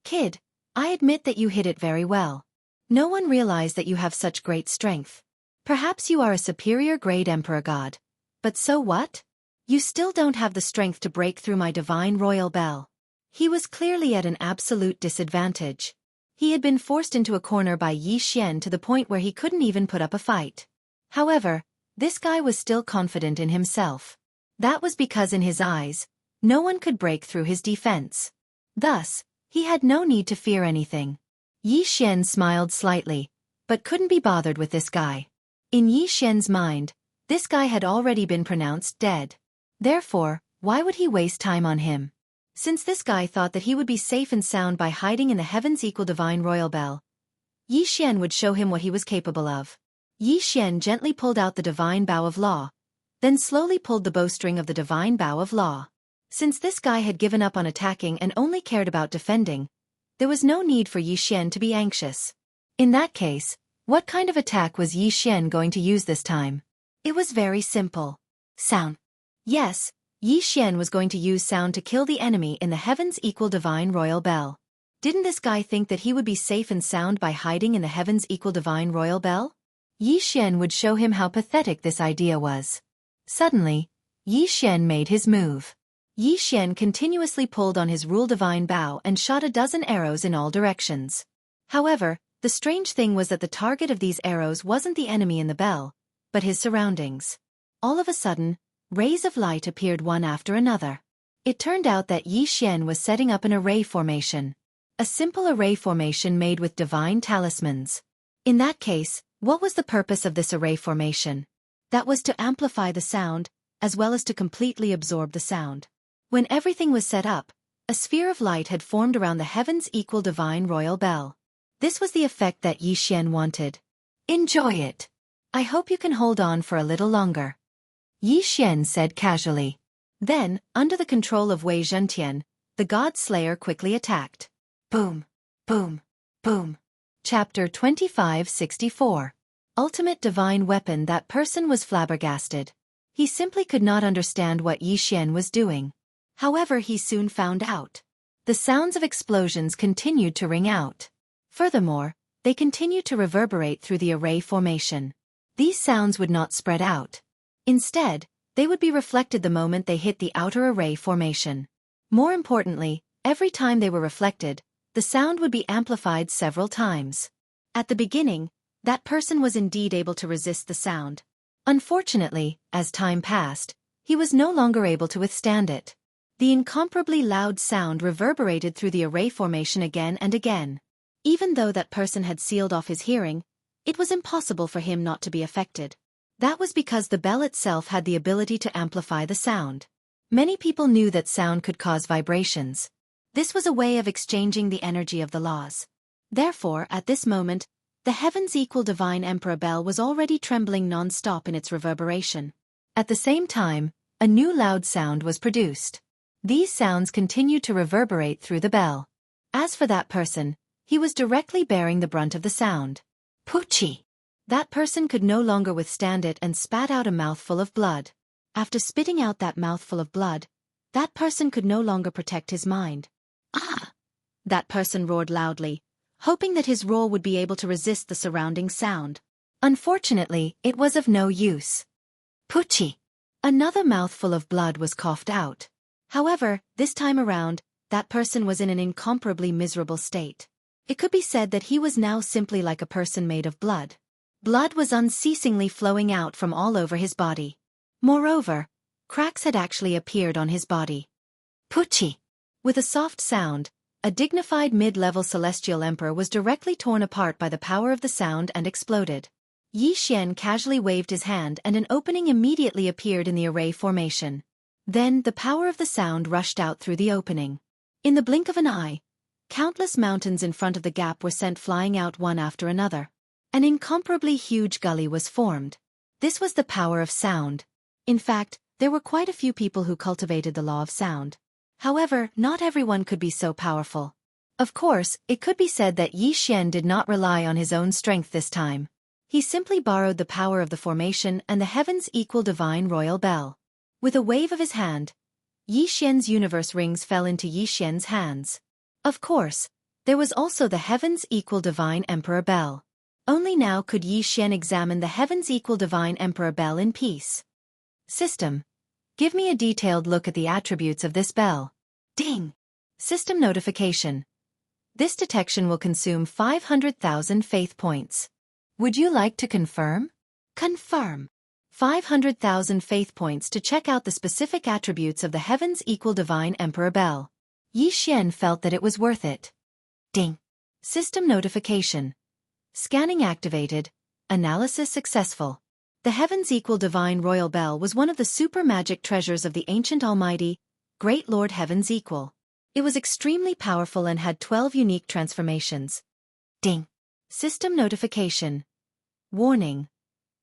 Kid, I admit that you hit it very well. No one realized that you have such great strength. Perhaps you are a superior grade emperor god. But so what? You still don't have the strength to break through my divine royal bell. He was clearly at an absolute disadvantage. He had been forced into a corner by Yi Xian to the point where he couldn't even put up a fight. However, this guy was still confident in himself. That was because in his eyes, no one could break through his defense. Thus, he had no need to fear anything. Yi Xian smiled slightly, but couldn't be bothered with this guy. In Yi Xian's mind, this guy had already been pronounced dead. Therefore, why would he waste time on him? Since this guy thought that he would be safe and sound by hiding in the heaven's equal divine royal bell, Yi Xian would show him what he was capable of. Yi Xian gently pulled out the divine bow of law, then slowly pulled the bowstring of the divine bow of law. Since this guy had given up on attacking and only cared about defending, there was no need for Yi Xian to be anxious. In that case, what kind of attack was Yi Xian going to use this time? It was very simple. Sound. Yes, Yi Xian was going to use sound to kill the enemy in the heaven's equal divine royal bell. Didn't this guy think that he would be safe and sound by hiding in the heaven's equal divine royal bell? Yi Xian would show him how pathetic this idea was. Suddenly, Yi Xian made his move. Yi Xian continuously pulled on his rule divine bow and shot a dozen arrows in all directions. However, the strange thing was that the target of these arrows wasn't the enemy in the bell, but his surroundings. All of a sudden, rays of light appeared one after another. It turned out that Yi Xian was setting up an array formation. A simple array formation made with divine talismans. In that case, what was the purpose of this array formation? That was to amplify the sound, as well as to completely absorb the sound. When everything was set up, a sphere of light had formed around the heaven's equal divine royal bell. This was the effect that Yi Xian wanted. Enjoy it. I hope you can hold on for a little longer, Yi Xian said casually. Then, under the control of Wei Zhentian, the God Slayer quickly attacked. Boom, boom, boom. Chapter 2564. Ultimate divine weapon. That person was flabbergasted. He simply could not understand what Yi Xian was doing. However, he soon found out. The sounds of explosions continued to ring out. Furthermore, they continued to reverberate through the array formation. These sounds would not spread out. Instead, they would be reflected the moment they hit the outer array formation. More importantly, every time they were reflected, the sound would be amplified several times. At the beginning, that person was indeed able to resist the sound. Unfortunately, as time passed, he was no longer able to withstand it. The incomparably loud sound reverberated through the array formation again and again. Even though that person had sealed off his hearing, it was impossible for him not to be affected. That was because the bell itself had the ability to amplify the sound. Many people knew that sound could cause vibrations. This was a way of exchanging the energy of the laws. Therefore, at this moment, the heaven's equal divine emperor bell was already trembling non-stop in its reverberation. At the same time, a new loud sound was produced. These sounds continued to reverberate through the bell. As for that person, he was directly bearing the brunt of the sound. Poochie! That person could no longer withstand it and spat out a mouthful of blood. After spitting out that mouthful of blood, that person could no longer protect his mind. Ah! That person roared loudly, hoping that his roar would be able to resist the surrounding sound. Unfortunately, it was of no use. Pucci. Another mouthful of blood was coughed out. However, this time around, that person was in an incomparably miserable state. It could be said that he was now simply like a person made of blood. Blood was unceasingly flowing out from all over his body. Moreover, cracks had actually appeared on his body. Pucci. With a soft sound, a dignified mid-level celestial emperor was directly torn apart by the power of the sound and exploded. Yi Xian casually waved his hand and an opening immediately appeared in the array formation. Then the power of the sound rushed out through the opening. In the blink of an eye, countless mountains in front of the gap were sent flying out one after another. An incomparably huge gully was formed. This was the power of sound. In fact, there were quite a few people who cultivated the law of sound. However, not everyone could be so powerful. Of course, it could be said that Yi Xian did not rely on his own strength this time. He simply borrowed the power of the formation and the heavens equal divine royal bell. With a wave of his hand, Yi Xian's universe rings fell into Yi Xian's hands. Of course, there was also the heavens equal divine emperor bell. Only now could Yi Xian examine the heavens equal divine emperor bell in peace. System. Give me a detailed look at the attributes of this bell. Ding! System notification. This detection will consume 500,000 faith points. Would you like to confirm? Confirm. 500,000 faith points to check out the specific attributes of the heavens equal divine emperor bell. Yi Xian felt that it was worth it. Ding! System notification. Scanning activated. Analysis successful. The heavens equal divine royal bell was one of the super magic treasures of the ancient almighty, great Lord Heavens equal. It was extremely powerful and had 12 unique transformations. Ding! System notification. Warning.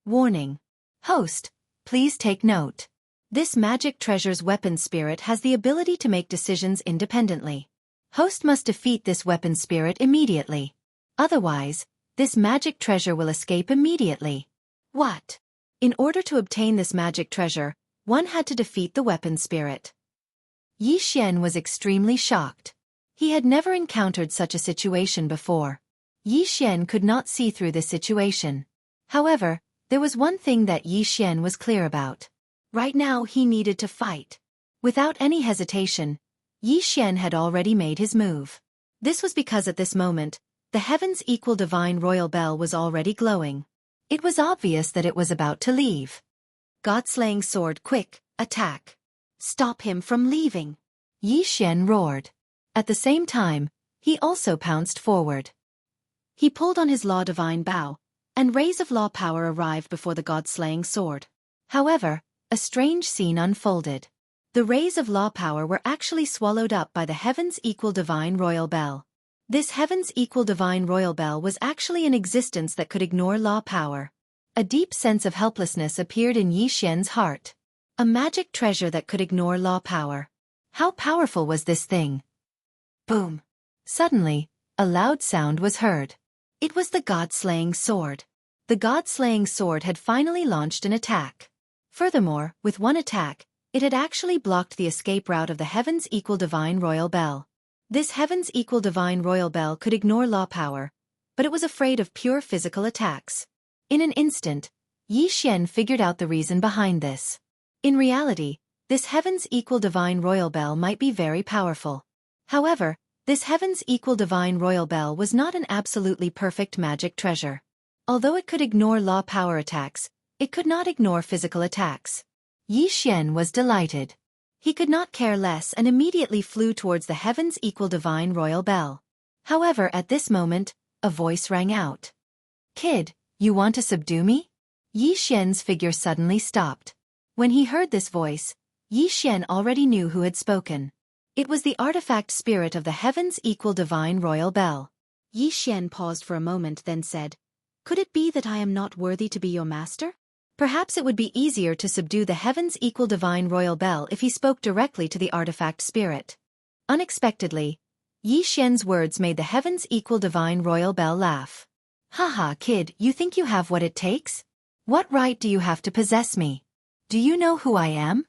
Warning. Host, please take note. This magic treasure's weapon spirit has the ability to make decisions independently. Host must defeat this weapon spirit immediately. Otherwise, this magic treasure will escape immediately. What? In order to obtain this magic treasure, one had to defeat the weapon spirit. Yi Xian was extremely shocked. He had never encountered such a situation before. Yi Xian could not see through this situation. However, there was one thing that Yi Xian was clear about. Right now he needed to fight. Without any hesitation, Yi Xian had already made his move. This was because at this moment, the heavens equal divine royal bell was already glowing. It was obvious that it was about to leave. God-slaying sword, quick, attack. Stop him from leaving. Yi Xian roared. At the same time, he also pounced forward. He pulled on his law divine bow, and rays of law power arrived before the god-slaying sword. However, a strange scene unfolded. The rays of law power were actually swallowed up by the heavens equal divine royal bell. This heavens equal divine royal bell was actually an existence that could ignore law power. A deep sense of helplessness appeared in Yi Xian's heart. A magic treasure that could ignore law power. How powerful was this thing? Boom! Suddenly, a loud sound was heard. It was the god-slaying sword. The god-slaying sword had finally launched an attack. Furthermore, with one attack, it had actually blocked the escape route of the heavens equal divine royal bell. This heavens equal divine royal bell could ignore law power, but it was afraid of pure physical attacks. In an instant, Yi Xian figured out the reason behind this. In reality, this heavens equal divine royal bell might be very powerful. However, this heavens equal divine royal bell was not an absolutely perfect magic treasure. Although it could ignore law power attacks, it could not ignore physical attacks. Yi Xian was delighted. He could not care less and immediately flew towards the heavens equal divine royal bell. However, at this moment, a voice rang out. Kid, you want to subdue me? Yi Xian's figure suddenly stopped. When he heard this voice, Yi Xian already knew who had spoken. It was the artifact spirit of the heavens equal divine royal bell. Yi Xian paused for a moment then said, Could it be that I am not worthy to be your master? Perhaps it would be easier to subdue the heavens equal divine royal bell if he spoke directly to the artifact spirit. Unexpectedly, Yi Xian's words made the heavens equal divine royal bell laugh. Haha, kid, you think you have what it takes? What right do you have to possess me? Do you know who I am?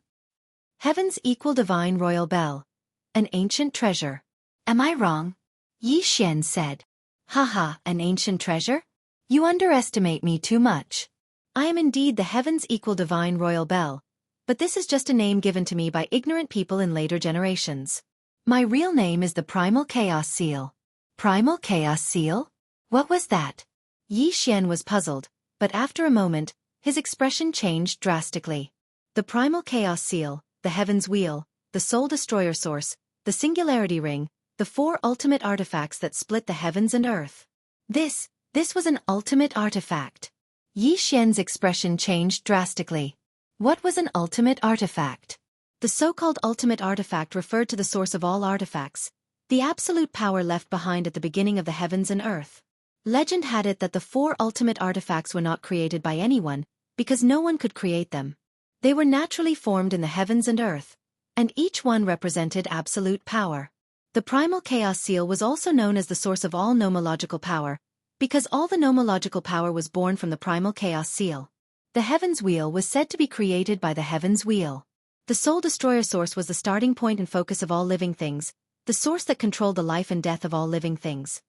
Heavens equal divine royal bell. An ancient treasure. Am I wrong? Yi Xian said. Haha, an ancient treasure? You underestimate me too much. I am indeed the heaven's equal divine royal bell, but this is just a name given to me by ignorant people in later generations. My real name is the Primal Chaos Seal. Primal Chaos Seal? What was that? Yi Xian was puzzled, but after a moment, his expression changed drastically. The Primal Chaos Seal, the Heaven's Wheel, the Soul Destroyer Source, the Singularity Ring, the 4 ultimate artifacts that split the heavens and earth. This was an ultimate artifact. Yi Xian's expression changed drastically. What was an ultimate artifact? The so-called ultimate artifact referred to the source of all artifacts, the absolute power left behind at the beginning of the heavens and earth. Legend had it that the 4 ultimate artifacts were not created by anyone, because no one could create them. They were naturally formed in the heavens and earth, and each one represented absolute power. The Primal Chaos Seal was also known as the source of all nomological power, because all the nomological power was born from the Primal Chaos Seal. The Heaven's Wheel was said to be created by the Heaven's Wheel. The Soul Destroyer Source was the starting point and focus of all living things, the source that controlled the life and death of all living things.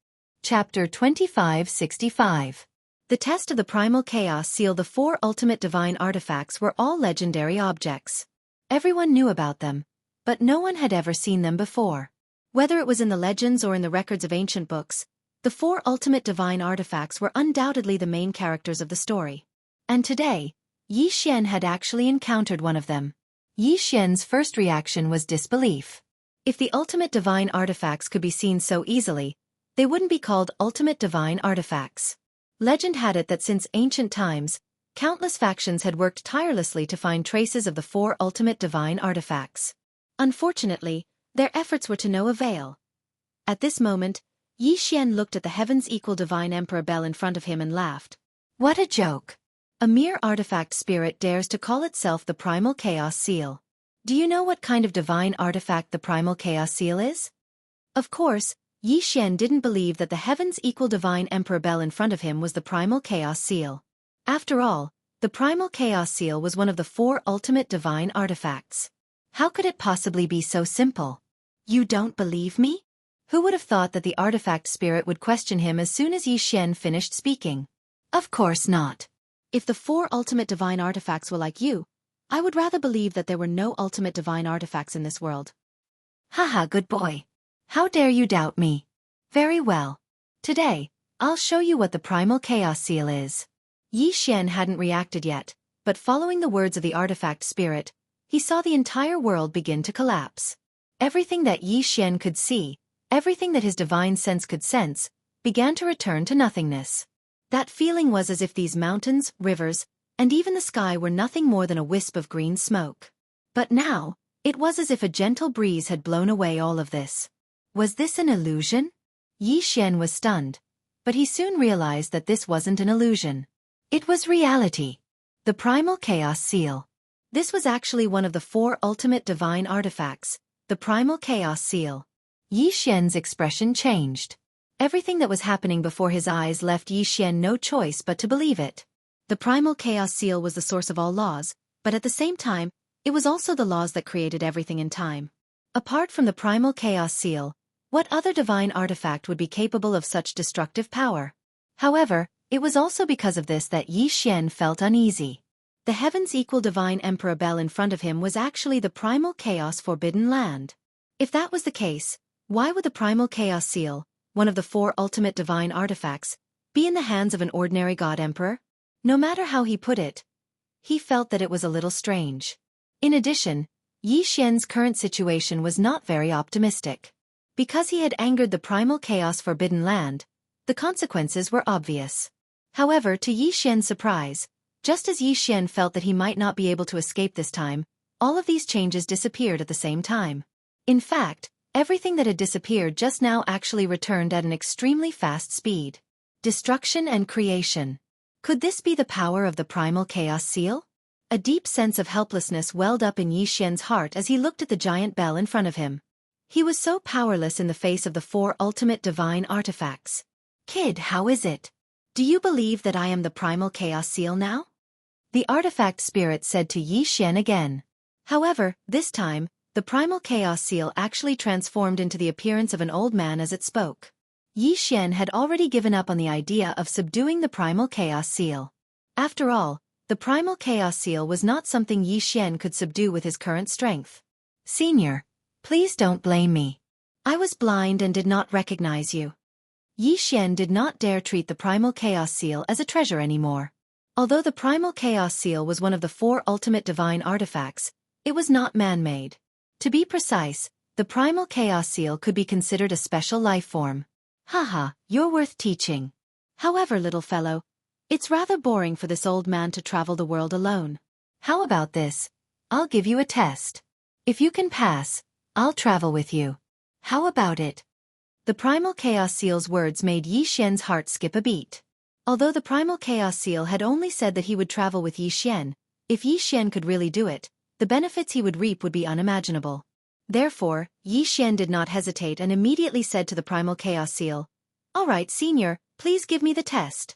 Chapter 2565. The test of the Primal Chaos Seal. The 4 ultimate divine artifacts were all legendary objects. Everyone knew about them, but no one had ever seen them before. Whether it was in the legends or in the records of ancient books, the 4 ultimate divine artifacts were undoubtedly the main characters of the story. And today, Yi Xian had actually encountered one of them. Yi Xian's first reaction was disbelief. If the ultimate divine artifacts could be seen so easily, they wouldn't be called ultimate divine artifacts. Legend had it that since ancient times, countless factions had worked tirelessly to find traces of the 4 ultimate divine artifacts. Unfortunately, their efforts were to no avail. At this moment, Yi Xian looked at the heaven's equal divine emperor bell in front of him and laughed. What a joke! A mere artifact spirit dares to call itself the Primal Chaos Seal. Do you know what kind of divine artifact the Primal Chaos Seal is? Of course, Yi Xian didn't believe that the heaven's equal divine emperor bell in front of him was the Primal Chaos Seal. After all, the Primal Chaos Seal was one of the 4 ultimate divine artifacts. How could it possibly be so simple? You don't believe me? Who would have thought that the artifact spirit would question him as soon as Yi Xian finished speaking? Of course not. If the 4 ultimate divine artifacts were like you, I would rather believe that there were no ultimate divine artifacts in this world. Haha, good boy. How dare you doubt me? Very well. Today, I'll show you what the Primal Chaos Seal is. Yi Xian hadn't reacted yet, but following the words of the artifact spirit, he saw the entire world begin to collapse. Everything that Yi Xian could see, everything that his divine sense could sense, began to return to nothingness. That feeling was as if these mountains, rivers, and even the sky were nothing more than a wisp of green smoke. But now, it was as if a gentle breeze had blown away all of this. Was this an illusion? Yi Xian was stunned, but he soon realized that this wasn't an illusion. It was reality. The Primal Chaos Seal. This was actually one of the 4 ultimate divine artifacts, the Primal Chaos Seal. Yi Xian's expression changed. Everything that was happening before his eyes left Yi Xian no choice but to believe it. The Primal Chaos Seal was the source of all laws, but at the same time, it was also the laws that created everything in time. Apart from the Primal Chaos Seal, what other divine artifact would be capable of such destructive power? However, it was also because of this that Yi Xian felt uneasy. The heaven's equal divine emperor bell in front of him was actually the Primal Chaos Forbidden Land. If that was the case, why would the Primal Chaos Seal, one of the 4 ultimate divine artifacts, be in the hands of an ordinary god emperor? No matter how he put it, he felt that it was a little strange. In addition, Yi Xian's current situation was not very optimistic. Because he had angered the Primal Chaos Forbidden Land, the consequences were obvious. However, to Yi Xian's surprise, just as Yi Xian felt that he might not be able to escape this time, all of these changes disappeared at the same time. In fact, everything that had disappeared just now actually returned at an extremely fast speed. Destruction and creation. Could this be the power of the Primal Chaos Seal? A deep sense of helplessness welled up in Yi Xian's heart as he looked at the giant bell in front of him. He was so powerless in the face of the 4 ultimate divine artifacts. Kid, how is it? Do you believe that I am the Primal Chaos Seal now? The artifact spirit said to Yi Xian again. However, this time, the Primal Chaos Seal actually transformed into the appearance of an old man as it spoke. Yi Xian had already given up on the idea of subduing the primal chaos seal. After all, the primal chaos seal was not something Yi Xian could subdue with his current strength. Senior, please don't blame me. I was blind and did not recognize you. Yi Xian did not dare treat the primal chaos seal as a treasure anymore. Although the primal chaos seal was one of the 4 ultimate divine artifacts, it was not man-made. To be precise, the primal chaos seal could be considered a special life form. Haha, you're worth teaching. However, little fellow, it's rather boring for this old man to travel the world alone. How about this? I'll give you a test. If you can pass, I'll travel with you. How about it? The primal chaos seal's words made Yi Xian's heart skip a beat. Although the primal chaos seal had only said that he would travel with Yi Xian, if Yi Xian could really do it, the benefits he would reap would be unimaginable. Therefore, Yi Xian did not hesitate and immediately said to the primal chaos seal, "All right, senior, please give me the test."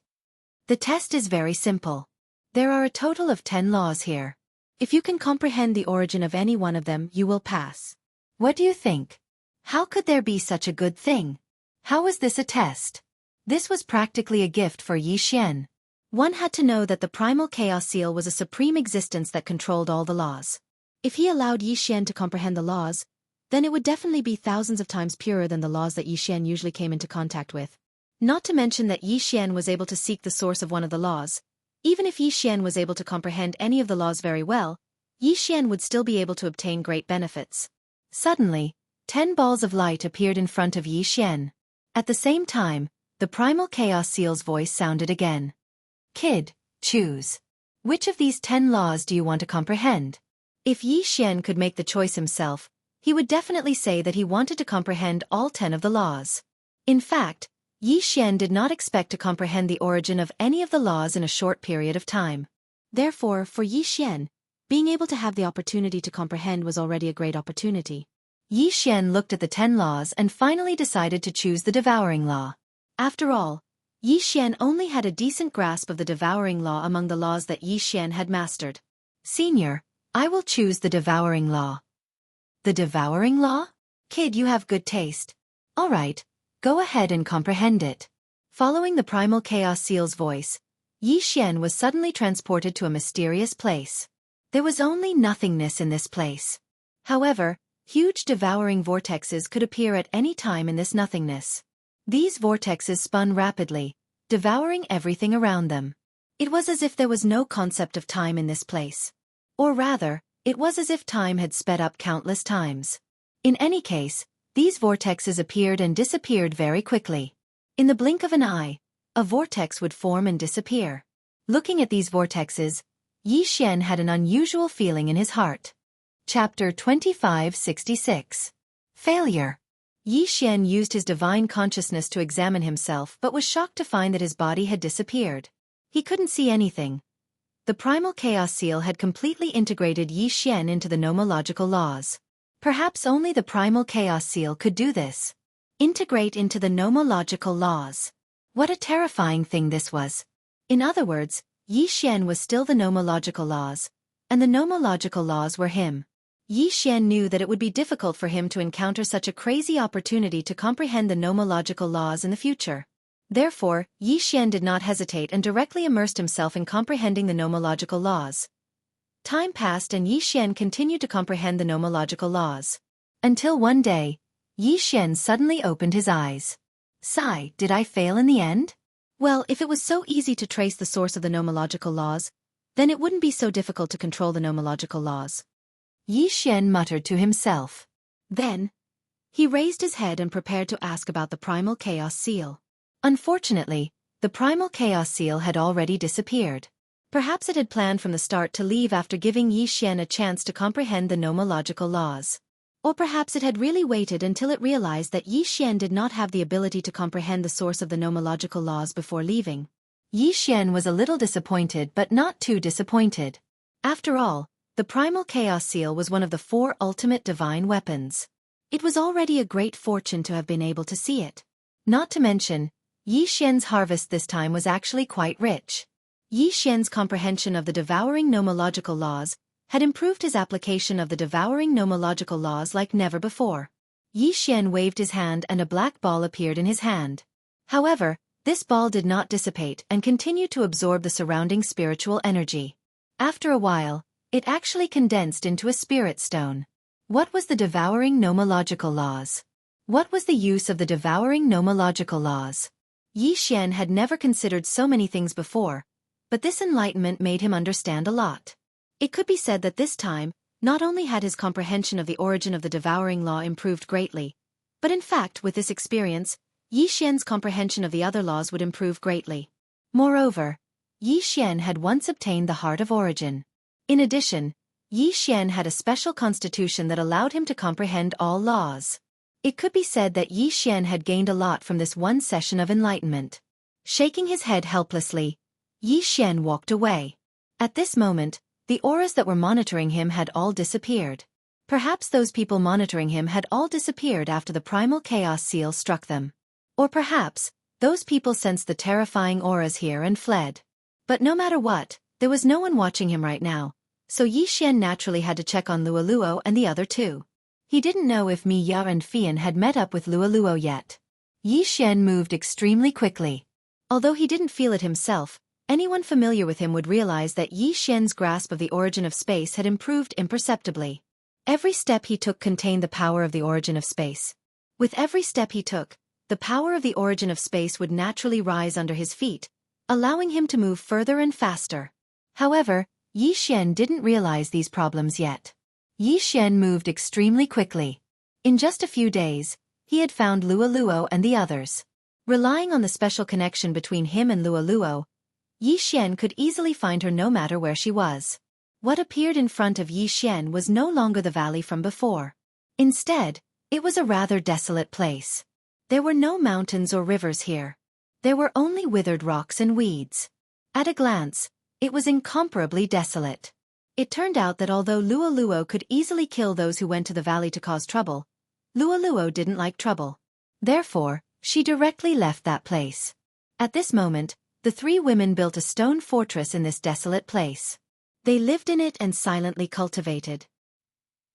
The test is very simple. There are a total of 10 laws here. If you can comprehend the origin of any one of them, you will pass. What do you think? How could there be such a good thing? How was this a test? This was practically a gift for Yi Xian. One had to know that the primal chaos seal was a supreme existence that controlled all the laws. If he allowed Yi Xian to comprehend the laws, then it would definitely be thousands of times purer than the laws that Yi Xian usually came into contact with. Not to mention that Yi Xian was able to seek the source of one of the laws. Even if Yi Xian was able to comprehend any of the laws very well, Yi Xian would still be able to obtain great benefits. Suddenly, 10 balls of light appeared in front of Yi Xian. At the same time, the primal chaos seal's voice sounded again. Kid, choose. Which of these 10 laws do you want to comprehend? If Yi Xian could make the choice himself, he would definitely say that he wanted to comprehend all 10 of the laws. In fact, Yi Xian did not expect to comprehend the origin of any of the laws in a short period of time. Therefore, for Yi Xian, being able to have the opportunity to comprehend was already a great opportunity. Yi Xian looked at the 10 laws and finally decided to choose the devouring law. After all, Yi Xian only had a decent grasp of the devouring law among the laws that Yi Xian had mastered. Senior, I will choose the devouring law. The devouring law? Kid, you have good taste. All right, go ahead and comprehend it. Following the primal chaos seal's voice, Yi Xian was suddenly transported to a mysterious place. There was only nothingness in this place. However, huge devouring vortexes could appear at any time in this nothingness. These vortexes spun rapidly, devouring everything around them. It was as if there was no concept of time in this place. Or rather, it was as if time had sped up countless times. In any case, these vortexes appeared and disappeared very quickly. In the blink of an eye, a vortex would form and disappear. Looking at these vortexes, Yi Xian had an unusual feeling in his heart. Chapter 2566. Failure. Yi Xian used his divine consciousness to examine himself but was shocked to find that his body had disappeared. He couldn't see anything. The primal chaos seal had completely integrated Yi Xian into the nomological laws. Perhaps only the primal chaos seal could do this. Integrate into the nomological laws. What a terrifying thing this was. In other words, Yi Xian was still the nomological laws, and the nomological laws were him. Yi Xian knew that it would be difficult for him to encounter such a crazy opportunity to comprehend the nomological laws in the future. Therefore, Yi Xian did not hesitate and directly immersed himself in comprehending the nomological laws. Time passed and Yi Xian continued to comprehend the nomological laws. Until one day, Yi Xian suddenly opened his eyes. Sigh, did I fail in the end? Well, if it was so easy to trace the source of the nomological laws, then it wouldn't be so difficult to control the nomological laws. Yi Xian muttered to himself. Then, he raised his head and prepared to ask about the primal chaos seal. Unfortunately, the primal chaos seal had already disappeared. Perhaps it had planned from the start to leave after giving Yi Xian a chance to comprehend the nomological laws. Or perhaps it had really waited until it realized that Yi Xian did not have the ability to comprehend the source of the nomological laws before leaving. Yi Xian was a little disappointed but not too disappointed. After all, the primal chaos seal was one of the 4 ultimate divine weapons. It was already a great fortune to have been able to see it. Not to mention, Yi Xian's harvest this time was actually quite rich. Yi Xian's comprehension of the devouring nomological laws had improved his application of the devouring nomological laws like never before. Yi Xian waved his hand and a black ball appeared in his hand. However, this ball did not dissipate and continued to absorb the surrounding spiritual energy. After a while, it actually condensed into a spirit stone. What was the devouring nomological laws? What was the use of the devouring nomological laws? Yi Xian had never considered so many things before, but this enlightenment made him understand a lot. It could be said that this time, not only had his comprehension of the origin of the devouring law improved greatly, but in fact with this experience, Yi Xian's comprehension of the other laws would improve greatly. Moreover, Yi Xian had once obtained the heart of origin. In addition, Yi Xian had a special constitution that allowed him to comprehend all laws. It could be said that Yi Xian had gained a lot from this one session of enlightenment. Shaking his head helplessly, Yi Xian walked away. At this moment, the auras that were monitoring him had all disappeared. Perhaps those people monitoring him had all disappeared after the primal chaos seal struck them. Or perhaps, those people sensed the terrifying auras here and fled. But no matter what, there was no one watching him right now, so Yi Xian naturally had to check on Luoluo and the other two. He didn't know if Miya and Fian had met up with Luoluo yet. Yi Xian moved extremely quickly. Although he didn't feel it himself, anyone familiar with him would realize that Yi Xian's grasp of the origin of space had improved imperceptibly. Every step he took contained the power of the origin of space. With every step he took, the power of the origin of space would naturally rise under his feet, allowing him to move further and faster. However, Yi Xian didn't realize these problems yet. Yi Xian moved extremely quickly. In just a few days, he had found Luoluo and the others. Relying on the special connection between him and Luoluo, Yi Xian could easily find her no matter where she was. What appeared in front of Yi Xian was no longer the valley from before. Instead, it was a rather desolate place. There were no mountains or rivers here. There were only withered rocks and weeds. At a glance, it was incomparably desolate. It turned out that although Luoluo could easily kill those who went to the valley to cause trouble, Luoluo didn't like trouble. Therefore, she directly left that place. At this moment, the three women built a stone fortress in this desolate place. They lived in it and silently cultivated.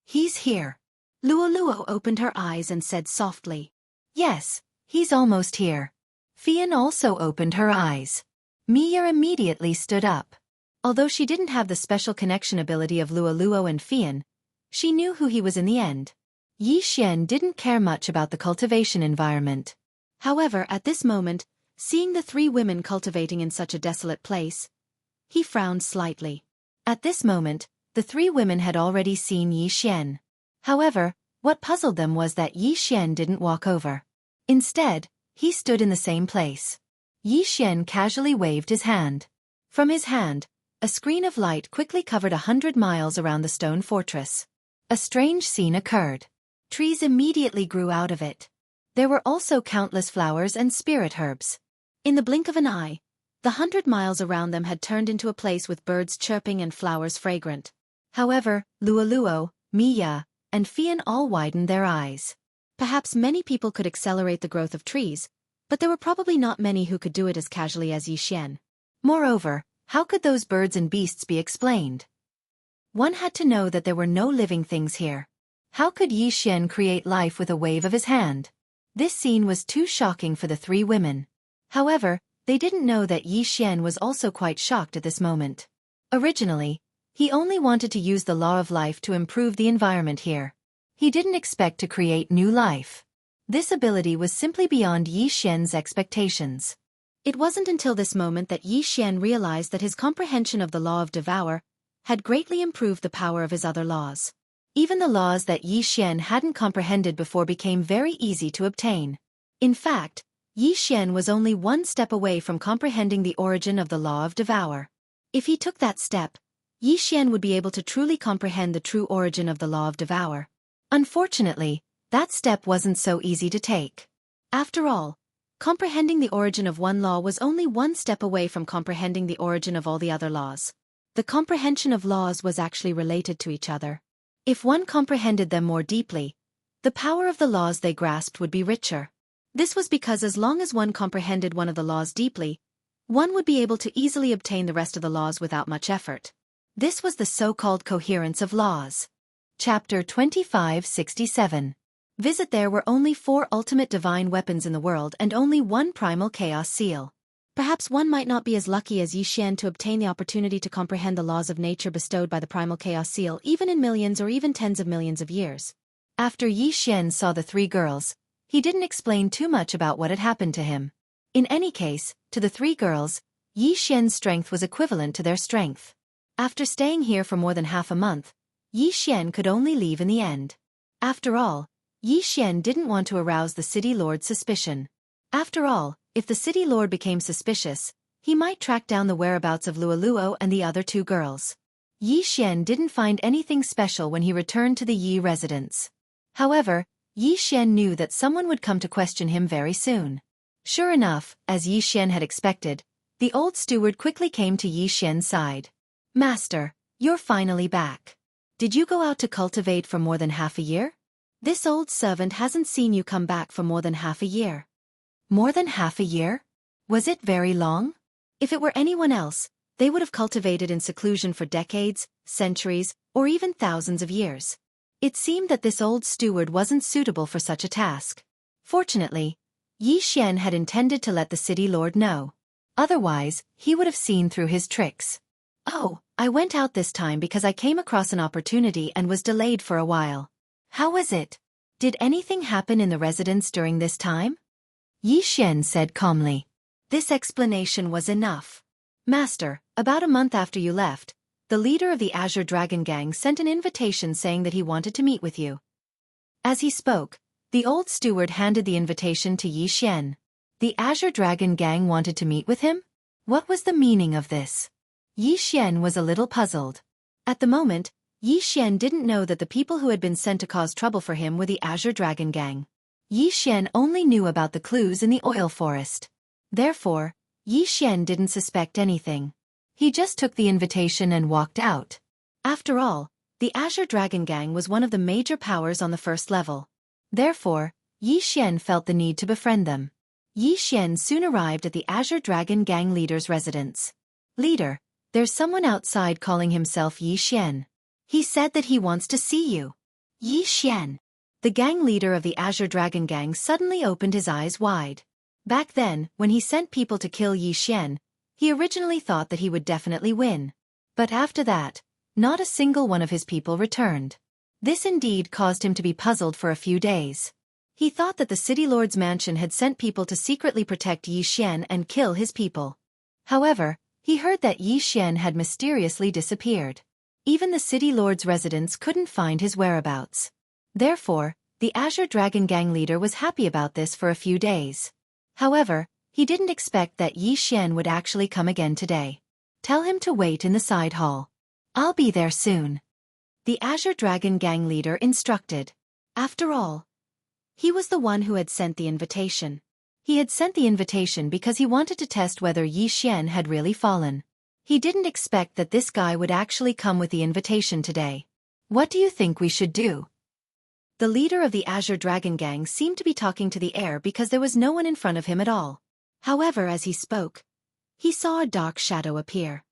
"He's here." Luoluo opened her eyes and said softly. "Yes, he's almost here." Fian also opened her eyes. Miya immediately stood up. Although she didn't have the special connection ability of Luoluo and Fian, she knew who he was in the end. Yi Xian didn't care much about the cultivation environment. However, at this moment, seeing the three women cultivating in such a desolate place, he frowned slightly. At this moment, the three women had already seen Yi Xian. However, what puzzled them was that Yi Xian didn't walk over. Instead, he stood in the same place. Yi Xian casually waved his hand. From his hand, a screen of light quickly covered 100 miles around the stone fortress. A strange scene occurred. Trees immediately grew out of it. There were also countless flowers and spirit herbs. In the blink of an eye, the 100 miles around them had turned into a place with birds chirping and flowers fragrant. However, Luoluo, Miya, and Fian all widened their eyes. Perhaps many people could accelerate the growth of trees, but there were probably not many who could do it as casually as Yi Xian. Moreover, how could those birds and beasts be explained? One had to know that there were no living things here. How could Yi Xian create life with a wave of his hand? This scene was too shocking for the three women. However, they didn't know that Yi Xian was also quite shocked at this moment. Originally, he only wanted to use the law of life to improve the environment here. He didn't expect to create new life. This ability was simply beyond Yi Xian's expectations. It wasn't until this moment that Yi Xian realized that his comprehension of the law of devour had greatly improved the power of his other laws. Even the laws that Yi Xian hadn't comprehended before became very easy to obtain. In fact, Yi Xian was only one step away from comprehending the origin of the law of devour. If he took that step, Yi Xian would be able to truly comprehend the true origin of the law of devour. Unfortunately, that step wasn't so easy to take. After all, comprehending the origin of one law was only one step away from comprehending the origin of all the other laws. The comprehension of laws was actually related to each other. If one comprehended them more deeply, the power of the laws they grasped would be richer. This was because as long as one comprehended one of the laws deeply, one would be able to easily obtain the rest of the laws without much effort. This was the so-called coherence of laws. Chapter 2567. Visit there were only 4 ultimate divine weapons in the world and only 1 primal chaos seal. Perhaps one might not be as lucky as Yixian to obtain the opportunity to comprehend the laws of nature bestowed by the primal chaos seal even in millions or even tens of millions of years. After Yixian saw the 3 girls, he didn't explain too much about what had happened to him. In any case, to the 3 girls, Yixian's strength was equivalent to their strength. After staying here for more than half a month, Yixian could only leave in the end. After all, Yixian didn't want to arouse the city lord's suspicion. After all, if the city lord became suspicious, he might track down the whereabouts of Luoluo and the other 2 girls. Yixian didn't find anything special when he returned to the Yi residence. However, Yixian knew that someone would come to question him very soon. Sure enough, as Yixian had expected, the old steward quickly came to Yixian's side. "Master, you're finally back. Did you go out to cultivate for more than half a year? This old servant hasn't seen you come back for more than half a year." More than half a year? Was it very long? If it were anyone else, they would have cultivated in seclusion for decades, centuries, or even thousands of years. It seemed that this old steward wasn't suitable for such a task. Fortunately, Yixian had intended to let the city lord know. Otherwise, he would have seen through his tricks. "Oh, I went out this time because I came across an opportunity and was delayed for a while. How was it? Did anything happen in the residence during this time?" Yixian said calmly. This explanation was enough. "Master, about a month after you left, the leader of the Azure Dragon Gang sent an invitation saying that he wanted to meet with you." As he spoke, the old steward handed the invitation to Yixian. The Azure Dragon Gang wanted to meet with him? What was the meaning of this? Yixian was a little puzzled. At the moment, Yixian didn't know that the people who had been sent to cause trouble for him were the Azure Dragon Gang. Yixian only knew about the clues in the oil forest. Therefore, Yixian didn't suspect anything. He just took the invitation and walked out. After all, the Azure Dragon Gang was one of the major powers on the first level. Therefore, Yixian felt the need to befriend them. Yixian soon arrived at the Azure Dragon Gang leader's residence. "Leader, there's someone outside calling himself Yixian. He said that he wants to see you." Yixian. The gang leader of the Azure Dragon Gang suddenly opened his eyes wide. Back then, when he sent people to kill Yixian, he originally thought that he would definitely win. But after that, not a single one of his people returned. This indeed caused him to be puzzled for a few days. He thought that the city lord's mansion had sent people to secretly protect Yixian and kill his people. However, he heard that Yixian had mysteriously disappeared. Even the city lord's residents couldn't find his whereabouts. Therefore, the Azure Dragon Gang leader was happy about this for a few days. However, he didn't expect that Yixian would actually come again today. "Tell him to wait in the side hall. I'll be there soon," the Azure Dragon Gang leader instructed. After all, he was the one who had sent the invitation. He had sent the invitation because he wanted to test whether Yixian had really fallen. He didn't expect that this guy would actually come with the invitation today. "What do you think we should do?" The leader of the Azure Dragon Gang seemed to be talking to the air because there was no one in front of him at all. However, as he spoke, he saw a dark shadow appear.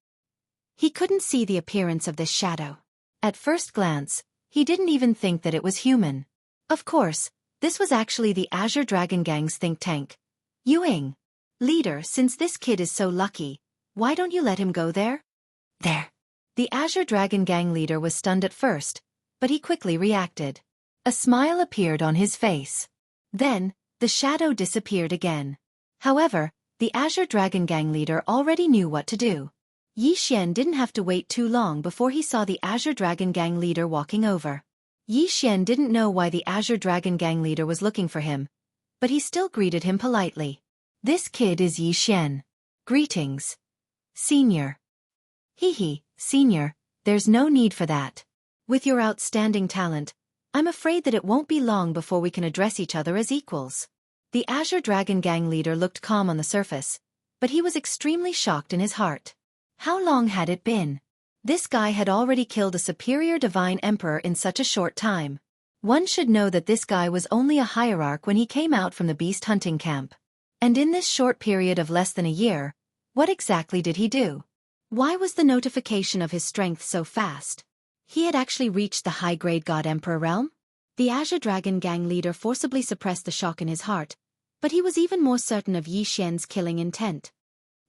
He couldn't see the appearance of this shadow. At first glance, he didn't even think that it was human. Of course, this was actually the Azure Dragon Gang's think tank. "Yuing. Leader, since this kid is so lucky, why don't you let him go there?" "There." The Azure Dragon Gang leader was stunned at first, but he quickly reacted. A smile appeared on his face. Then, the shadow disappeared again. However, the Azure Dragon Gang leader already knew what to do. Yixian didn't have to wait too long before he saw the Azure Dragon Gang leader walking over. Yixian didn't know why the Azure Dragon Gang leader was looking for him, but he still greeted him politely. "This kid is Yixian. Greetings, Senior." "Hee, Senior, there's no need for that. With your outstanding talent, I'm afraid that it won't be long before we can address each other as equals." The Azure Dragon Gang leader looked calm on the surface, but he was extremely shocked in his heart. How long had it been? This guy had already killed a superior divine emperor in such a short time. One should know that this guy was only a hierarch when he came out from the beast hunting camp. And in this short period of less than a year, what exactly did he do? Why was the notification of his strength so fast? He had actually reached the high-grade God Emperor realm? The Azure Dragon Gang leader forcibly suppressed the shock in his heart, but he was even more certain of Yi Xian's killing intent.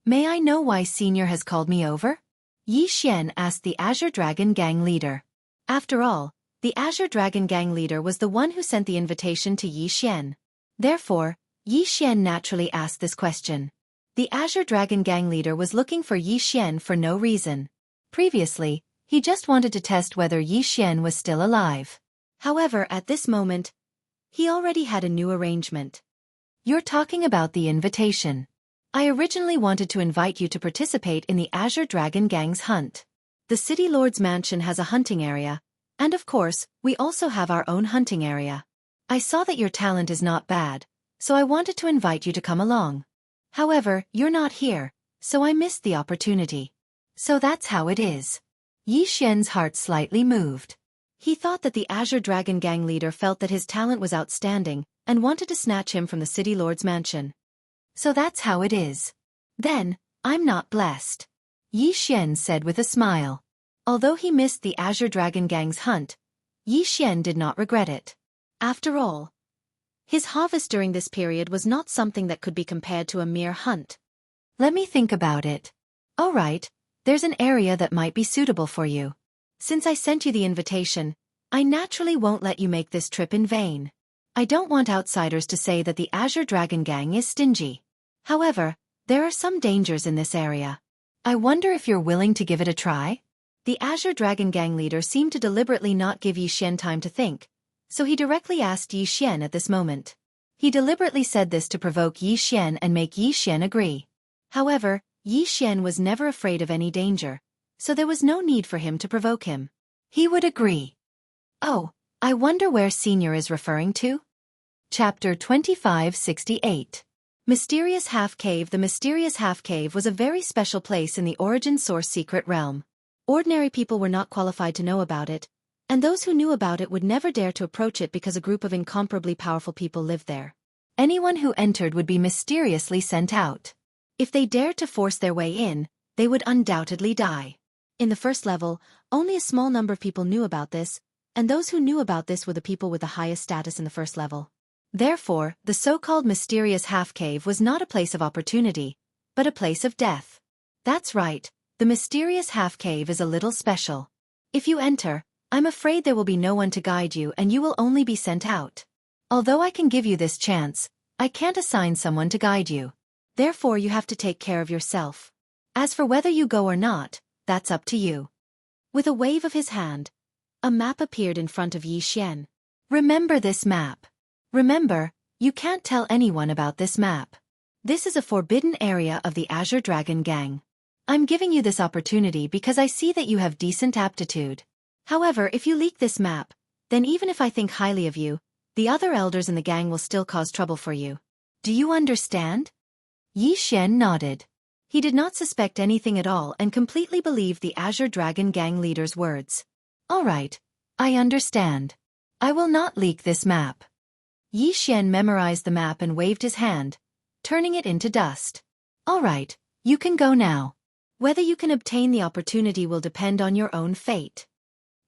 May I know why Senior has called me over? Yi Xian asked the Azure Dragon Gang leader. After all, the Azure Dragon Gang leader was the one who sent the invitation to Yi Xian. Therefore, Yi Xian naturally asked this question. The Azure Dragon Gang leader was looking for Yi Xian for no reason. Previously, he just wanted to test whether Yi Xian was still alive. However, at this moment, he already had a new arrangement. You're talking about the invitation. I originally wanted to invite you to participate in the Azure Dragon Gang's hunt. The City Lord's mansion has a hunting area, and of course, we also have our own hunting area. I saw that your talent is not bad, so I wanted to invite you to come along. However, you're not here, so I missed the opportunity. So that's how it is. Yi Xian's heart slightly moved. He thought that the Azure Dragon Gang leader felt that his talent was outstanding and wanted to snatch him from the City Lord's mansion. So that's how it is. Then, I'm not blessed. Yi Xian said with a smile. Although he missed the Azure Dragon Gang's hunt, Yi Xian did not regret it. After all, his harvest during this period was not something that could be compared to a mere hunt. Let me think about it. All right, there's an area that might be suitable for you. Since I sent you the invitation, I naturally won't let you make this trip in vain. I don't want outsiders to say that the Azure Dragon Gang is stingy. However, there are some dangers in this area. I wonder if you're willing to give it a try? The Azure Dragon Gang leader seemed to deliberately not give Yi Xian time to think, so he directly asked Yi Xian at this moment. He deliberately said this to provoke Yi Xian and make Yi Xian agree. However, Yi Xian was never afraid of any danger, so there was no need for him to provoke him. He would agree. Oh, I wonder where Senior is referring to? Chapter 2568. Mysterious Half-Cave. The Mysterious Half-Cave was a very special place in the Origin Source secret realm. Ordinary people were not qualified to know about it, and those who knew about it would never dare to approach it because a group of incomparably powerful people lived there. Anyone who entered would be mysteriously sent out. If they dared to force their way in, they would undoubtedly die. In the first level, only a small number of people knew about this, and those who knew about this were the people with the highest status in the first level. Therefore, the so-called Mysterious Half-Cave was not a place of opportunity, but a place of death. That's right, the Mysterious Half-Cave is a little special. If you enter, I'm afraid there will be no one to guide you and you will only be sent out. Although I can give you this chance, I can't assign someone to guide you. Therefore you have to take care of yourself. As for whether you go or not, that's up to you. With a wave of his hand, a map appeared in front of Yi Xian. Remember this map. Remember, you can't tell anyone about this map. This is a forbidden area of the Azure Dragon Gang. I'm giving you this opportunity because I see that you have decent aptitude. However, if you leak this map, then even if I think highly of you, the other elders in the gang will still cause trouble for you. Do you understand? Yi Xian nodded. He did not suspect anything at all and completely believed the Azure Dragon Gang leader's words. All right, I understand. I will not leak this map. Yi Xian memorized the map and waved his hand, turning it into dust. All right, you can go now. Whether you can obtain the opportunity will depend on your own fate.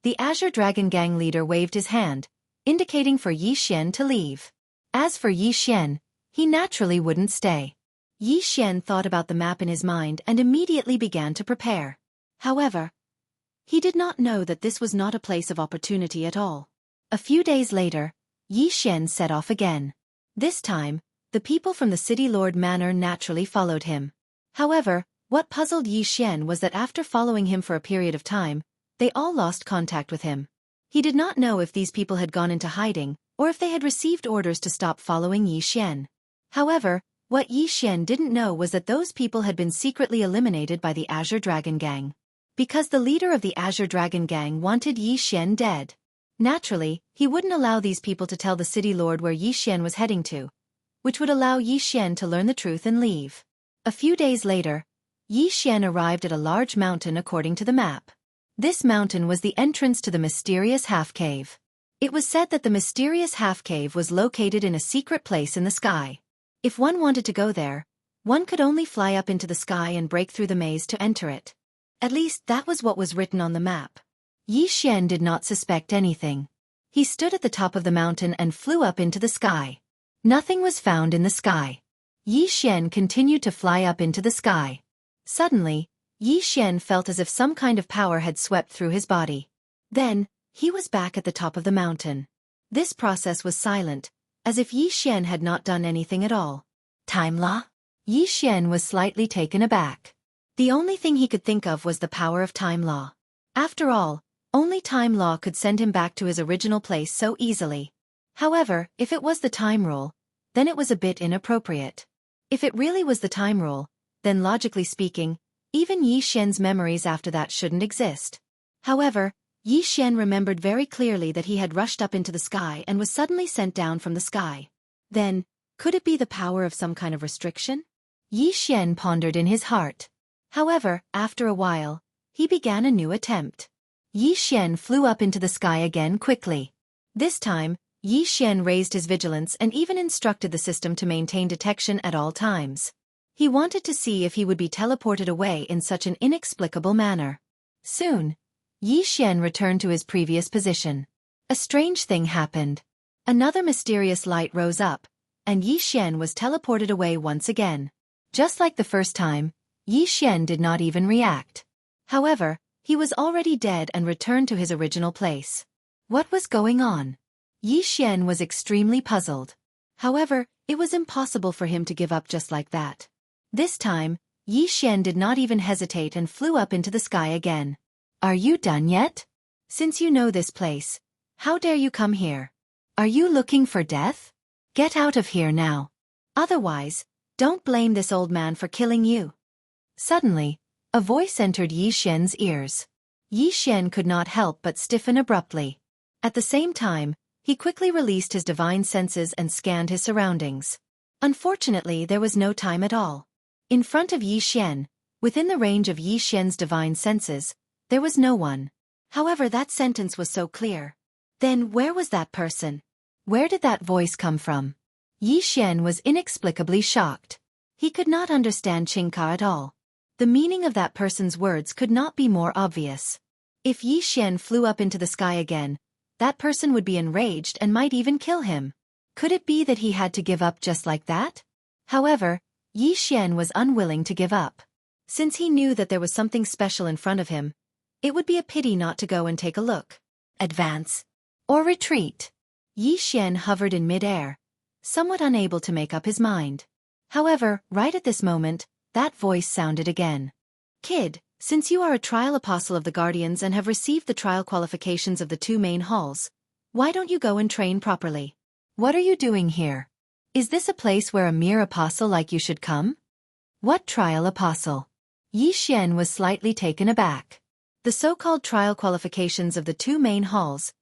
The Azure Dragon Gang leader waved his hand, indicating for Yi Xian to leave. As for Yi Xian, he naturally wouldn't stay. Yi Xian thought about the map in his mind and immediately began to prepare. However, he did not know that this was not a place of opportunity at all. A few days later, Yi Xian set off again. This time, the people from the City Lord Manor naturally followed him. However, what puzzled Yi Xian was that after following him for a period of time, they all lost contact with him. He did not know if these people had gone into hiding, or if they had received orders to stop following Yi Xian. However, what Yi Xian didn't know was that those people had been secretly eliminated by the Azure Dragon Gang. Because the leader of the Azure Dragon Gang wanted Yi Xian dead. Naturally, he wouldn't allow these people to tell the City Lord where Yi Xian was heading to, which would allow Yi Xian to learn the truth and leave. A few days later, Yi Xian arrived at a large mountain according to the map. This mountain was the entrance to the Mysterious Half-Cave. It was said that the Mysterious Half-Cave was located in a secret place in the sky. If one wanted to go there, one could only fly up into the sky and break through the maze to enter it. At least that was what was written on the map. Yi Xian did not suspect anything. He stood at the top of the mountain and flew up into the sky. Nothing was found in the sky. Yi Xian continued to fly up into the sky. Suddenly, Yi Xian felt as if some kind of power had swept through his body. Then, he was back at the top of the mountain. This process was silent, as if Yi Xian had not done anything at all. Time law? Yi Xian was slightly taken aback. The only thing he could think of was the power of time law. After all, only time law could send him back to his original place so easily. However, if it was the time rule, then it was a bit inappropriate. If it really was the time rule, then logically speaking, even Yi Xian's memories after that shouldn't exist. However, Yi Xian remembered very clearly that he had rushed up into the sky and was suddenly sent down from the sky. Then, could it be the power of some kind of restriction? Yi Xian pondered in his heart. However, after a while, he began a new attempt. Yi Xian flew up into the sky again quickly. This time, Yi Xian raised his vigilance and even instructed the system to maintain detection at all times. He wanted to see if he would be teleported away in such an inexplicable manner. Soon, Yi Xian returned to his previous position. A strange thing happened. Another mysterious light rose up, and Yi Xian was teleported away once again. Just like the first time, Yi Xian did not even react. However, he was already dead and returned to his original place. What was going on? Yi Xian was extremely puzzled. However, it was impossible for him to give up just like that. This time, Yi Xian did not even hesitate and flew up into the sky again. Are you done yet? Since you know this place, how dare you come here? Are you looking for death? Get out of here now. Otherwise, don't blame this old man for killing you. Suddenly, a voice entered Yi Xian's ears. Yi Xian could not help but stiffen abruptly. At the same time, he quickly released his divine senses and scanned his surroundings. Unfortunately, there was no time at all. In front of Yi Xian, within the range of Yi Xian's divine senses, there was no one. However, that sentence was so clear. Then where was that person? Where did that voice come from? Yi Xian was inexplicably shocked. He could not understand Xianxia at all. The meaning of that person's words could not be more obvious. If Yi Xian flew up into the sky again, that person would be enraged and might even kill him. Could it be that he had to give up just like that? However, Yi Xian was unwilling to give up. Since he knew that there was something special in front of him, it would be a pity not to go and take a look. Advance. Or retreat. Yi Xian hovered in mid-air, somewhat unable to make up his mind. However, right at this moment, that voice sounded again. Kid, since you are a trial apostle of the Guardians and have received the trial qualifications of the 2 main halls, why don't you go and train properly? What are you doing here? Is this a place where a mere apostle like you should come? What trial apostle? Yi Xian was slightly taken aback. The so-called trial qualifications of the 2 main halls,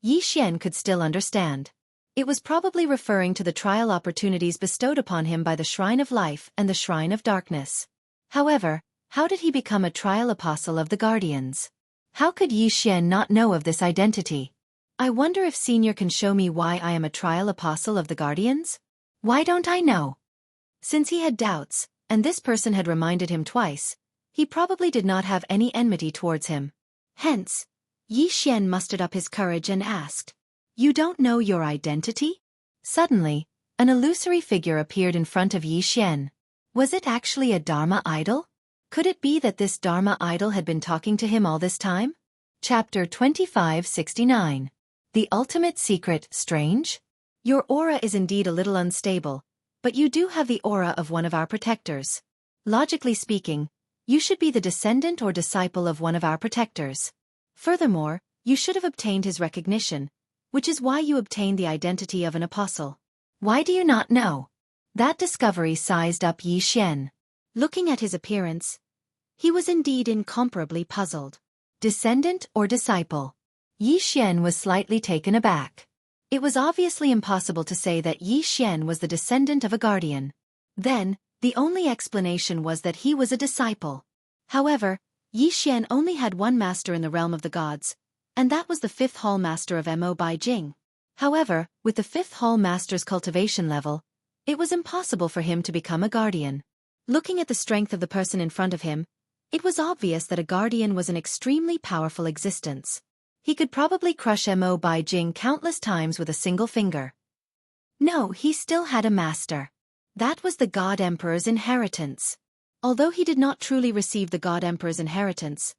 Yi Xian could still understand. It was probably referring to the trial opportunities bestowed upon him by the Shrine of Life and the Shrine of Darkness. However, how did he become a trial apostle of the Guardians? How could Yi Xian not know of this identity? I wonder if Senior can show me why I am a trial apostle of the Guardians? Why don't I know? Since he had doubts, and this person had reminded him twice, he probably did not have any enmity towards him. Hence, Yi Xian mustered up his courage and asked, "You don't know your identity?" Suddenly, an illusory figure appeared in front of Yi Xian. Was it actually a Dharma idol? Could it be that this Dharma idol had been talking to him all this time? Chapter 2569. The Ultimate Secret, Strange? Your aura is indeed a little unstable, but you do have the aura of one of our protectors. Logically speaking, you should be the descendant or disciple of one of our protectors. Furthermore, you should have obtained his recognition, which is why you obtained the identity of an apostle. Why do you not know? That discovery sized up Yi Xian. Looking at his appearance, he was indeed incomparably puzzled. Descendant or disciple? Yi Xian was slightly taken aback. It was obviously impossible to say that Yi Xian was the descendant of a guardian. Then, the only explanation was that he was a disciple. However, Yi Xian only had one master in the realm of the gods, and that was the 5th Hall Master of Mo Bai Jing. However, with the 5th Hall Master's cultivation level, it was impossible for him to become a guardian. Looking at the strength of the person in front of him, it was obvious that a guardian was an extremely powerful existence. He could probably crush Mo Bai Jing countless times with a single finger. No, he still had a master. That was the God Emperor's inheritance. Although he did not truly receive the God Emperor's inheritance,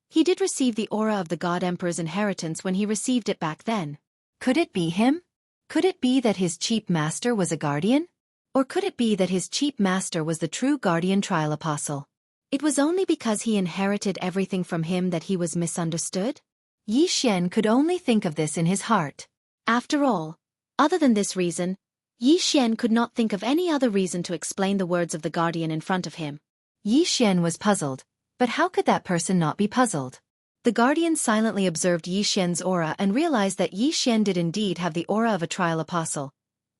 he did receive the aura of the God Emperor's inheritance when he received it back then. Could it be him? Could it be that his cheap master was a guardian? Or could it be that his cheap master was the true guardian trial apostle? It was only because he inherited everything from him that he was misunderstood? Yi Xian could only think of this in his heart. After all, other than this reason, Yi Xian could not think of any other reason to explain the words of the guardian in front of him. Yi Xian was puzzled, but how could that person not be puzzled? The guardian silently observed Yi Xian's aura and realized that Yi Xian did indeed have the aura of a trial apostle,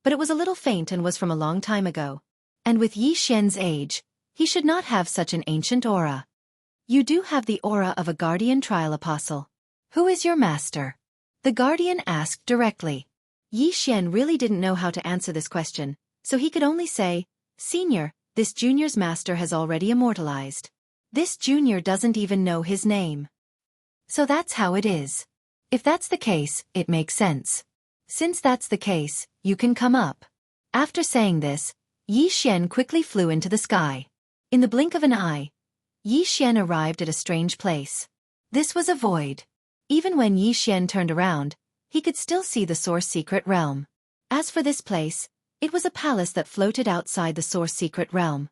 but it was a little faint and was from a long time ago. And with Yi Xian's age, he should not have such an ancient aura. You do have the aura of a guardian trial apostle. Who is your master? The guardian asked directly. Yi Xian really didn't know how to answer this question, so he could only say, "Senior, this junior's master has already immortalized. This junior doesn't even know his name." So that's how it is. If that's the case, it makes sense. Since that's the case, you can come up. After saying this, Yi Xian quickly flew into the sky. In the blink of an eye, Yi Xian arrived at a strange place. This was a void. Even when Yi Xian turned around, he could still see the Source Secret Realm. As for this place, it was a palace that floated outside the Source Secret Realm.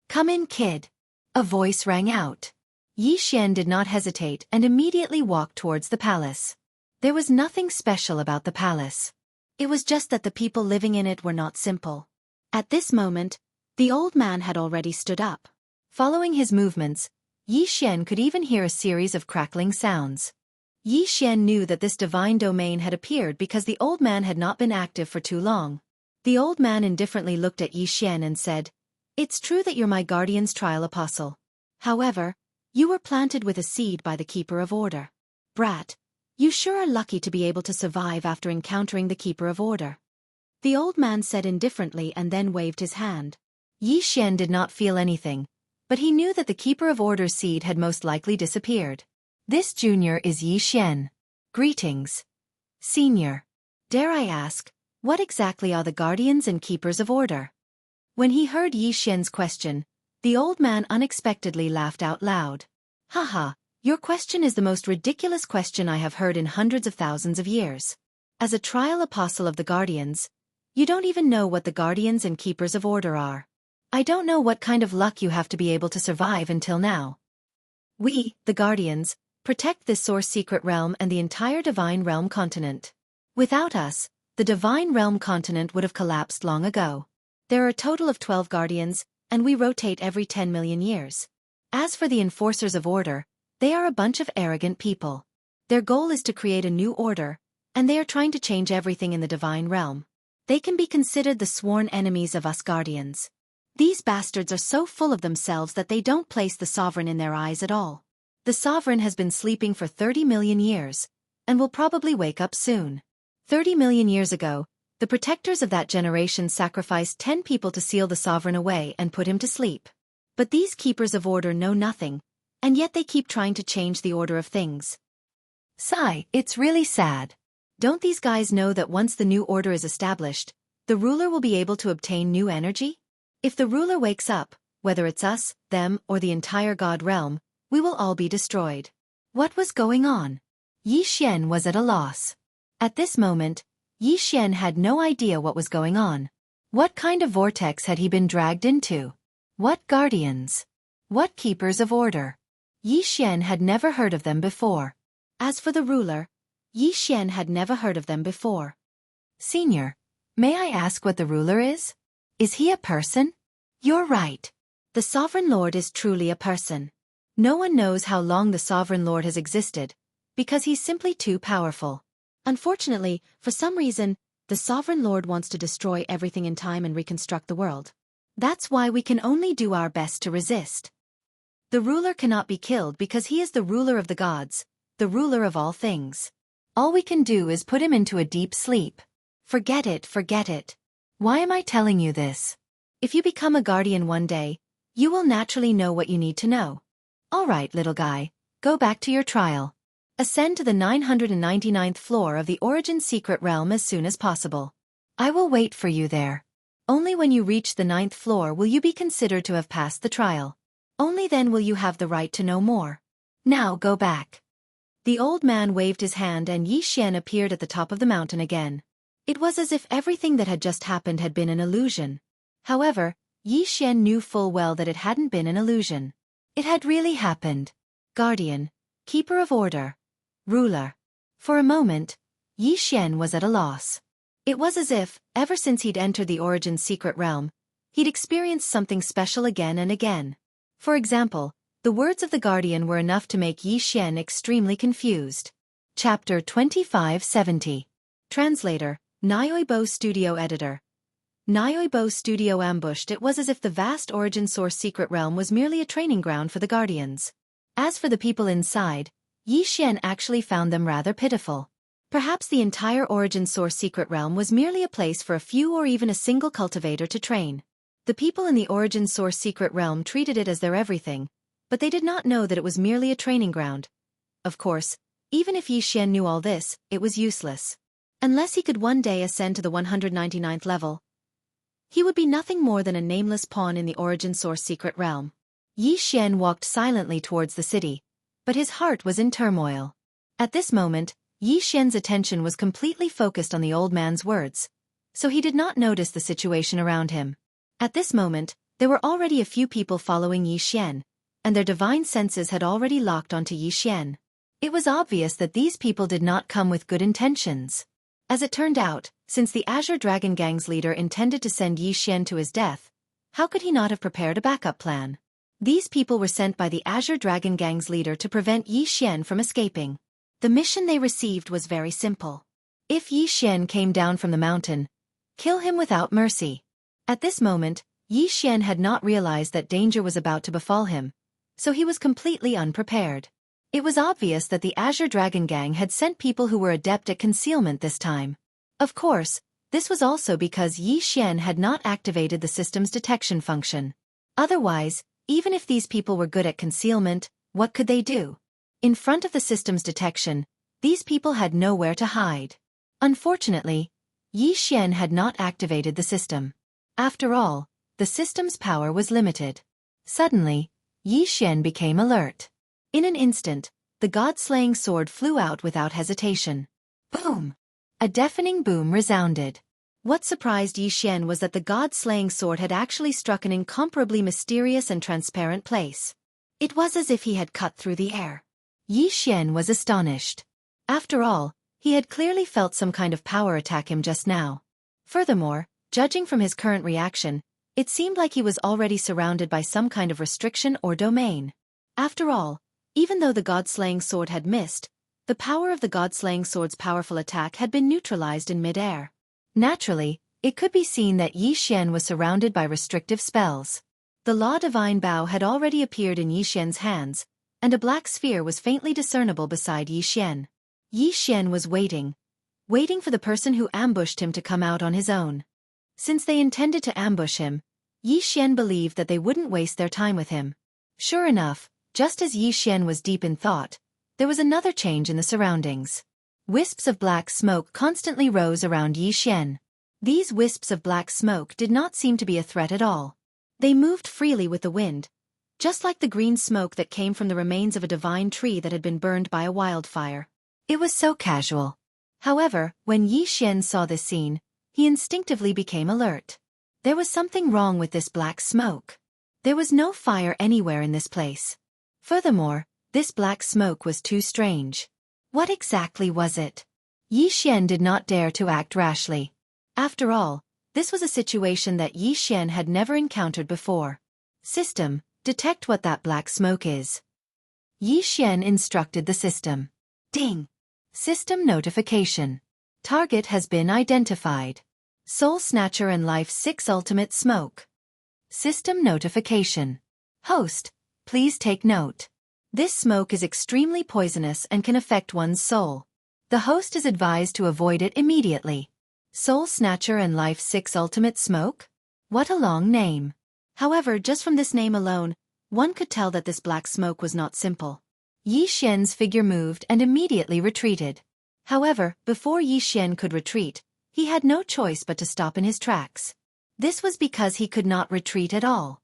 "Come in, kid," a voice rang out. Yi Xian did not hesitate and immediately walked towards the palace. There was nothing special about the palace. It was just that the people living in it were not simple. At this moment, the old man had already stood up. Following his movements, Yi Xian could even hear a series of crackling sounds. Yi Xian knew that this divine domain had appeared because the old man had not been active for too long. The old man indifferently looked at Yi Xian and said, "It's true that you're my guardian's trial apostle. However, you were planted with a seed by the Keeper of Order. Brat, you sure are lucky to be able to survive after encountering the Keeper of Order." The old man said indifferently and then waved his hand. Yi Xian did not feel anything, but he knew that the Keeper of Order's seed had most likely disappeared. This junior is Yi Xian. Greetings. Senior. Dare I ask, what exactly are the guardians and keepers of order? When he heard Yi Xian's question, the old man unexpectedly laughed out loud. Haha, your question is the most ridiculous question I have heard in hundreds of thousands of years. As a trial apostle of the guardians, you don't even know what the guardians and keepers of order are. I don't know what kind of luck you have to be able to survive until now. We, the guardians, protect this Source Secret Realm and the entire Divine Realm continent. Without us, the Divine Realm continent would have collapsed long ago. There are a total of 12 guardians, and we rotate every 10 million years. As for the enforcers of order, they are a bunch of arrogant people. Their goal is to create a new order, and they are trying to change everything in the Divine Realm. They can be considered the sworn enemies of us guardians. These bastards are so full of themselves that they don't place the sovereign in their eyes at all. The sovereign has been sleeping for 30 million years, and will probably wake up soon. 30 million years ago, the protectors of that generation sacrificed 10 people to seal the sovereign away and put him to sleep. But these keepers of order know nothing, and yet they keep trying to change the order of things. Sigh, it's really sad. Don't these guys know that once the new order is established, the ruler will be able to obtain new energy? If the ruler wakes up, whether it's us, them, or the entire God realm, we will all be destroyed. What was going on? Yi Xian was at a loss. At this moment, Yi Xian had no idea what was going on. What kind of vortex had he been dragged into? What guardians? What keepers of order? Yi Xian had never heard of them before. As for the ruler, Yi Xian had never heard of them before. Senior, may I ask what the ruler is? Is he a person? You're right. The Sovereign Lord is truly a person. No one knows how long the Sovereign Lord has existed, because he's simply too powerful. Unfortunately, for some reason, the Sovereign Lord wants to destroy everything in time and reconstruct the world. That's why we can only do our best to resist. The ruler cannot be killed because he is the ruler of the gods, the ruler of all things. All we can do is put him into a deep sleep. Forget it, forget it. Why am I telling you this? If you become a guardian one day, you will naturally know what you need to know. All right, little guy, go back to your trial. Ascend to the 999th floor of the Origin Secret Realm as soon as possible. I will wait for you there. Only when you reach the 9th floor will you be considered to have passed the trial. Only then will you have the right to know more. Now go back. The old man waved his hand and Xian appeared at the top of the mountain again. It was as if everything that had just happened had been an illusion. However, Xian knew full well that it hadn't been an illusion. It had really happened. Guardian, keeper of order, ruler. For a moment, Xian was at a loss. It was as if, ever since he'd entered the Origin Secret Realm, he'd experienced something special again and again. For example, the words of the Guardian were enough to make Xian extremely confused. Chapter 2570. Translator, Nyoibo Studio Editor. Nyoibo Studio ambushed. It was as if the vast Origin Source Secret Realm was merely a training ground for the Guardians. As for the people inside, Xian actually found them rather pitiful. Perhaps the entire Origin Source Secret Realm was merely a place for a few or even a single cultivator to train. The people in the Origin Source Secret Realm treated it as their everything, but they did not know that it was merely a training ground. Of course, even if Xian knew all this, it was useless. Unless he could one day ascend to the 199th level, he would be nothing more than a nameless pawn in the Origin Source Secret Realm. Xian walked silently towards the city, but his heart was in turmoil. At this moment, Xian's attention was completely focused on the old man's words, so he did not notice the situation around him. At this moment, there were already a few people following Xian, and their divine senses had already locked onto Xian. It was obvious that these people did not come with good intentions. As it turned out, since the Azure Dragon Gang's leader intended to send Xian to his death, how could he not have prepared a backup plan? These people were sent by the Azure Dragon Gang's leader to prevent Xian from escaping. The mission they received was very simple. If Xian came down from the mountain, kill him without mercy. At this moment, Xian had not realized that danger was about to befall him, so he was completely unprepared. It was obvious that the Azure Dragon Gang had sent people who were adept at concealment this time. Of course, this was also because Xian had not activated the system's detection function. Otherwise, even if these people were good at concealment, what could they do? In front of the system's detection, these people had nowhere to hide. Unfortunately, Xian had not activated the system. After all, the system's power was limited. Suddenly, Xian became alert. In an instant, the god-slaying sword flew out without hesitation. Boom! A deafening boom resounded. What surprised Xian was that the god-slaying sword had actually struck an incomparably mysterious and transparent place. It was as if he had cut through the air. Xian was astonished. After all, he had clearly felt some kind of power attack him just now. Furthermore, judging from his current reaction, it seemed like he was already surrounded by some kind of restriction or domain. After all, even though the god-slaying sword had missed, the power of the god-slaying sword's powerful attack had been neutralized in mid-air. Naturally, it could be seen that Xian was surrounded by restrictive spells. The Law Divine Bow had already appeared in Xian's hands, and a black sphere was faintly discernible beside Xian. Xian was waiting for the person who ambushed him to come out on his own. Since they intended to ambush him, Xian believed that they wouldn't waste their time with him. Sure enough, just as Xian was deep in thought, there was another change in the surroundings. Wisps of black smoke constantly rose around Xian. These wisps of black smoke did not seem to be a threat at all. They moved freely with the wind, just like the green smoke that came from the remains of a divine tree that had been burned by a wildfire. It was so casual. However, when Xian saw this scene, he instinctively became alert. There was something wrong with this black smoke. There was no fire anywhere in this place. Furthermore, this black smoke was too strange. What exactly was it? Xian did not dare to act rashly. After all, this was a situation that Xian had never encountered before. System, detect what that black smoke is. Xian instructed the system. Ding! System notification. Target has been identified. Soul Snatcher and Life 6 Ultimate Smoke. System notification. Host, please take note. This smoke is extremely poisonous and can affect one's soul. The host is advised to avoid it immediately. Soul Snatcher and Life 6 Ultimate Smoke? What a long name. However, just from this name alone, one could tell that this black smoke was not simple. Yi Xian's figure moved and immediately retreated. However, before Yi Xian could retreat, he had no choice but to stop in his tracks. This was because he could not retreat at all.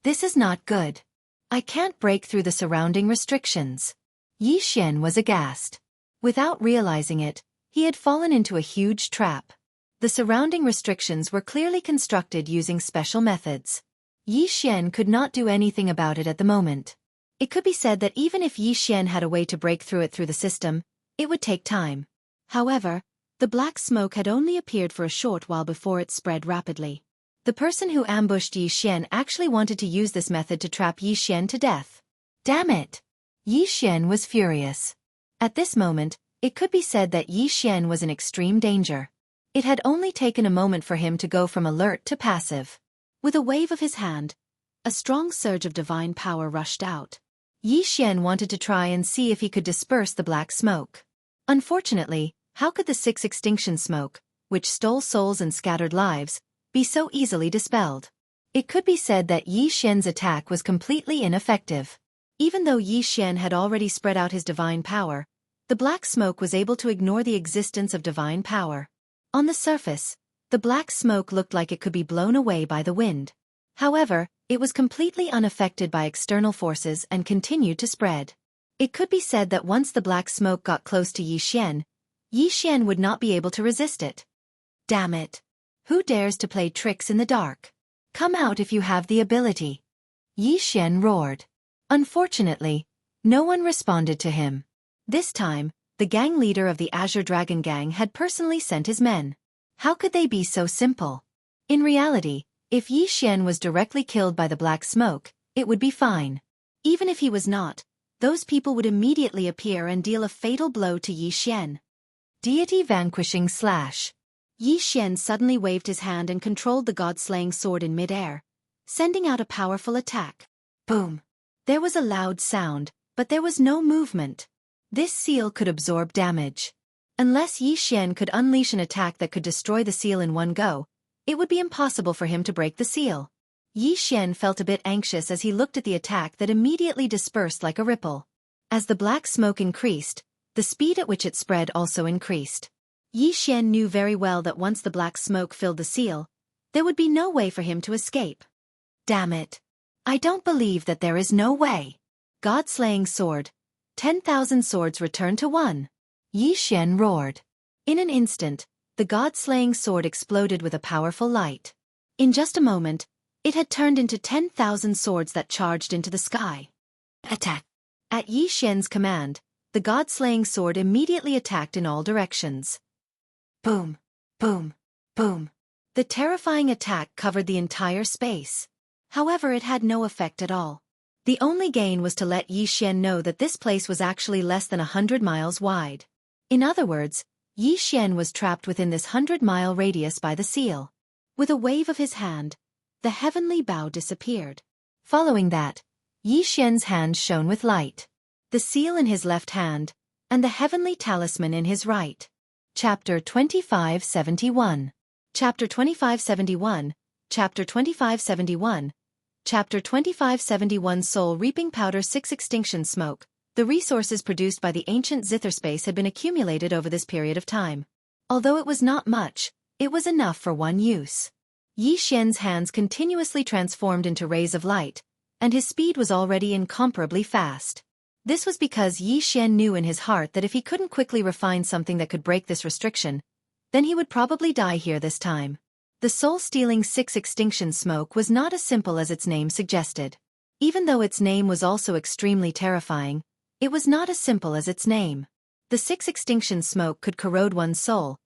This is not good. I can't break through the surrounding restrictions. Yi Xian was aghast. Without realizing it, he had fallen into a huge trap. The surrounding restrictions were clearly constructed using special methods. Yi Xian could not do anything about it at the moment. It could be said that even if Yi Xian had a way to break through it through the system, it would take time. However, the black smoke had only appeared for a short while before it spread rapidly. The person who ambushed Yi Xian actually wanted to use this method to trap Yi Xian to death. Damn it! Yi Xian was furious. At this moment, it could be said that Yi Xian was in extreme danger. It had only taken a moment for him to go from alert to passive. With a wave of his hand, a strong surge of divine power rushed out. Yi Xian wanted to try and see if he could disperse the black smoke. Unfortunately, how could the 6 extinction smoke, which stole souls and scattered lives, be so easily dispelled? It could be said that Yi Xian's attack was completely ineffective. Even though Yi Xian had already spread out his divine power, the black smoke was able to ignore the existence of divine power. On the surface, the black smoke looked like it could be blown away by the wind. However, it was completely unaffected by external forces and continued to spread. It could be said that once the black smoke got close to Yi Xian would not be able to resist it. Damn it! Who dares to play tricks in the dark? Come out if you have the ability! Yi Xian roared. Unfortunately, no one responded to him. This time, the gang leader of the Azure Dragon Gang had personally sent his men. How could they be so simple? In reality, if Yi Xian was directly killed by the black smoke, it would be fine. Even if he was not, those people would immediately appear and deal a fatal blow to Yi Xian. Deity vanquishing slash. Yi Xian suddenly waved his hand and controlled the god-slaying sword in mid-air, sending out a powerful attack. Boom! There was a loud sound, but there was no movement. This seal could absorb damage. Unless Yi Xian could unleash an attack that could destroy the seal in one go, it would be impossible for him to break the seal. Yi Xian felt a bit anxious as he looked at the attack that immediately dispersed like a ripple. As the black smoke increased, the speed at which it spread also increased. Yi Xian knew very well that once the black smoke filled the seal, there would be no way for him to escape. Damn it! I don't believe that there is no way. God-slaying sword. 10,000 swords return to one. Yi Xian roared. In an instant, the god-slaying sword exploded with a powerful light. In just a moment, it had turned into 10,000 swords that charged into the sky. Attack! At Yi Xian's command, the god-slaying sword immediately attacked in all directions. Boom! Boom! Boom! The terrifying attack covered the entire space. However, it had no effect at all. The only gain was to let Yi Xian know that this place was actually less than 100 miles wide. In other words, Yi Xian was trapped within this 100-mile radius by the seal. With a wave of his hand, the heavenly bow disappeared. Following that, Yi Xian's hand shone with light. The seal in his left hand, and the heavenly talisman in his right. Chapter 2571. Chapter 2571. Chapter 2571. Chapter 2571 Soul Reaping Powder 6 Extinction Smoke. The resources produced by the ancient zither space had been accumulated over this period of time. Although it was not much, it was enough for one use. Yi Xian's hands continuously transformed into rays of light, and his speed was already incomparably fast. This was because Yi Xian knew in his heart that if he couldn't quickly refine something that could break this restriction, then he would probably die here this time. The soul-stealing 6 extinction smoke was not as simple as its name suggested. Even though its name was also extremely terrifying, it was not as simple as its name. The 6 extinction smoke could corrode one's soul,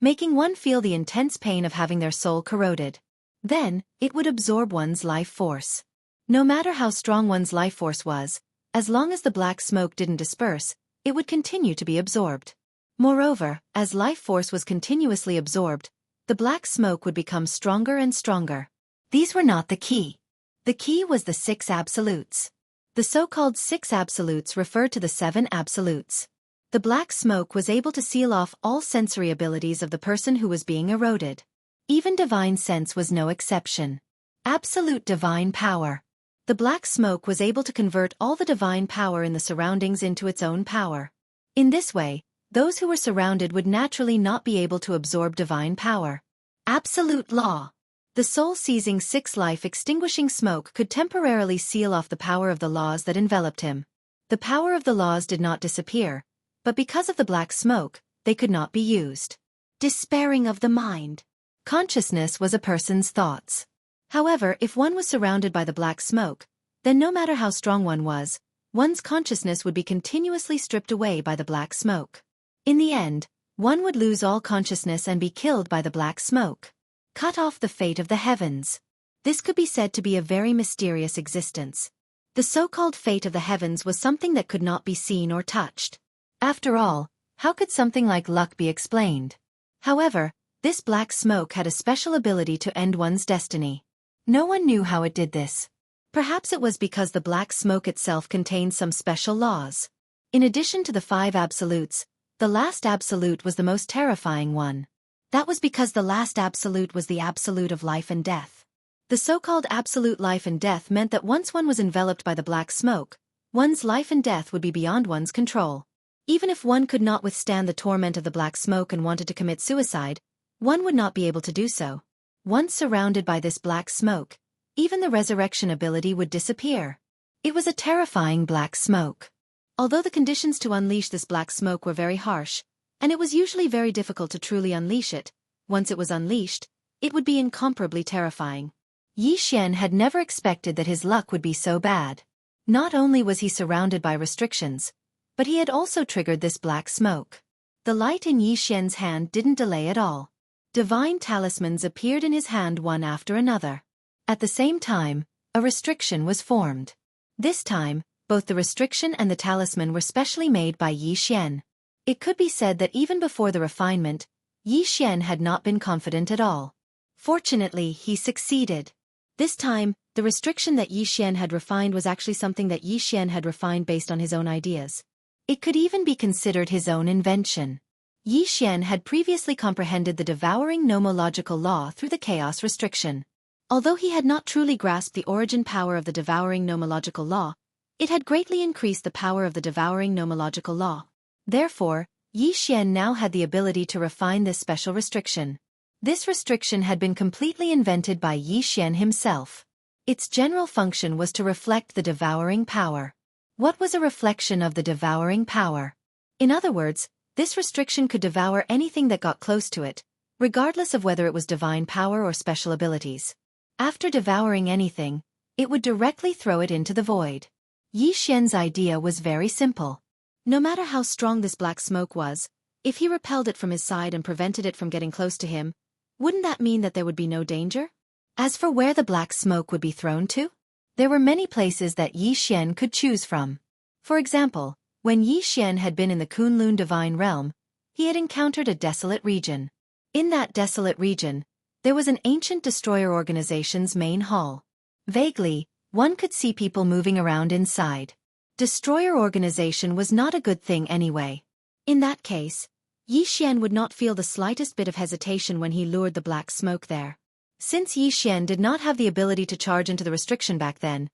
making one feel the intense pain of having their soul corroded. Then, it would absorb one's life force. No matter how strong one's life force was, as long as the black smoke didn't disperse, it would continue to be absorbed. Moreover, as life force was continuously absorbed, the black smoke would become stronger and stronger. These were not the key. The key was the 6 absolutes. The so-called 6 absolutes refer to the 7 absolutes. The black smoke was able to seal off all sensory abilities of the person who was being eroded. Even divine sense was no exception. Absolute divine power. The black smoke was able to convert all the divine power in the surroundings into its own power. In this way, those who were surrounded would naturally not be able to absorb divine power. Absolute law. The soul-seizing six-life extinguishing smoke could temporarily seal off the power of the laws that enveloped him. The power of the laws did not disappear, but because of the black smoke, they could not be used. Despairing of the mind. Consciousness was a person's thoughts. However, if one was surrounded by the black smoke, then no matter how strong one was, one's consciousness would be continuously stripped away by the black smoke. In the end, one would lose all consciousness and be killed by the black smoke. Cut off the fate of the heavens. This could be said to be a very mysterious existence. The so-called fate of the heavens was something that could not be seen or touched. After all, how could something like luck be explained? However, this black smoke had a special ability to end one's destiny. No one knew how it did this. Perhaps it was because the black smoke itself contained some special laws. In addition to the 5 absolutes, the last absolute was the most terrifying one. That was because the last absolute was the absolute of life and death. The so-called absolute life and death meant that once one was enveloped by the black smoke, one's life and death would be beyond one's control. Even if one could not withstand the torment of the black smoke and wanted to commit suicide, one would not be able to do so. Once surrounded by this black smoke, even the resurrection ability would disappear. It was a terrifying black smoke. Although the conditions to unleash this black smoke were very harsh, and it was usually very difficult to truly unleash it, once it was unleashed, it would be incomparably terrifying. Xianxia had never expected that his luck would be so bad. Not only was he surrounded by restrictions, but he had also triggered this black smoke. The light in Xianxia's hand didn't delay at all. Divine talismans appeared in his hand one after another. At the same time, a restriction was formed. This time, both the restriction and the talisman were specially made by Xianxia. It could be said that even before the refinement, Xianxia had not been confident at all. Fortunately, he succeeded. This time, the restriction that Xianxia had refined was actually something that Xianxia had refined based on his own ideas. It could even be considered his own invention. Xianxia had previously comprehended the devouring nomological law through the chaos restriction. Although he had not truly grasped the origin power of the devouring nomological law, it had greatly increased the power of the devouring nomological law. Therefore, Xianxia now had the ability to refine this special restriction. This restriction had been completely invented by Xianxia himself. Its general function was to reflect the devouring power. What was a reflection of the devouring power? In other words, this restriction could devour anything that got close to it, regardless of whether it was divine power or special abilities. After devouring anything, it would directly throw it into the void. Xianxia's idea was very simple. No matter how strong this black smoke was, if he repelled it from his side and prevented it from getting close to him, wouldn't that mean that there would be no danger? As for where the black smoke would be thrown to, there were many places that Xianxia could choose from. For example, when Xianxia had been in the Kunlun divine realm, he had encountered a desolate region. In that desolate region, there was an ancient destroyer organization's main hall. Vaguely, one could see people moving around inside. Destroyer organization was not a good thing anyway. In that case, Xianxia would not feel the slightest bit of hesitation when he lured the black smoke there. Since Xianxia did not have the ability to charge into the restriction back then,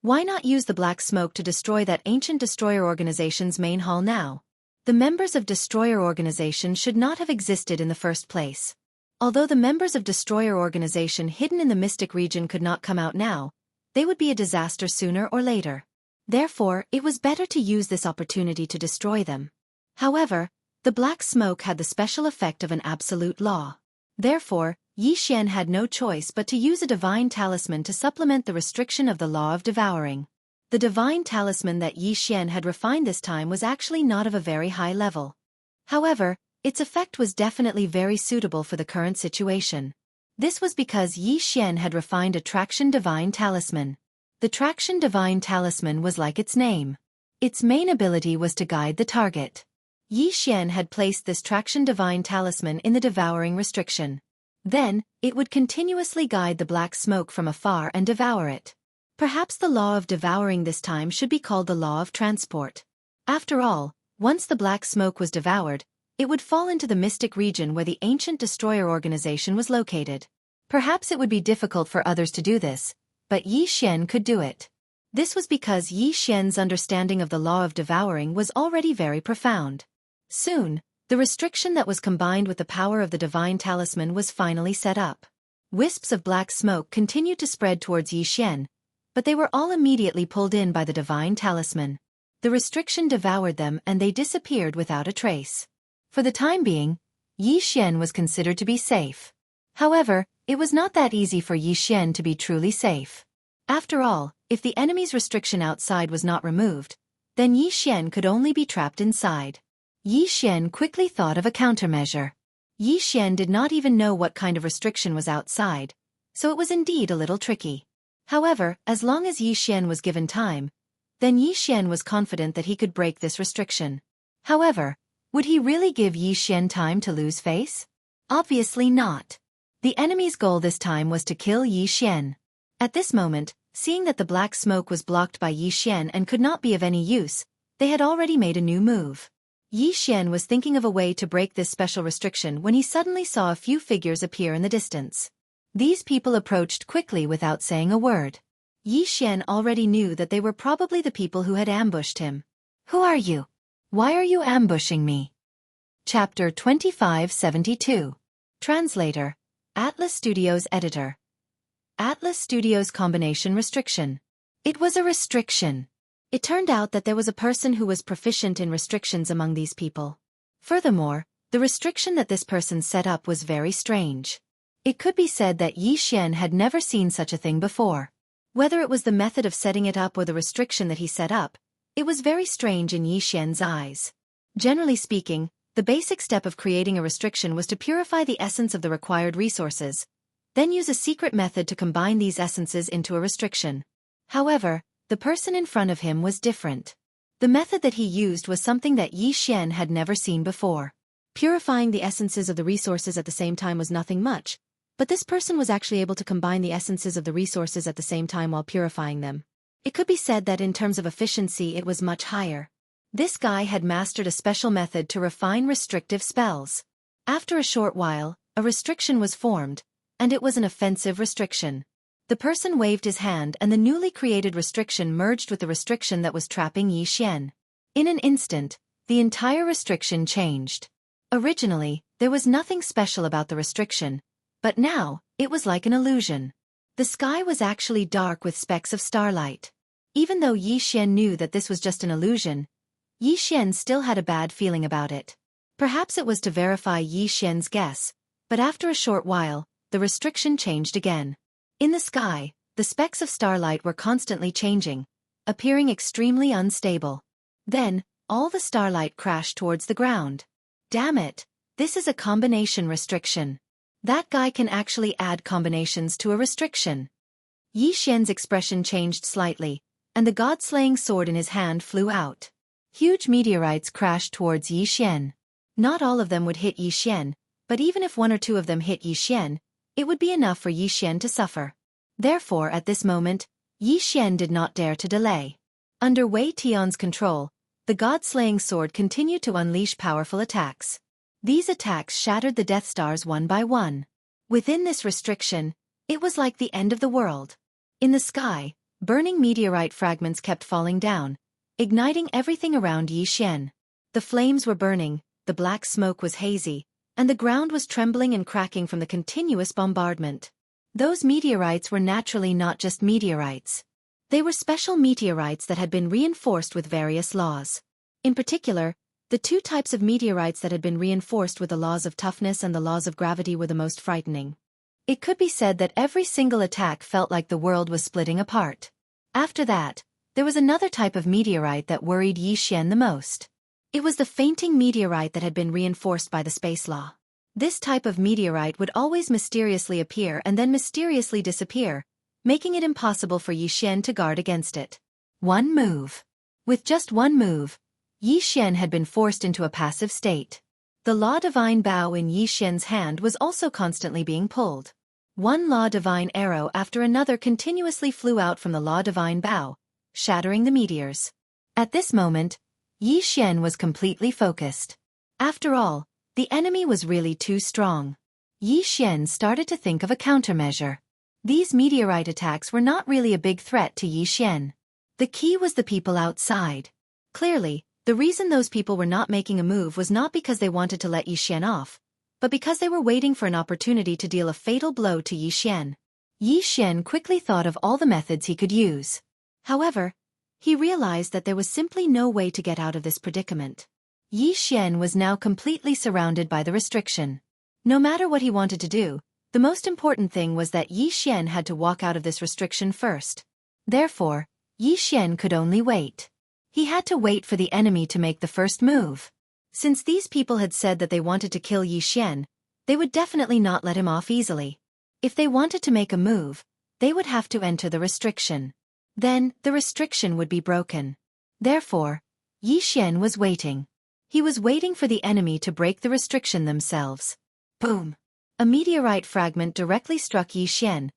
why not use the black smoke to destroy that ancient destroyer organization's main hall now? The members of destroyer organization should not have existed in the first place. Although the members of destroyer organization hidden in the mystic region could not come out now, they would be a disaster sooner or later. Therefore, it was better to use this opportunity to destroy them. However, the black smoke had the special effect of an absolute law. Therefore, Xianxia had no choice but to use a divine talisman to supplement the restriction of the law of devouring. The divine talisman that Xianxia had refined this time was actually not of a very high level. However, its effect was definitely very suitable for the current situation. This was because Xianxia had refined a traction divine talisman. The traction divine talisman was like its name. Its main ability was to guide the target. Xianxia had placed this traction divine talisman in the devouring restriction. Then, it would continuously guide the black smoke from afar and devour it. Perhaps the law of devouring this time should be called the law of transport. After all, once the black smoke was devoured, it would fall into the mystic region where the ancient destroyer organization was located. Perhaps it would be difficult for others to do this, but Yi Xian could do it. This was because Yi Xian's understanding of the law of devouring was already very profound. Soon, the restriction that was combined with the power of the divine talisman was finally set up. Wisps of black smoke continued to spread towards Yi Xian, but they were all immediately pulled in by the divine talisman. The restriction devoured them and they disappeared without a trace. For the time being, Yi Xian was considered to be safe. However, it was not that easy for Yi Xian to be truly safe. After all, if the enemy's restriction outside was not removed, then Yi Xian could only be trapped inside. Yi Xian quickly thought of a countermeasure. Yi Xian did not even know what kind of restriction was outside, so it was indeed a little tricky. However, as long as Yi Xian was given time, then Yi Xian was confident that he could break this restriction. However, would he really give Yi Xian time to lose face? Obviously not. The enemy's goal this time was to kill Yi Xian. At this moment, seeing that the black smoke was blocked by Yi Xian and could not be of any use, they had already made a new move. Yi Xian was thinking of a way to break this special restriction when he suddenly saw a few figures appear in the distance. These people approached quickly without saying a word. Yi Xian already knew that they were probably the people who had ambushed him. Who are you? Why are you ambushing me? Chapter 2572. Translator. Atlas Studios Editor. Atlas Studios Combination Restriction. It was a restriction. It turned out that there was a person who was proficient in restrictions among these people. Furthermore, the restriction that this person set up was very strange. It could be said that Yi Xian had never seen such a thing before. Whether it was the method of setting it up or the restriction that he set up, it was very strange in Yi Xian's eyes. Generally speaking, the basic step of creating a restriction was to purify the essence of the required resources, then use a secret method to combine these essences into a restriction. However, the person in front of him was different. The method that he used was something that Yi Xian had never seen before. Purifying the essences of the resources at the same time was nothing much, but this person was actually able to combine the essences of the resources at the same time while purifying them. It could be said that in terms of efficiency it was much higher. This guy had mastered a special method to refine restrictive spells. After a short while, a restriction was formed, and it was an offensive restriction. The person waved his hand and the newly created restriction merged with the restriction that was trapping Yi Xian. In an instant, the entire restriction changed. Originally, there was nothing special about the restriction, but now, it was like an illusion. The sky was actually dark with specks of starlight. Even though Yi Xian knew that this was just an illusion, Yi Xian still had a bad feeling about it. Perhaps it was to verify Yi Xian's guess, but after a short while, the restriction changed again. In the sky, the specks of starlight were constantly changing, appearing extremely unstable. Then, all the starlight crashed towards the ground. Damn it, this is a combination restriction. That guy can actually add combinations to a restriction. Yi Xian's expression changed slightly, and the god-slaying sword in his hand flew out. Huge meteorites crashed towards Yi Xian. Not all of them would hit Yi Xian, but even if one or two of them hit Yi Xian, it would be enough for Yi Xian to suffer. Therefore at this moment, Yi Xian did not dare to delay. Under Wei Tian's control, the god-slaying sword continued to unleash powerful attacks. These attacks shattered the Death Stars one by one. Within this restriction, it was like the end of the world. In the sky, burning meteorite fragments kept falling down, igniting everything around Yi Xian. The flames were burning, the black smoke was hazy, and the ground was trembling and cracking from the continuous bombardment. Those meteorites were naturally not just meteorites. They were special meteorites that had been reinforced with various laws. In particular, the two types of meteorites that had been reinforced with the laws of toughness and the laws of gravity were the most frightening. It could be said that every single attack felt like the world was splitting apart. After that, there was another type of meteorite that worried Yi Xian the most. It was the fainting meteorite that had been reinforced by the space law. This type of meteorite would always mysteriously appear and then mysteriously disappear, making it impossible for Yi Xian to guard against it. One move. With just one move, Yi Xian had been forced into a passive state. The Law Divine Bow in Yi Xian's hand was also constantly being pulled. One Law Divine arrow after another continuously flew out from the Law Divine Bow, shattering the meteors. At this moment, Yi Xian was completely focused. After all, the enemy was really too strong. Yi Xian started to think of a countermeasure. These meteorite attacks were not really a big threat to Yixian. The key was the people outside. Clearly, the reason those people were not making a move was not because they wanted to let Yixian off, but because they were waiting for an opportunity to deal a fatal blow to Yixian. Yixian quickly thought of all the methods he could use. However, he realized that there was simply no way to get out of this predicament. Yixian was now completely surrounded by the restriction. No matter what he wanted to do, the most important thing was that Yixian had to walk out of this restriction first. Therefore, Yixian could only wait. He had to wait for the enemy to make the first move. Since these people had said that they wanted to kill Yixian, they would definitely not let him off easily. If they wanted to make a move, they would have to enter the restriction. Then, the restriction would be broken. Therefore, Yixian was waiting. He was waiting for the enemy to break the restriction themselves. Boom! A meteorite fragment directly struck Yixian,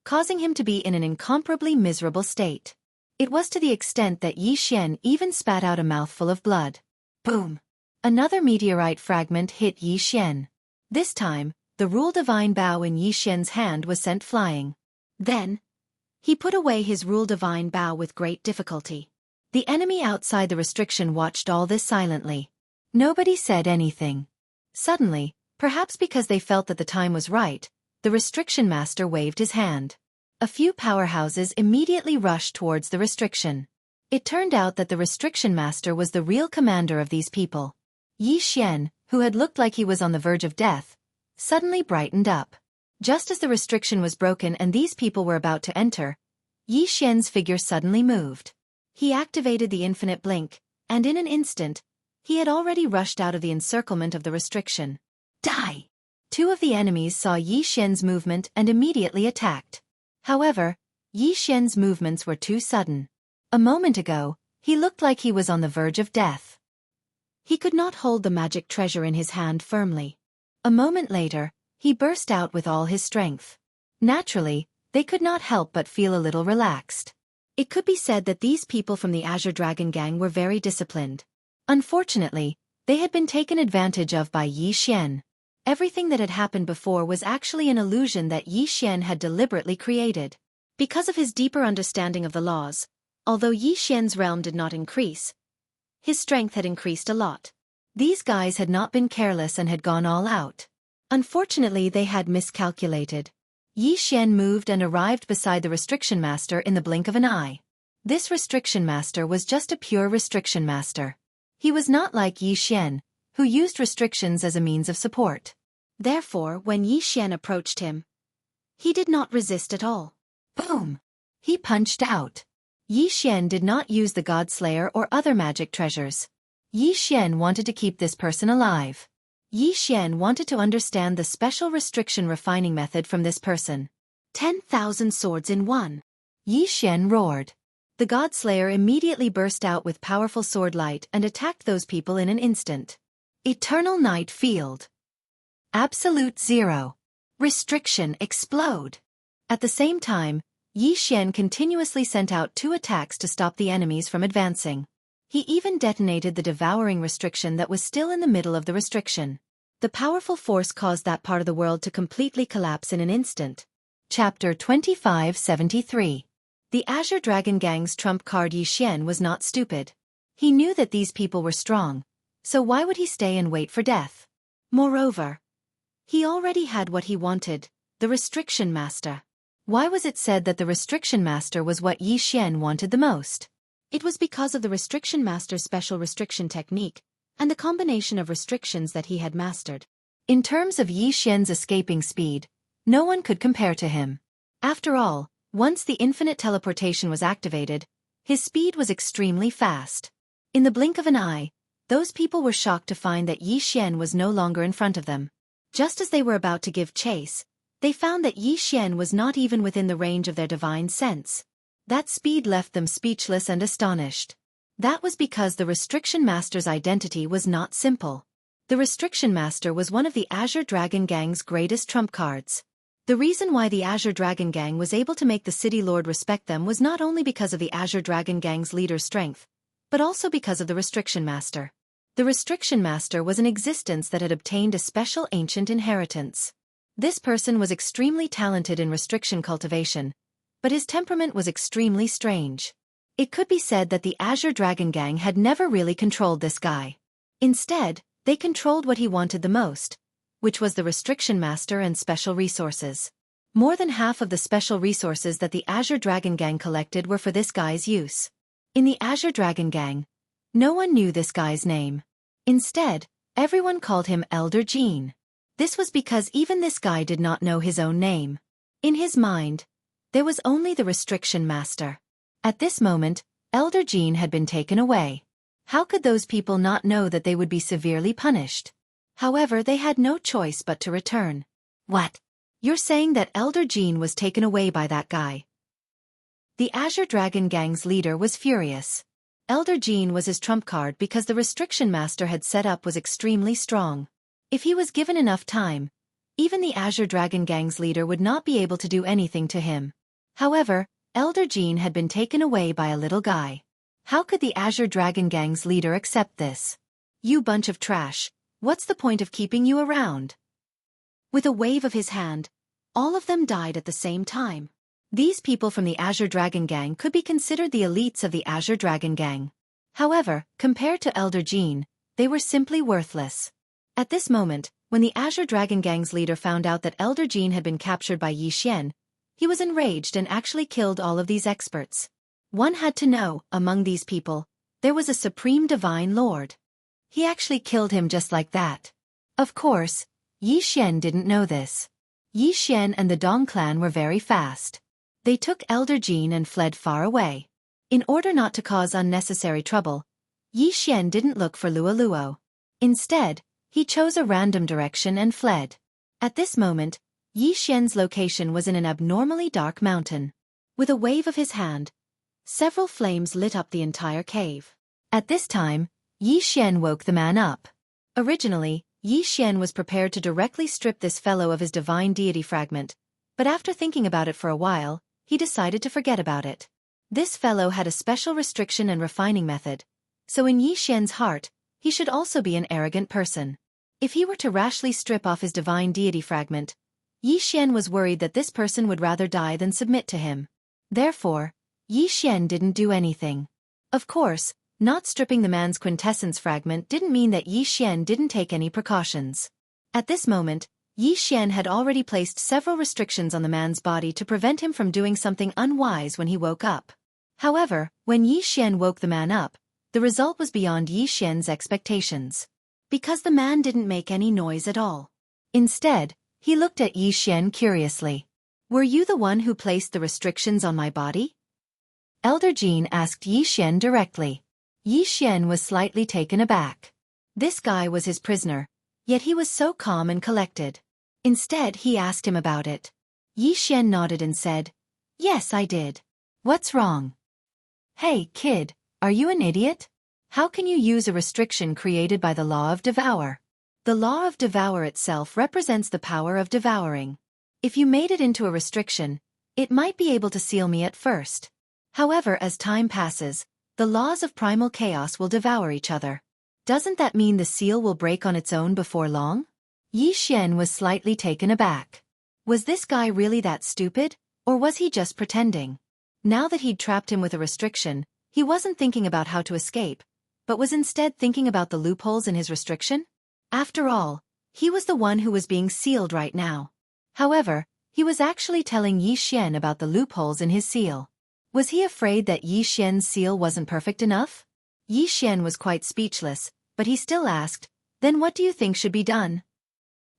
causing him to be in an incomparably miserable state. It was to the extent that Yixian even spat out a mouthful of blood. Boom! Another meteorite fragment hit Yixian. This time, the Rule Divine Bow in Yixian's hand was sent flying. Then, he put away his Rule Divine Bow with great difficulty. The enemy outside the restriction watched all this silently. Nobody said anything. Suddenly, perhaps because they felt that the time was right, the restriction master waved his hand. A few powerhouses immediately rushed towards the restriction. It turned out that the restriction master was the real commander of these people. Yixian, who had looked like he was on the verge of death, suddenly brightened up. Just as the restriction was broken and these people were about to enter, Yixian's figure suddenly moved. He activated the infinite blink, and in an instant, he had already rushed out of the encirclement of the restriction. Die! Two of the enemies saw Yixian's movement and immediately attacked. However, Yixian's movements were too sudden. A moment ago, he looked like he was on the verge of death. He could not hold the magic treasure in his hand firmly. A moment later, he burst out with all his strength. Naturally, they could not help but feel a little relaxed. It could be said that these people from the Azure Dragon Gang were very disciplined. Unfortunately, they had been taken advantage of by Yixian. Everything that had happened before was actually an illusion that Yixian had deliberately created. Because of his deeper understanding of the laws, although Yixian's realm did not increase, his strength had increased a lot. These guys had not been careless and had gone all out. Unfortunately, they had miscalculated. Yixian moved and arrived beside the restriction master in the blink of an eye. This restriction master was just a pure restriction master. He was not like Yixian, who used restrictions as a means of support. Therefore, when Yixian approached him, he did not resist at all. Boom! He punched out. Yixian did not use the God Slayer or other magic treasures. Yixian wanted to keep this person alive. Yixian wanted to understand the special restriction refining method from this person. 10,000 swords in one. Yixian roared. The God Slayer immediately burst out with powerful sword light and attacked those people in an instant. Eternal Night Field. Absolute Zero. Restriction Explode. At the same time, Yixian continuously sent out 2 attacks to stop the enemies from advancing. He even detonated the devouring restriction that was still in the middle of the restriction. The powerful force caused that part of the world to completely collapse in an instant. Chapter 2573. The Azure Dragon Gang's trump card Yixian was not stupid. He knew that these people were strong, so why would he stay and wait for death? Moreover, he already had what he wanted, the Restriction Master. Why was it said that the Restriction Master was what Yixian wanted the most? It was because of the Restriction Master's special restriction technique, and the combination of restrictions that he had mastered. In terms of Yixian's escaping speed, no one could compare to him. After all, once the infinite teleportation was activated, his speed was extremely fast. In the blink of an eye, those people were shocked to find that Yixian was no longer in front of them. Just as they were about to give chase, they found that Yixian was not even within the range of their divine sense. That speed left them speechless and astonished. That was because the Restriction Master's identity was not simple. The Restriction Master was one of the Azure Dragon Gang's greatest trump cards. The reason why the Azure Dragon Gang was able to make the City Lord respect them was not only because of the Azure Dragon Gang's leader's strength, but also because of the Restriction Master. The Restriction Master was an existence that had obtained a special ancient inheritance. This person was extremely talented in restriction cultivation, but his temperament was extremely strange. It could be said that the Azure Dragon Gang had never really controlled this guy. Instead, they controlled what he wanted the most, which was the restriction master and special resources. More than half of the special resources that the Azure Dragon Gang collected were for this guy's use. In the Azure Dragon Gang, no one knew this guy's name. Instead, everyone called him Elder Jean. This was because even this guy did not know his own name. In his mind, there was only the restriction master. At this moment, Elder Jean had been taken away. How could those people not know that they would be severely punished? However, they had no choice but to return. What? You're saying that Elder Jean was taken away by that guy? The Azure Dragon Gang's leader was furious. Elder Jean was his trump card because the restriction master had set up was extremely strong. If he was given enough time, even the Azure Dragon Gang's leader would not be able to do anything to him. However, Elder Jean had been taken away by a little guy. How could the Azure Dragon Gang's leader accept this? You bunch of trash, what's the point of keeping you around? With a wave of his hand, all of them died at the same time. These people from the Azure Dragon Gang could be considered the elites of the Azure Dragon Gang. However, compared to Elder Jean, they were simply worthless. At this moment, when the Azure Dragon Gang's leader found out that Elder Jean had been captured by Xianxia, he was enraged and actually killed all of these experts. One had to know, among these people, there was a supreme divine lord. He actually killed him just like that. Of course, Xianxia didn't know this. Xianxia and the Dong clan were very fast. They took Elder Jean and fled far away. In order not to cause unnecessary trouble, Xianxia didn't look for Luoluo. Instead, he chose a random direction and fled. At this moment, Xianxia's location was in an abnormally dark mountain. With a wave of his hand, several flames lit up the entire cave. At this time, Xianxia woke the man up. Originally, Xianxia was prepared to directly strip this fellow of his divine deity fragment, but after thinking about it for a while, he decided to forget about it. This fellow had a special restriction and refining method, so in Xianxia's heart, he should also be an arrogant person. If he were to rashly strip off his divine deity fragment, Xianxia was worried that this person would rather die than submit to him. Therefore, Xianxia didn't do anything. Of course, not stripping the man's quintessence fragment didn't mean that Xianxia didn't take any precautions. At this moment, Xianxia had already placed several restrictions on the man's body to prevent him from doing something unwise when he woke up. However, when Xianxia woke the man up, the result was beyond Xianxia's expectations. Because the man didn't make any noise at all. Instead, he looked at Xianxia curiously. Were you the one who placed the restrictions on my body? Elder Jean asked Xianxia directly. Xianxia was slightly taken aback. This guy was his prisoner, yet he was so calm and collected. Instead, he asked him about it. Xianxia nodded and said, "Yes, I did. What's wrong?" "Hey, kid, are you an idiot? How can you use a restriction created by the law of devour? The law of devour itself represents the power of devouring. If you made it into a restriction, it might be able to seal me at first. However, as time passes, the laws of primal chaos will devour each other. Doesn't that mean the seal will break on its own before long?" Xianxia was slightly taken aback. Was this guy really that stupid, or was he just pretending? Now that he'd trapped him with a restriction, he wasn't thinking about how to escape, but was instead thinking about the loopholes in his restriction? After all, he was the one who was being sealed right now. However, he was actually telling Xianxia about the loopholes in his seal. Was he afraid that Xianxia's seal wasn't perfect enough? Xianxia was quite speechless, but he still asked, "Then what do you think should be done?"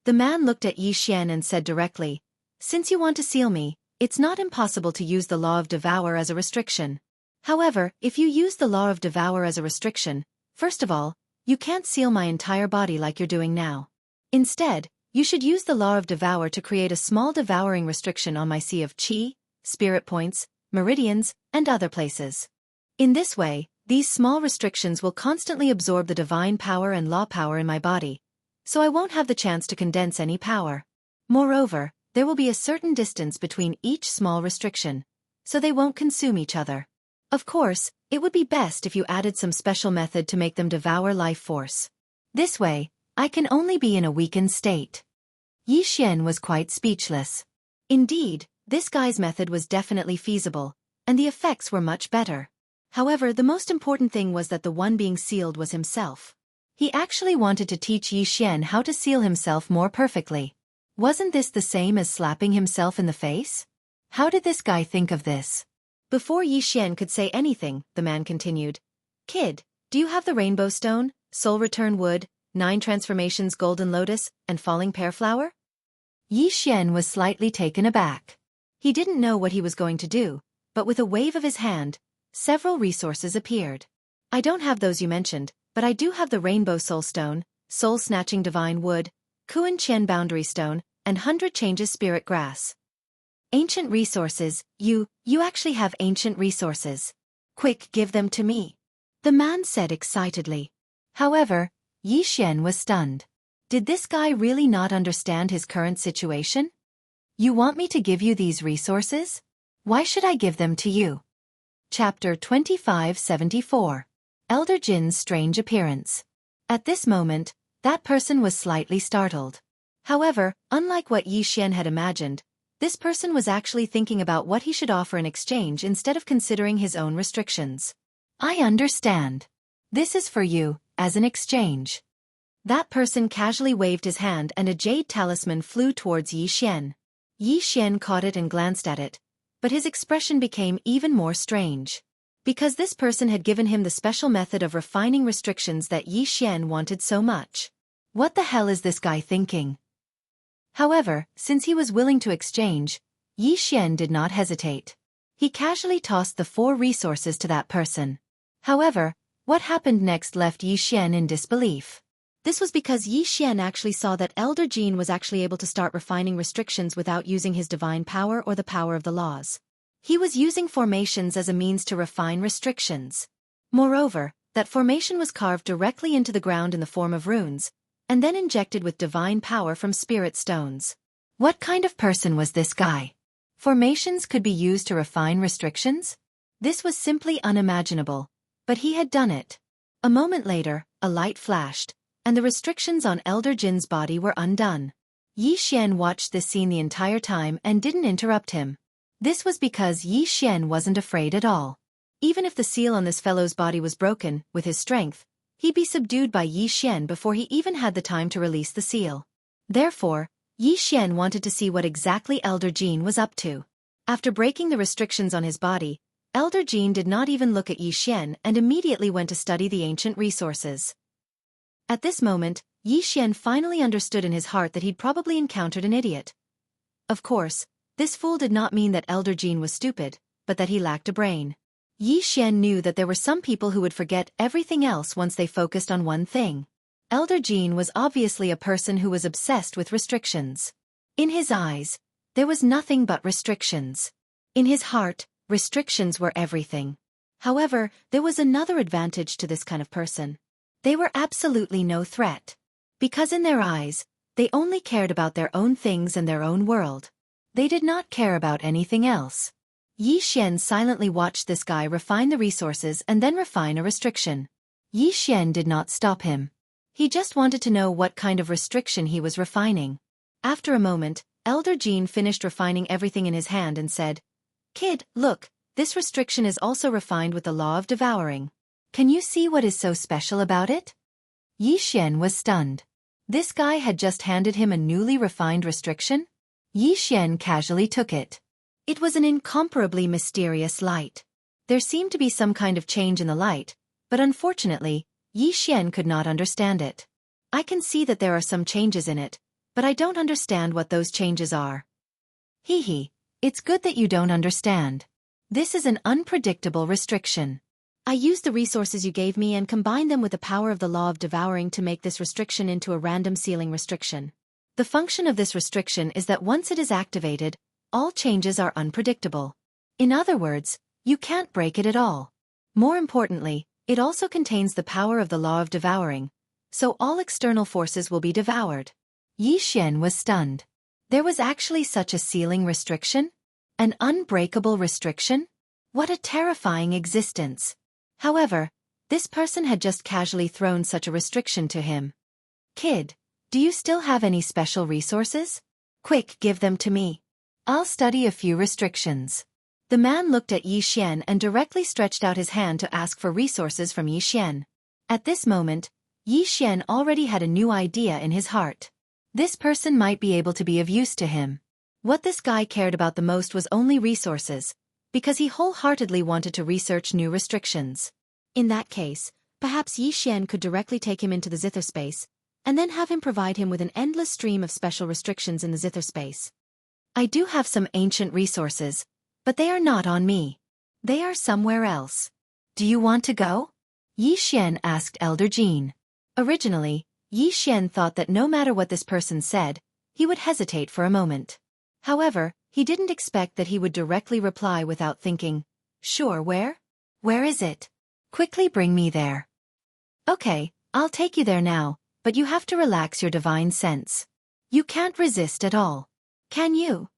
The man looked at Xianxia and said directly, "Since you want to seal me, it's not impossible to use the law of devour as a restriction. However, if you use the law of devour as a restriction, first of all, you can't seal my entire body like you're doing now. Instead, you should use the law of devour to create a small devouring restriction on my sea of qi, spirit points, meridians, and other places. In this way, these small restrictions will constantly absorb the divine power and law power in my body, so I won't have the chance to condense any power. Moreover, there will be a certain distance between each small restriction, so they won't consume each other. Of course, it would be best if you added some special method to make them devour life force. This way, I can only be in a weakened state." Yi Xian was quite speechless. Indeed, this guy's method was definitely feasible, and the effects were much better. However, the most important thing was that the one being sealed was himself. He actually wanted to teach Yi Xian how to seal himself more perfectly. Wasn't this the same as slapping himself in the face? How did this guy think of this? Before Yi Xian could say anything, the man continued. Kid, do you have the rainbow stone, soul return wood, 9 transformations golden lotus, and falling pear flower? Yi Xian was slightly taken aback. He didn't know what he was going to do, but with a wave of his hand, several resources appeared. I don't have those you mentioned, but I do have the rainbow soul stone, soul-snatching divine wood, Kuan Qian boundary stone, and 100 changes spirit grass. Ancient resources, you actually have ancient resources. Quick, give them to me. The man said excitedly. However, Yi Xian was stunned. Did this guy really not understand his current situation? You want me to give you these resources? Why should I give them to you? Chapter 2574. Elder Jin's Strange Appearance. At this moment, that person was slightly startled. However, unlike what Yi Xian had imagined, this person was actually thinking about what he should offer in exchange instead of considering his own restrictions. I understand. This is for you, as an exchange. That person casually waved his hand and a jade talisman flew towards Yi Xian. Yi Xian caught it and glanced at it, but his expression became even more strange. Because this person had given him the special method of refining restrictions that Yi Xian wanted so much. What the hell is this guy thinking? However, since he was willing to exchange, Yi Xian did not hesitate. He casually tossed the 4 resources to that person. However, what happened next left Yi Xian in disbelief. This was because Yi Xian actually saw that Elder Jin was actually able to start refining restrictions without using his divine power or the power of the laws. He was using formations as a means to refine restrictions. Moreover, that formation was carved directly into the ground in the form of runes, and then injected with divine power from spirit stones. What kind of person was this guy? Formations could be used to refine restrictions? This was simply unimaginable, but he had done it. A moment later, a light flashed, and the restrictions on Elder Jin's body were undone. Yi Xian watched this scene the entire time and didn't interrupt him. This was because Yi Xian wasn't afraid at all. Even if the seal on this fellow's body was broken, with his strength, he'd be subdued by Yi Xian before he even had the time to release the seal. Therefore, Yi Xian wanted to see what exactly Elder Jin was up to. After breaking the restrictions on his body, Elder Jin did not even look at Yi Xian and immediately went to study the ancient resources. At this moment, Yi Xian finally understood in his heart that he'd probably encountered an idiot. Of course, this fool did not mean that Elder Jin was stupid, but that he lacked a brain. Yi Xian knew that there were some people who would forget everything else once they focused on one thing. Elder Jin was obviously a person who was obsessed with restrictions. In his eyes, there was nothing but restrictions. In his heart, restrictions were everything. However, there was another advantage to this kind of person. They were absolutely no threat. Because in their eyes, they only cared about their own things and their own world. They did not care about anything else. Yi Xian silently watched this guy refine the resources and then refine a restriction. Yi Xian did not stop him. He just wanted to know what kind of restriction he was refining. After a moment, Elder Jin finished refining everything in his hand and said, Kid, look, this restriction is also refined with the law of devouring. Can you see what is so special about it? Yi Xian was stunned. This guy had just handed him a newly refined restriction? Yi Xian casually took it. It was an incomparably mysterious light. There seemed to be some kind of change in the light, but unfortunately, Yi Xian could not understand it. I can see that there are some changes in it, but I don't understand what those changes are. Hee, it's good that you don't understand. This is an unpredictable restriction. I used the resources you gave me and combined them with the power of the law of devouring to make this restriction into a random sealing restriction. The function of this restriction is that once it is activated, all changes are unpredictable. In other words, you can't break it at all. More importantly, it also contains the power of the law of devouring, so all external forces will be devoured. Yi Xian was stunned. There was actually such a sealing restriction? An unbreakable restriction? What a terrifying existence. However, this person had just casually thrown such a restriction to him. Kid, Do you still have any special resources? Quick, give them to me. I'll study a few restrictions. The man looked at Yi Xian and directly stretched out his hand to ask for resources from Yi Xian. At this moment, Yi Xian already had a new idea in his heart. This person might be able to be of use to him. What this guy cared about the most was only resources, because he wholeheartedly wanted to research new restrictions. In that case, perhaps Yi Xian could directly take him into the zither space, and then have him provide him with an endless stream of special restrictions in the zither space. I do have some ancient resources, but they are not on me. They are somewhere else. Do you want to go? Yi Xian asked Elder Jean. Originally, Yi Xian thought that no matter what this person said, he would hesitate for a moment. However, he didn't expect that he would directly reply without thinking. Sure, where? Where is it? Quickly bring me there. Okay, I'll take you there now, but you have to relax your divine sense. You can't resist at all. Can you?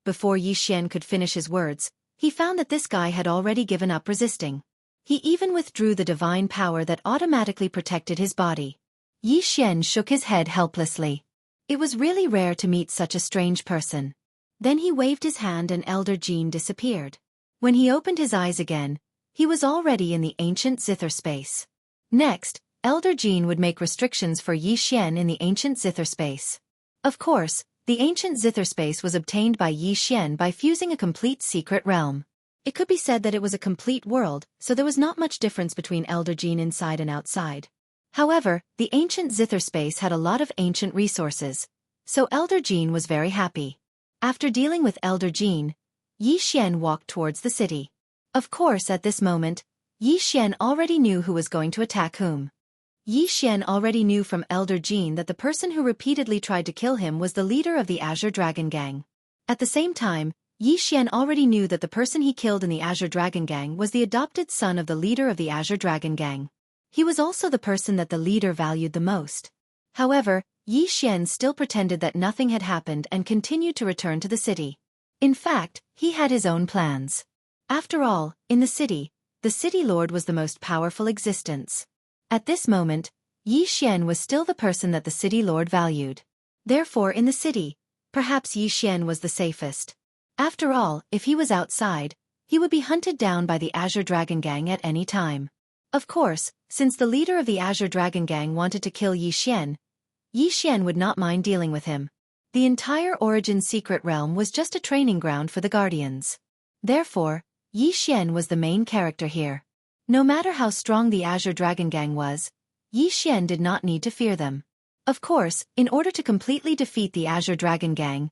Before Yi Xian could finish his words, he found that this guy had already given up resisting. He even withdrew the divine power that automatically protected his body. Yi Xian shook his head helplessly. It was really rare to meet such a strange person. Then he waved his hand and Elder Jean disappeared. When he opened his eyes again, he was already in the ancient zither space. Next, Elder Jean would make restrictions for Yi Xian in the ancient zither space. Of course, the ancient zither space was obtained by Yi Xian by fusing a complete secret realm. It could be said that it was a complete world, so there was not much difference between Elder Jean inside and outside. However, the ancient zither space had a lot of ancient resources, so Elder Jean was very happy. After dealing with Elder Jean, Yi Xian walked towards the city. Of course, at this moment, Yi Xian already knew who was going to attack whom. Yi Xian already knew from Elder Jean that the person who repeatedly tried to kill him was the leader of the Azure Dragon Gang. At the same time, Yi Xian already knew that the person he killed in the Azure Dragon Gang was the adopted son of the leader of the Azure Dragon Gang. He was also the person that the leader valued the most. However, Yi Xian still pretended that nothing had happened and continued to return to the city. In fact, he had his own plans. After all, in the city lord was the most powerful existence. At this moment, Yi Xian was still the person that the city lord valued. Therefore in the city, perhaps Yi Xian was the safest. After all, if he was outside, he would be hunted down by the Azure Dragon Gang at any time. Of course, since the leader of the Azure Dragon Gang wanted to kill Yi Xian would not mind dealing with him. The entire Origin Secret Realm was just a training ground for the Guardians. Therefore, Yi Xian was the main character here. No matter how strong the Azure Dragon Gang was, Yi Xian did not need to fear them. Of course, in order to completely defeat the Azure Dragon Gang,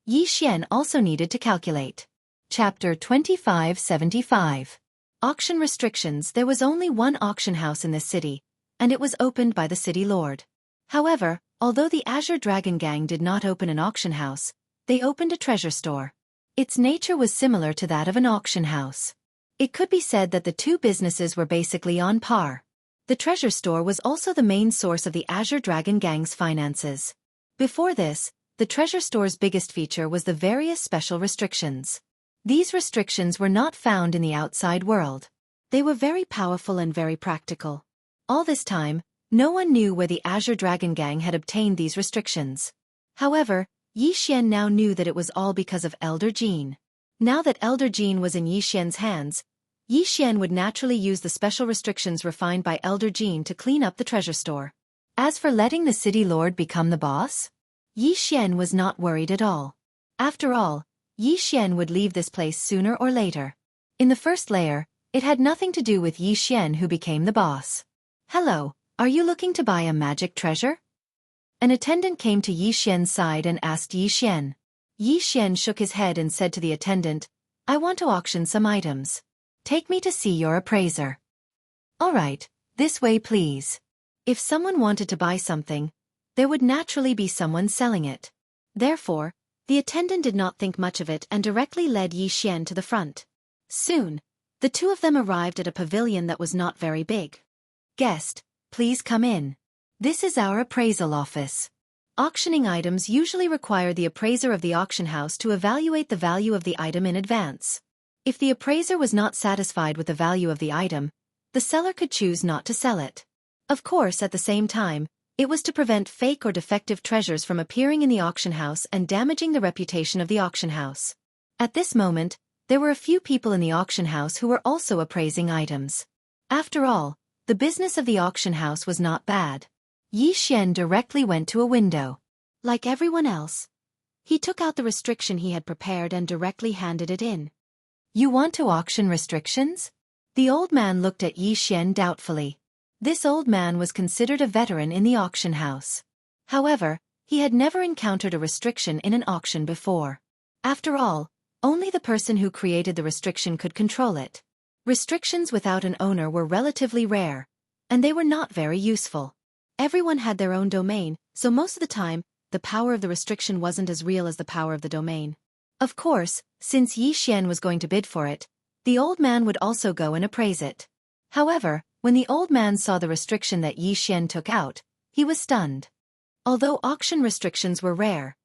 Yi Xian also needed to calculate. Chapter 2575. Auction Restrictions. There was only one auction house in this city, and it was opened by the city lord. However, although the Azure Dragon Gang did not open an auction house, they opened a treasure store. Its nature was similar to that of an auction house. It could be said that the two businesses were basically on par. The treasure store was also the main source of the Azure Dragon Gang's finances. Before this, the treasure store's biggest feature was the various special restrictions. These restrictions were not found in the outside world. They were very powerful and very practical. All this time, no one knew where the Azure Dragon Gang had obtained these restrictions. However, Yi Xian now knew that it was all because of Elder Jean. Now that Elder Jean was in Yi Xian's hands, Yi Xian would naturally use the special restrictions refined by Elder Jean to clean up the treasure store. As for letting the city lord become the boss, Yi Xian was not worried at all. After all, Yi Xian would leave this place sooner or later. In the first layer, it had nothing to do with Yi Xian who became the boss. Hello, are you looking to buy a magic treasure? An attendant came to Yi Xian's side and asked Yi Xian. Yi Xian shook his head and said to the attendant, I want to auction some items. Take me to see your appraiser. All right, this way please. If someone wanted to buy something, there would naturally be someone selling it. Therefore, the attendant did not think much of it and directly led Yi Xian to the front. Soon, the two of them arrived at a pavilion that was not very big. Guest, please come in. This is our appraisal office. Auctioning items usually require the appraiser of the auction house to evaluate the value of the item in advance. If the appraiser was not satisfied with the value of the item, the seller could choose not to sell it. Of course, at the same time, It was to prevent fake or defective treasures from appearing in the auction house and damaging the reputation of the auction house. At this moment, there were a few people in the auction house who were also appraising items. After all, the business of the auction house was not bad. Yi Xian directly went to a window. Like everyone else, he took out the restriction he had prepared and directly handed it in. You want to auction restrictions? The old man looked at Yi Xian doubtfully. This old man was considered a veteran in the auction house. However, he had never encountered a restriction in an auction before. After all, only the person who created the restriction could control it. Restrictions without an owner were relatively rare, and they were not very useful. Everyone had their own domain, so most of the time, the power of the restriction wasn't as real as the power of the domain. Of course, since Yi Xian was going to bid for it, the old man would also go and appraise it. However, when the old man saw the restriction that Yi Xian took out, he was stunned. Although auction restrictions were rare,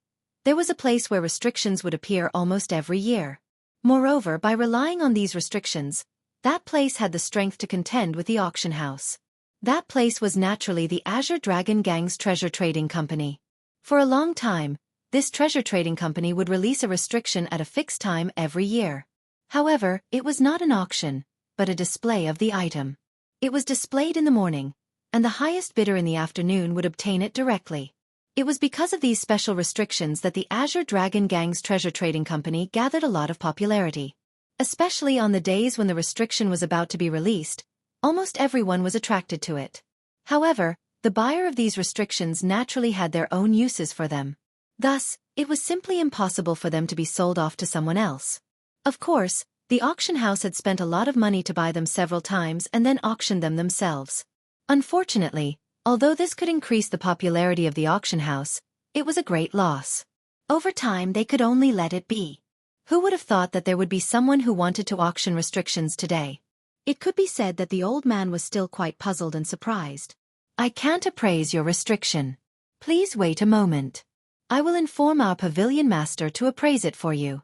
there was a place where restrictions would appear almost every year. Moreover, by relying on these restrictions, that place had the strength to contend with the auction house. That place was naturally the Azure Dragon Gang's treasure trading company. For a long time, this treasure trading company would release a restriction at a fixed time every year. However, it was not an auction, but a display of the item. It was displayed in the morning, and the highest bidder in the afternoon would obtain it directly. It was because of these special restrictions that the Azure Dragon Gang's treasure trading company gathered a lot of popularity. Especially on the days when the restriction was about to be released, almost everyone was attracted to it. However, the buyer of these restrictions naturally had their own uses for them. Thus, it was simply impossible for them to be sold off to someone else. Of course, the auction house had spent a lot of money to buy them several times and then auctioned them themselves. Unfortunately, although this could increase the popularity of the auction house, it was a great loss. Over time they could only let it be. Who would have thought that there would be someone who wanted to auction restrictions today? It could be said that the old man was still quite puzzled and surprised. I can't appraise your restriction. Please wait a moment. I will inform our pavilion master to appraise it for you.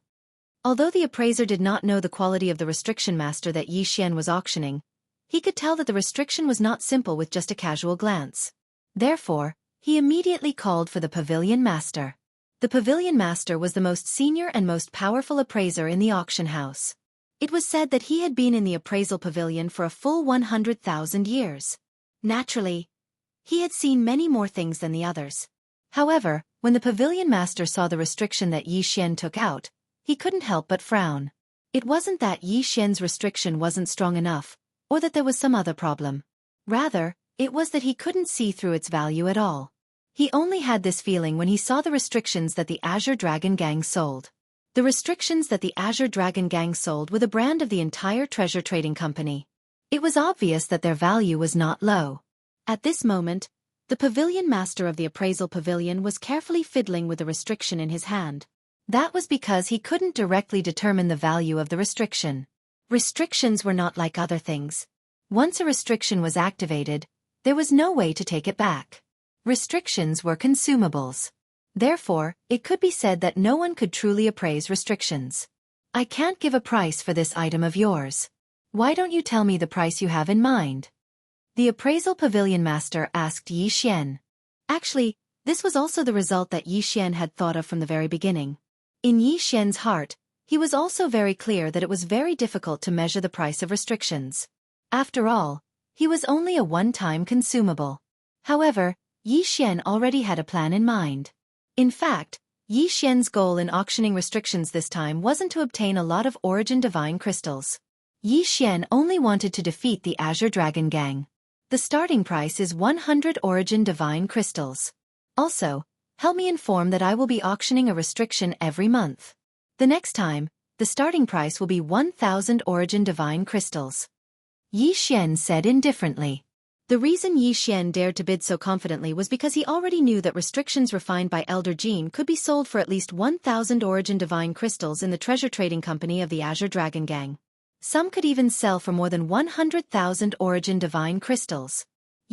Although the appraiser did not know the quality of the restriction master that Yi Xian was auctioning, he could tell that the restriction was not simple with just a casual glance. Therefore, he immediately called for the pavilion master. The pavilion master was the most senior and most powerful appraiser in the auction house. It was said that he had been in the appraisal pavilion for a full 100,000 years. Naturally, he had seen many more things than the others. However, when the pavilion master saw the restriction that Yi Xian took out, he couldn't help but frown. It wasn't that Yi Xian's restriction wasn't strong enough, or that there was some other problem. Rather, it was that he couldn't see through its value at all. He only had this feeling when he saw the restrictions that the Azure Dragon Gang sold. The restrictions that the Azure Dragon Gang sold were the brand of the entire treasure trading company. It was obvious that their value was not low. At this moment, the pavilion master of the appraisal pavilion was carefully fiddling with the restriction in his hand. That was because he couldn't directly determine the value of the restriction. Restrictions were not like other things. Once a restriction was activated, there was no way to take it back. Restrictions were consumables. Therefore, it could be said that no one could truly appraise restrictions. I can't give a price for this item of yours. Why don't you tell me the price you have in mind? The appraisal pavilion master asked Yi Xian. Actually, this was also the result that Yi Xian had thought of from the very beginning. In Yi Xian's heart, he was also very clear that it was very difficult to measure the price of restrictions. After all, he was only a one-time consumable. However, Yi Xian already had a plan in mind. In fact, Yi Xian's goal in auctioning restrictions this time wasn't to obtain a lot of Origin Divine crystals. Yi Xian only wanted to defeat the Azure Dragon Gang. The starting price is 100 Origin Divine crystals. Also, help me inform that I will be auctioning a restriction every month. The next time, the starting price will be 1,000 Origin Divine crystals. Yi Xian said indifferently. The reason Yi Xian dared to bid so confidently was because he already knew that restrictions refined by Elder Jean could be sold for at least 1,000 Origin Divine crystals in the treasure trading company of the Azure Dragon Gang. Some could even sell for more than 100,000 Origin Divine crystals.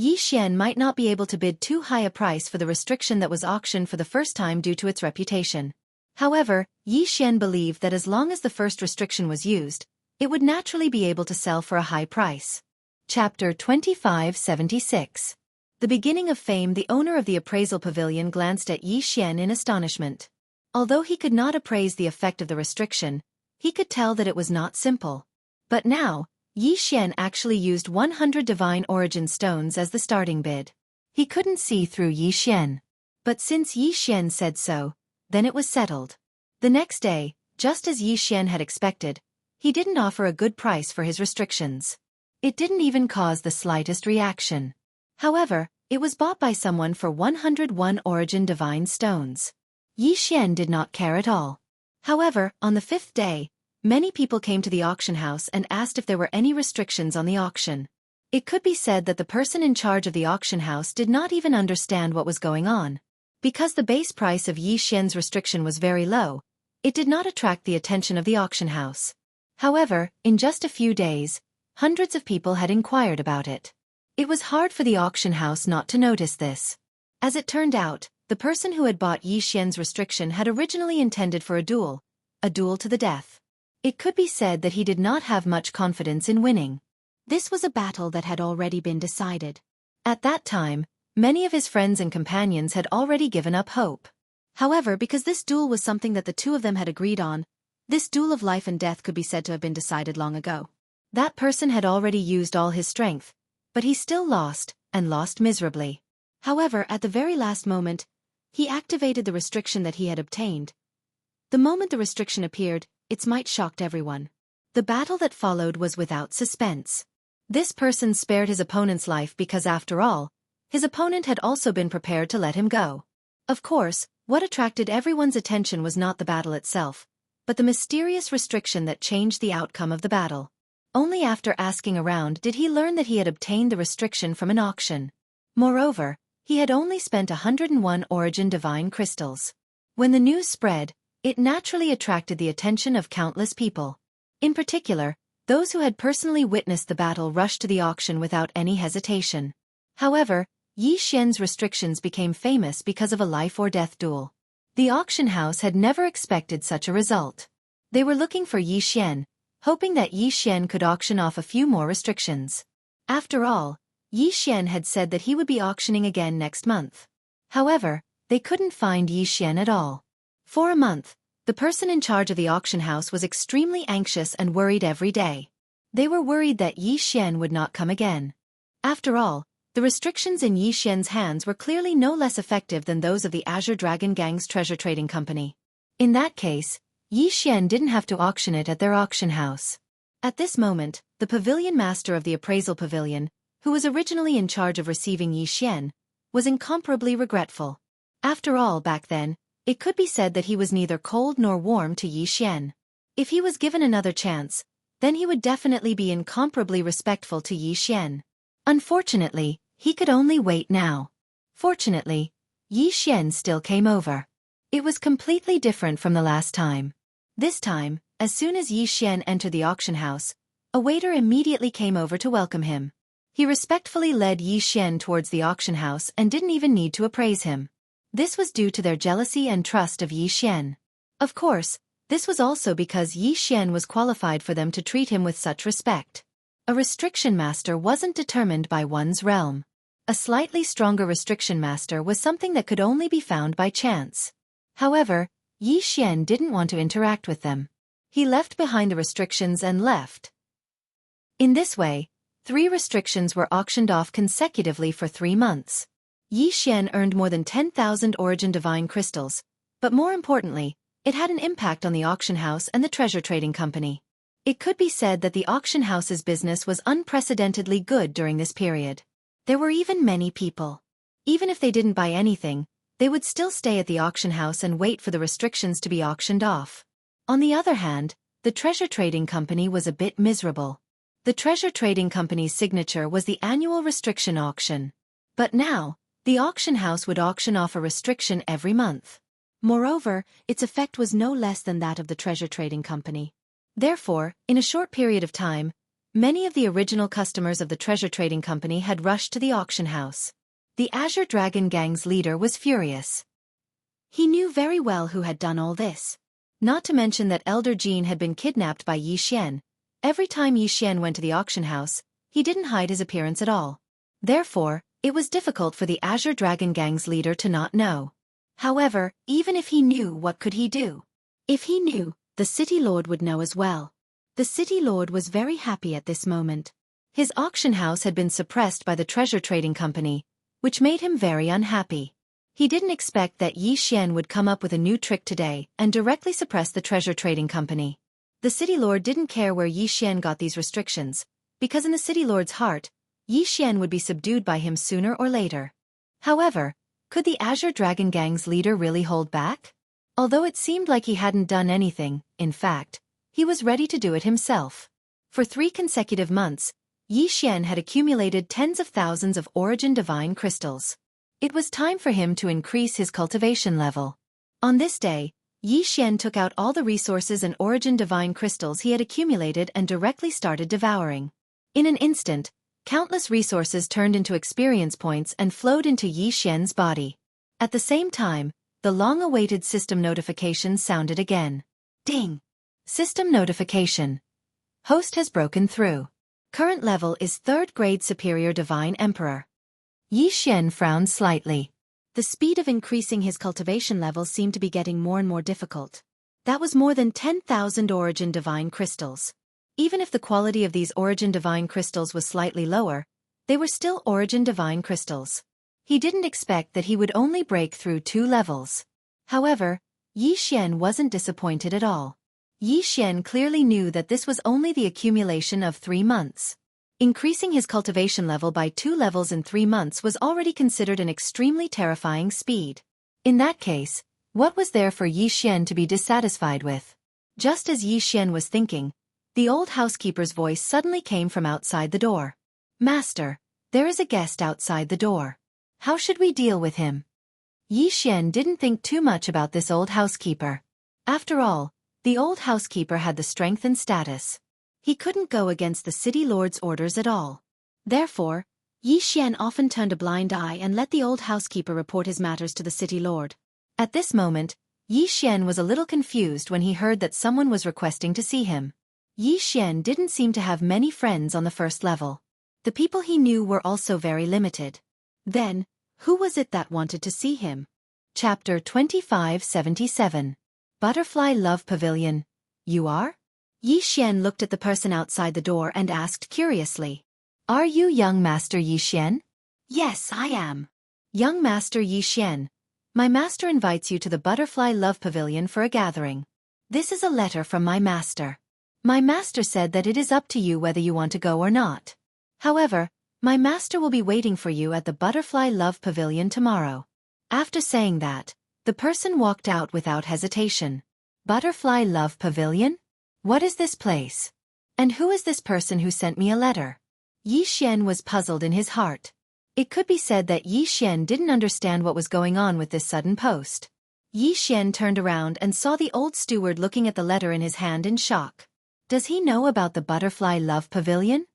Yi Xian might not be able to bid too high a price for the restriction that was auctioned for the first time due to its reputation. However, Yi Xian believed that as long as the first restriction was used, it would naturally be able to sell for a high price. Chapter 2576. The beginning of fame. The owner of the appraisal pavilion glanced at Yi Xian in astonishment. Although he could not appraise the effect of the restriction, he could tell that it was not simple. But now, Yi Xian actually used 100 divine origin stones as the starting bid. He couldn't see through Yi Xian. But since Yi Xian said so, then it was settled. The next day, just as Yi Xian had expected, he didn't offer a good price for his restrictions. It didn't even cause the slightest reaction. However, it was bought by someone for 101 origin divine stones. Yi Xian did not care at all. However, on the 5th day, many people came to the auction house and asked if there were any restrictions on the auction. It could be said that the person in charge of the auction house did not even understand what was going on. Because the base price of Yi Xian's restriction was very low, it did not attract the attention of the auction house. However, in just a few days, hundreds of people had inquired about it. It was hard for the auction house not to notice this. As it turned out, the person who had bought Yi Xian's restriction had originally intended for a duel to the death. It could be said that he did not have much confidence in winning. This was a battle that had already been decided. At that time, many of his friends and companions had already given up hope. However, because this duel was something that the two of them had agreed on, this duel of life and death could be said to have been decided long ago. That person had already used all his strength, but he still lost, and lost miserably. However, at the very last moment, he activated the restriction that he had obtained. The moment the restriction appeared, its might shocked everyone. The battle that followed was without suspense. This person spared his opponent's life because, after all, his opponent had also been prepared to let him go. Of course, what attracted everyone's attention was not the battle itself, but the mysterious restriction that changed the outcome of the battle. Only after asking around did he learn that he had obtained the restriction from an auction. Moreover, he had only spent 101 origin divine crystals. When the news spread, it naturally attracted the attention of countless people. In particular, those who had personally witnessed the battle rushed to the auction without any hesitation. However, Yi Xian's restrictions became famous because of a life-or-death duel. The auction house had never expected such a result. They were looking for Yi Xian, hoping that Yi Xian could auction off a few more restrictions. After all, Yi Xian had said that he would be auctioning again next month. However, they couldn't find Yi Xian at all. For a month, the person in charge of the auction house was extremely anxious and worried every day. They were worried that Yi Xian would not come again. After all, the restrictions in Yi Xian's hands were clearly no less effective than those of the Azure Dragon Gang's treasure trading company. In that case, Yi Xian didn't have to auction it at their auction house. At this moment, the pavilion master of the appraisal pavilion, who was originally in charge of receiving Yi Xian, was incomparably regretful. After all, back then, it could be said that he was neither cold nor warm to Yi Xian. If he was given another chance, then he would definitely be incomparably respectful to Yi Xian. Unfortunately, he could only wait now. Fortunately, Yi Xian still came over. It was completely different from the last time. This time, as soon as Yi Xian entered the auction house, a waiter immediately came over to welcome him. He respectfully led Yi Xian towards the auction house and didn't even need to appraise him. This was due to their jealousy and trust of Yi Xian. Of course, this was also because Yi Xian was qualified for them to treat him with such respect. A restriction master wasn't determined by one's realm. A slightly stronger restriction master was something that could only be found by chance. However, Yi Xian didn't want to interact with them. He left behind the restrictions and left. In this way, 3 restrictions were auctioned off consecutively for 3 months. Yi Xian earned more than 10,000 origin divine crystals, but more importantly, it had an impact on the auction house and the treasure trading company. It could be said that the auction house's business was unprecedentedly good during this period. There were even many people. Even if they didn't buy anything, they would still stay at the auction house and wait for the restrictions to be auctioned off. On the other hand, the treasure trading company was a bit miserable. The treasure trading company's signature was the annual restriction auction. But now, the auction house would auction off a restriction every month. Moreover, its effect was no less than that of the treasure trading company. Therefore, in a short period of time, many of the original customers of the treasure trading company had rushed to the auction house. The Azure Dragon Gang's leader was furious. He knew very well who had done all this. Not to mention that Elder Jean had been kidnapped by Yi Xian. Every time Yi Xian went to the auction house, he didn't hide his appearance at all. Therefore, It was difficult for the Azure Dragon Gang's leader to not know. However, even if he knew, what could he do? If he knew, the City Lord would know as well. The City Lord was very happy at this moment. His auction house had been suppressed by the treasure trading company, which made him very unhappy. He didn't expect that Xian would come up with a new trick today and directly suppress the treasure trading company. The City Lord didn't care where Xian got these restrictions, because in the City Lord's heart, Xian would be subdued by him sooner or later. However, could the Azure Dragon Gang's leader really hold back? Although it seemed like he hadn't done anything, in fact, he was ready to do it himself. For 3 consecutive months, Xian had accumulated tens of thousands of Origin Divine crystals. It was time for him to increase his cultivation level. On this day, Xian took out all the resources and Origin Divine crystals he had accumulated and directly started devouring. In an instant, countless resources turned into experience points and flowed into Xian's body. At the same time, the long-awaited system notification sounded again. Ding! System notification. Host has broken through. Current level is 3rd grade Superior Divine Emperor. Xian frowned slightly. The speed of increasing his cultivation level seemed to be getting more and more difficult. That was more than 10,000 Origin Divine crystals. Even if the quality of these Origin Divine crystals was slightly lower, they were still Origin Divine crystals. He didn't expect that he would only break through 2 levels. However, Xian wasn't disappointed at all. Xian clearly knew that this was only the accumulation of 3 months. Increasing his cultivation level by 2 levels in 3 months was already considered an extremely terrifying speed. In that case, what was there for Xian to be dissatisfied with? Just as Xian was thinking, the old housekeeper's voice suddenly came from outside the door. "Master, there is a guest outside the door. How should we deal with him?" Xian didn't think too much about this old housekeeper. After all, the old housekeeper had the strength and status. He couldn't go against the City Lord's orders at all. Therefore, Xian often turned a blind eye and let the old housekeeper report his matters to the City Lord. At this moment, Xian was a little confused when he heard that someone was requesting to see him. Xian didn't seem to have many friends on the 1st level. The people he knew were also very limited. Then, who was it that wanted to see him? Chapter 2577. Butterfly Love Pavilion. You are? Xian looked at the person outside the door and asked curiously. "Are you young Master Xian?" "Yes, I am." "Young Master Xian, my master invites you to the Butterfly Love Pavilion for a gathering. This is a letter from my master. My master said that it is up to you whether you want to go or not. However, my master will be waiting for you at the Butterfly Love Pavilion tomorrow." After saying that, the person walked out without hesitation. Butterfly Love Pavilion? What is this place? And who is this person who sent me a letter? Xian was puzzled in his heart. It could be said that Xian didn't understand what was going on with this sudden post. Xian turned around and saw the old steward looking at the letter in his hand in shock. Does he know about the Butterfly Love Pavilion?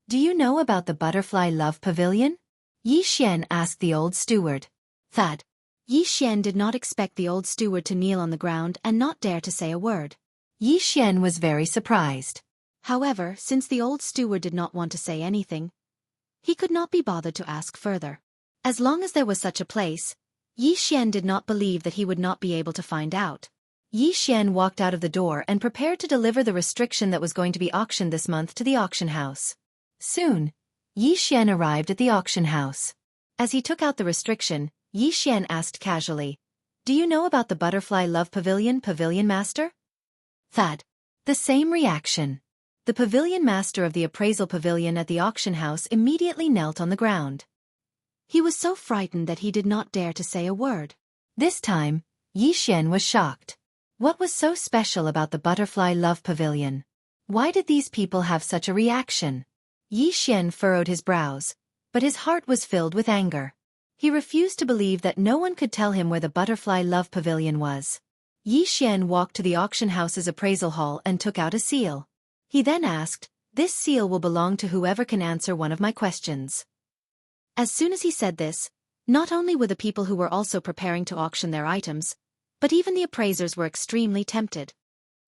Do you know about the Butterfly Love Pavilion? Xian asked the old steward. Thud. Xian did not expect the old steward to kneel on the ground and not dare to say a word. Xian was very surprised. However, since the old steward did not want to say anything, he could not be bothered to ask further. As long as there was such a place, Xian did not believe that he would not be able to find out. Xian walked out of the door and prepared to deliver the restriction that was going to be auctioned this month to the auction house. Soon, Xian arrived at the auction house. As he took out the restriction, Xian asked casually, "Do you know about the Butterfly Love Pavilion, Pavilion Master?" Thud. The same reaction. The Pavilion Master of the Appraisal Pavilion at the auction house immediately knelt on the ground. He was so frightened that he did not dare to say a word. This time, Xian was shocked. What was so special about the Butterfly Love Pavilion? Why did these people have such a reaction? Xian furrowed his brows, but his heart was filled with anger. He refused to believe that no one could tell him where the Butterfly Love Pavilion was. Xian walked to the auction house's appraisal hall and took out a seal. He then asked, "This seal will belong to whoever can answer one of my questions." As soon as he said this, not only were the people who were also preparing to auction their items, but even the appraisers were extremely tempted.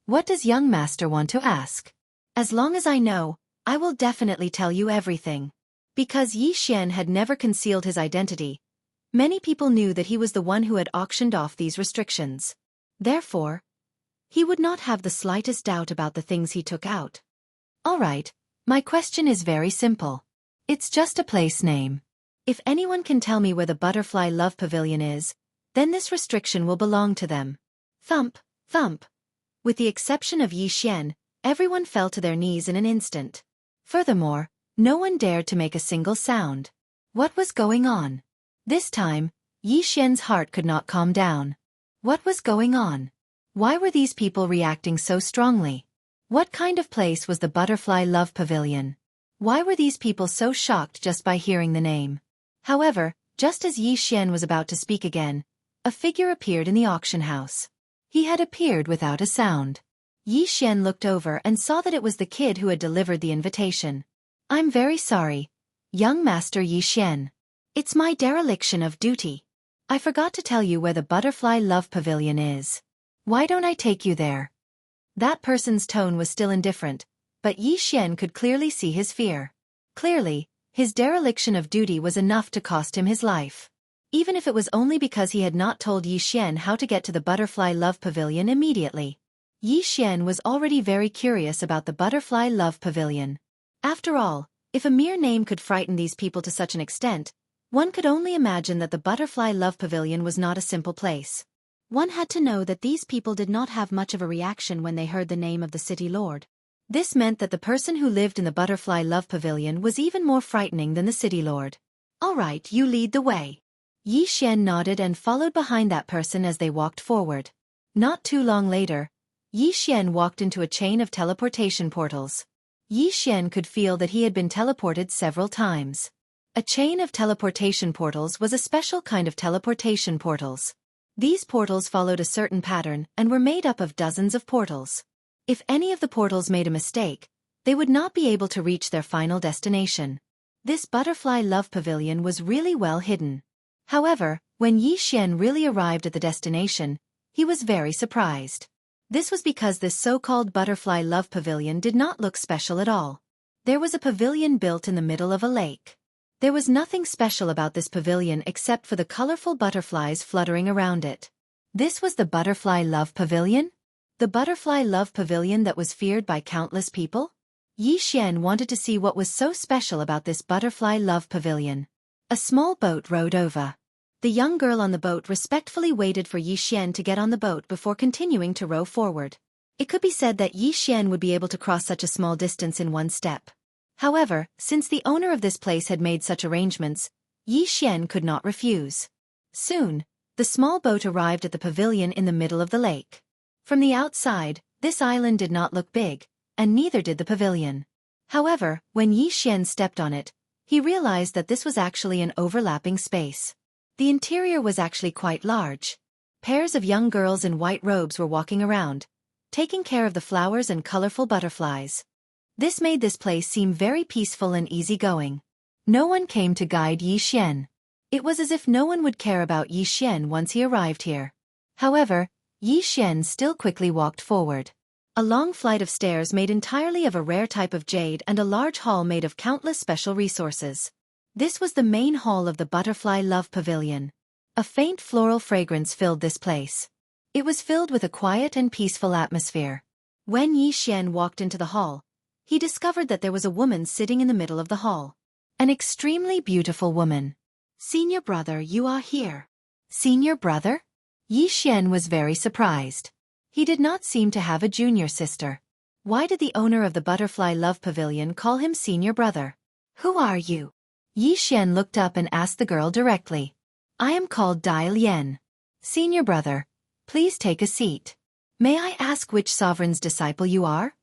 "What does young master want to ask?" "As long as I know, I will definitely tell you everything." Because Yi Xian had never concealed his identity, many people knew that he was the one who had auctioned off these restrictions. Therefore, he would not have the slightest doubt about the things he took out. Alright, my question is very simple. It's just a place name. If anyone can tell me where the Butterfly Love Pavilion is, then this restriction will belong to them. Thump, thump. With the exception of Yi Xian, everyone fell to their knees in an instant. Furthermore, no one dared to make a single sound. What was going on? This time, Yi Xian's heart could not calm down. What was going on? Why were these people reacting so strongly? What kind of place was the Butterfly Love Pavilion? Why were these people so shocked just by hearing the name? However, just as Yi Xian was about to speak again, a figure appeared in the auction house. He had appeared without a sound. Yi Xian looked over and saw that it was the kid who had delivered the invitation. I'm very sorry, young Master Yi Xian. It's my dereliction of duty. I forgot to tell you where the Butterfly Love Pavilion is. Why don't I take you there? That person's tone was still indifferent, but Yi Xian could clearly see his fear. Clearly, his dereliction of duty was enough to cost him his life. Even if it was only because he had not told Yi Xian how to get to the Butterfly Love Pavilion immediately. Yi Xian was already very curious about the Butterfly Love Pavilion. After all, if a mere name could frighten these people to such an extent, one could only imagine that the Butterfly Love Pavilion was not a simple place. One had to know that these people did not have much of a reaction when they heard the name of the city lord. This meant that the person who lived in the Butterfly Love Pavilion was even more frightening than the city lord. Alright, you lead the way. Yi Xian nodded and followed behind that person as they walked forward. Not too long later, Yi Xian walked into a chain of teleportation portals. Yi Xian could feel that he had been teleported several times. A chain of teleportation portals was a special kind of teleportation portals. These portals followed a certain pattern and were made up of dozens of portals. If any of the portals made a mistake, they would not be able to reach their final destination. This Butterfly Love Pavilion was really well hidden. However, when Yi Xian really arrived at the destination, he was very surprised. This was because this so-called Butterfly Love Pavilion did not look special at all. There was a pavilion built in the middle of a lake. There was nothing special about this pavilion except for the colorful butterflies fluttering around it. This was the Butterfly Love Pavilion? The Butterfly Love Pavilion that was feared by countless people? Yi Xian wanted to see what was so special about this Butterfly Love Pavilion. A small boat rowed over. The young girl on the boat respectfully waited for Yi Xian to get on the boat before continuing to row forward. It could be said that Yi Xian would be able to cross such a small distance in one step. However, since the owner of this place had made such arrangements, Yi Xian could not refuse. Soon, the small boat arrived at the pavilion in the middle of the lake. From the outside, this island did not look big, and neither did the pavilion. However, when Yi Xian stepped on it, he realized that this was actually an overlapping space. The interior was actually quite large. Pairs of young girls in white robes were walking around, taking care of the flowers and colorful butterflies. This made this place seem very peaceful and easygoing. No one came to guide Yi Xian. It was as if no one would care about Yi Xian once he arrived here. However, Yi Xian still quickly walked forward. A long flight of stairs made entirely of a rare type of jade and a large hall made of countless special resources. This was the main hall of the Butterfly Love Pavilion. A faint floral fragrance filled this place. It was filled with a quiet and peaceful atmosphere. When Yi Xian walked into the hall, he discovered that there was a woman sitting in the middle of the hall. An extremely beautiful woman. Senior brother, you are here. Senior brother? Yi Xian was very surprised. He did not seem to have a junior sister. Why did the owner of the Butterfly Love Pavilion call him senior brother? Who are you? Yi Xian looked up and asked the girl directly. I am called Dai Lian. Senior brother, please take a seat. May I ask which sovereign's disciple you are?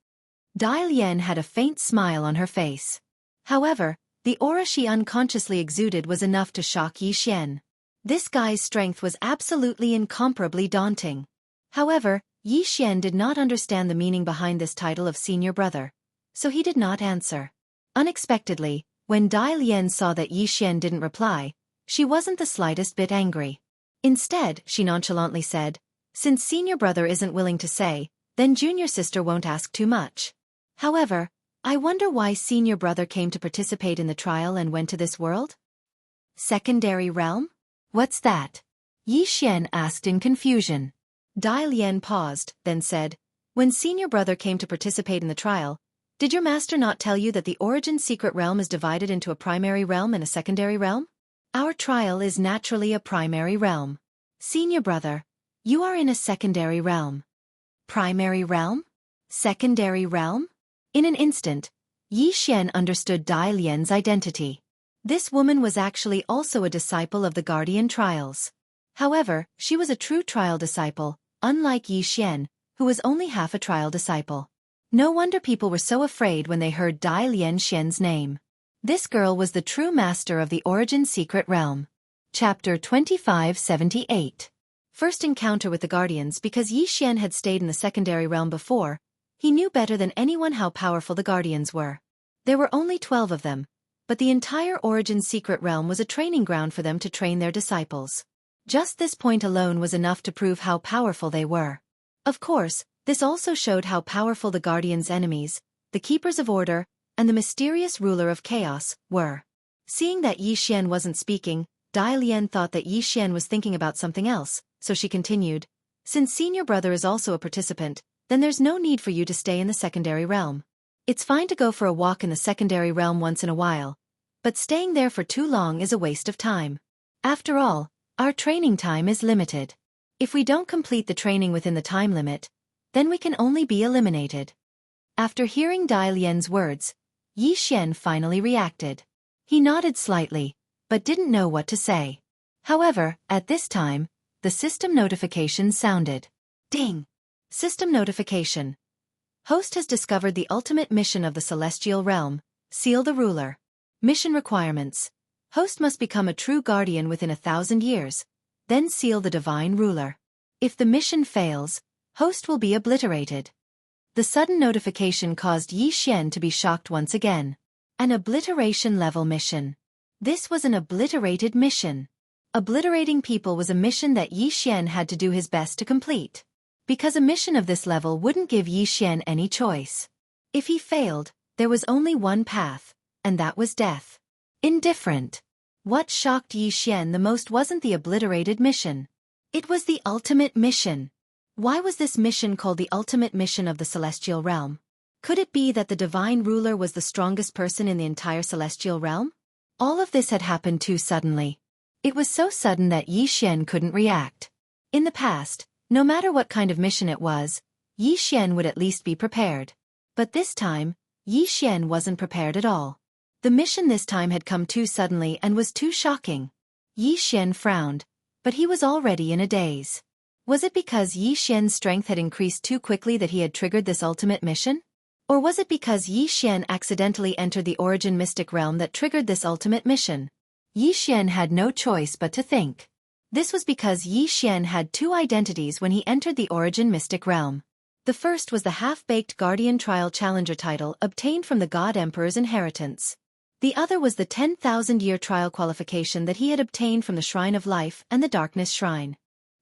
Dai Lian had a faint smile on her face. However, the aura she unconsciously exuded was enough to shock Yi Xian. This guy's strength was absolutely incomparably daunting. However, Yi Xian did not understand the meaning behind this title of senior brother, so he did not answer. Unexpectedly, when Dai Lian saw that Yi Xian didn't reply, she wasn't the slightest bit angry. Instead, she nonchalantly said, since senior brother isn't willing to say, then junior sister won't ask too much. However, I wonder why senior brother came to participate in the trial and went to this world? Secondary realm? What's that? Xian asked in confusion. Dai Lian paused, then said, when senior brother came to participate in the trial, did your master not tell you that the origin secret realm is divided into a primary realm and a secondary realm? Our trial is naturally a primary realm. Senior brother, you are in a secondary realm. Primary realm? Secondary realm? In an instant, Xian understood Dai Lian's identity. This woman was actually also a disciple of the Guardian Trials. However, she was a true trial disciple, unlike Xian, who was only half a trial disciple. No wonder people were so afraid when they heard Dai Lian's name. This girl was the true master of the Origin Secret Realm. Chapter 2578. First encounter with the Guardians. Because Xian had stayed in the secondary realm before, he knew better than anyone how powerful the Guardians were. There were only 12 of them, but the entire Origin Secret Realm was a training ground for them to train their disciples. Just this point alone was enough to prove how powerful they were. Of course, this also showed how powerful the Guardians' enemies, the Keepers of Order, and the mysterious ruler of chaos, were. Seeing that Xian wasn't speaking, Dai Lian thought that Xian was thinking about something else, so she continued, since senior brother is also a participant, then there's no need for you to stay in the secondary realm. It's fine to go for a walk in the secondary realm once in a while, but staying there for too long is a waste of time. After all, our training time is limited. If we don't complete the training within the time limit, then we can only be eliminated. After hearing Dai Lian's words, Xian finally reacted. He nodded slightly, but didn't know what to say. However, at this time, the system notification sounded. Ding! System notification. Host has discovered the ultimate mission of the celestial realm, seal the ruler. Mission requirements. Host must become a true guardian within 1,000 years, then seal the divine ruler. If the mission fails, host will be obliterated. The sudden notification caused Xian to be shocked once again. An obliteration level mission. This was an obliterated mission. Obliterating people was a mission that Xian had to do his best to complete. Because a mission of this level wouldn't give Xian any choice. If he failed, there was only one path, and that was death. Indifferent. What shocked Xian the most wasn't the obliterated mission. It was the ultimate mission. Why was this mission called the ultimate mission of the celestial realm? Could it be that the divine ruler was the strongest person in the entire celestial realm? All of this had happened too suddenly. It was so sudden that Xian couldn't react. In the past, no matter what kind of mission it was, Xian would at least be prepared. But this time, Xian wasn't prepared at all. The mission this time had come too suddenly and was too shocking. Xian frowned, but he was already in a daze. Was it because Xian's strength had increased too quickly that he had triggered this ultimate mission? Or was it because Xian accidentally entered the origin mystic realm that triggered this ultimate mission? Xian had no choice but to think. This was because Xian had two identities when he entered the origin mystic realm. The first was the half-baked Guardian Trial Challenger title obtained from the God Emperor's inheritance. The other was the 10,000-year trial qualification that he had obtained from the Shrine of Life and the Darkness Shrine.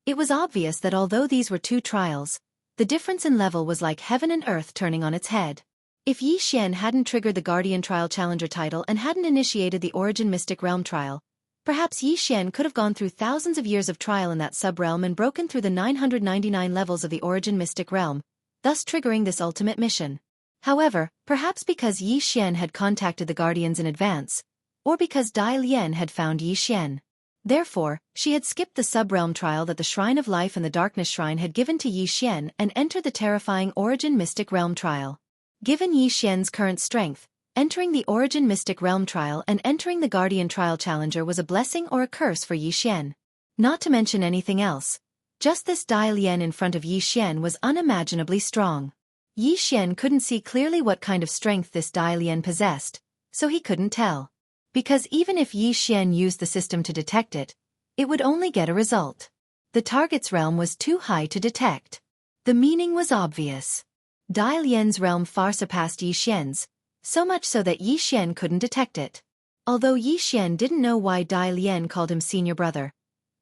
It was obvious that although these were two trials, the difference in level was like heaven and earth turning on its head. If Xian hadn't triggered the Guardian Trial Challenger title and hadn't initiated the Origin Mystic Realm trial, perhaps Xian could have gone through thousands of years of trial in that sub-realm and broken through the 999 levels of the Origin Mystic Realm, thus triggering this ultimate mission. However, perhaps because Xian had contacted the Guardians in advance, or because Dai Lian had found Xian. Therefore, she had skipped the sub-realm trial that the Shrine of Life and the Darkness Shrine had given to Xian and entered the terrifying Origin Mystic Realm trial. Given Xian's current strength, entering the Origin Mystic Realm trial and entering the Guardian Trial Challenger was a blessing or a curse for Xian. Not to mention anything else, just this Dai Lian in front of Xian was unimaginably strong. Xian couldn't see clearly what kind of strength this Dai Lian possessed, so he couldn't tell. Because even if Xian used the system to detect it, it would only get a result. The target's realm was too high to detect. The meaning was obvious. Dai Lian's realm far surpassed Xian's, so much so that Xian couldn't detect it. Although Xian didn't know why Dai Lian called him senior brother,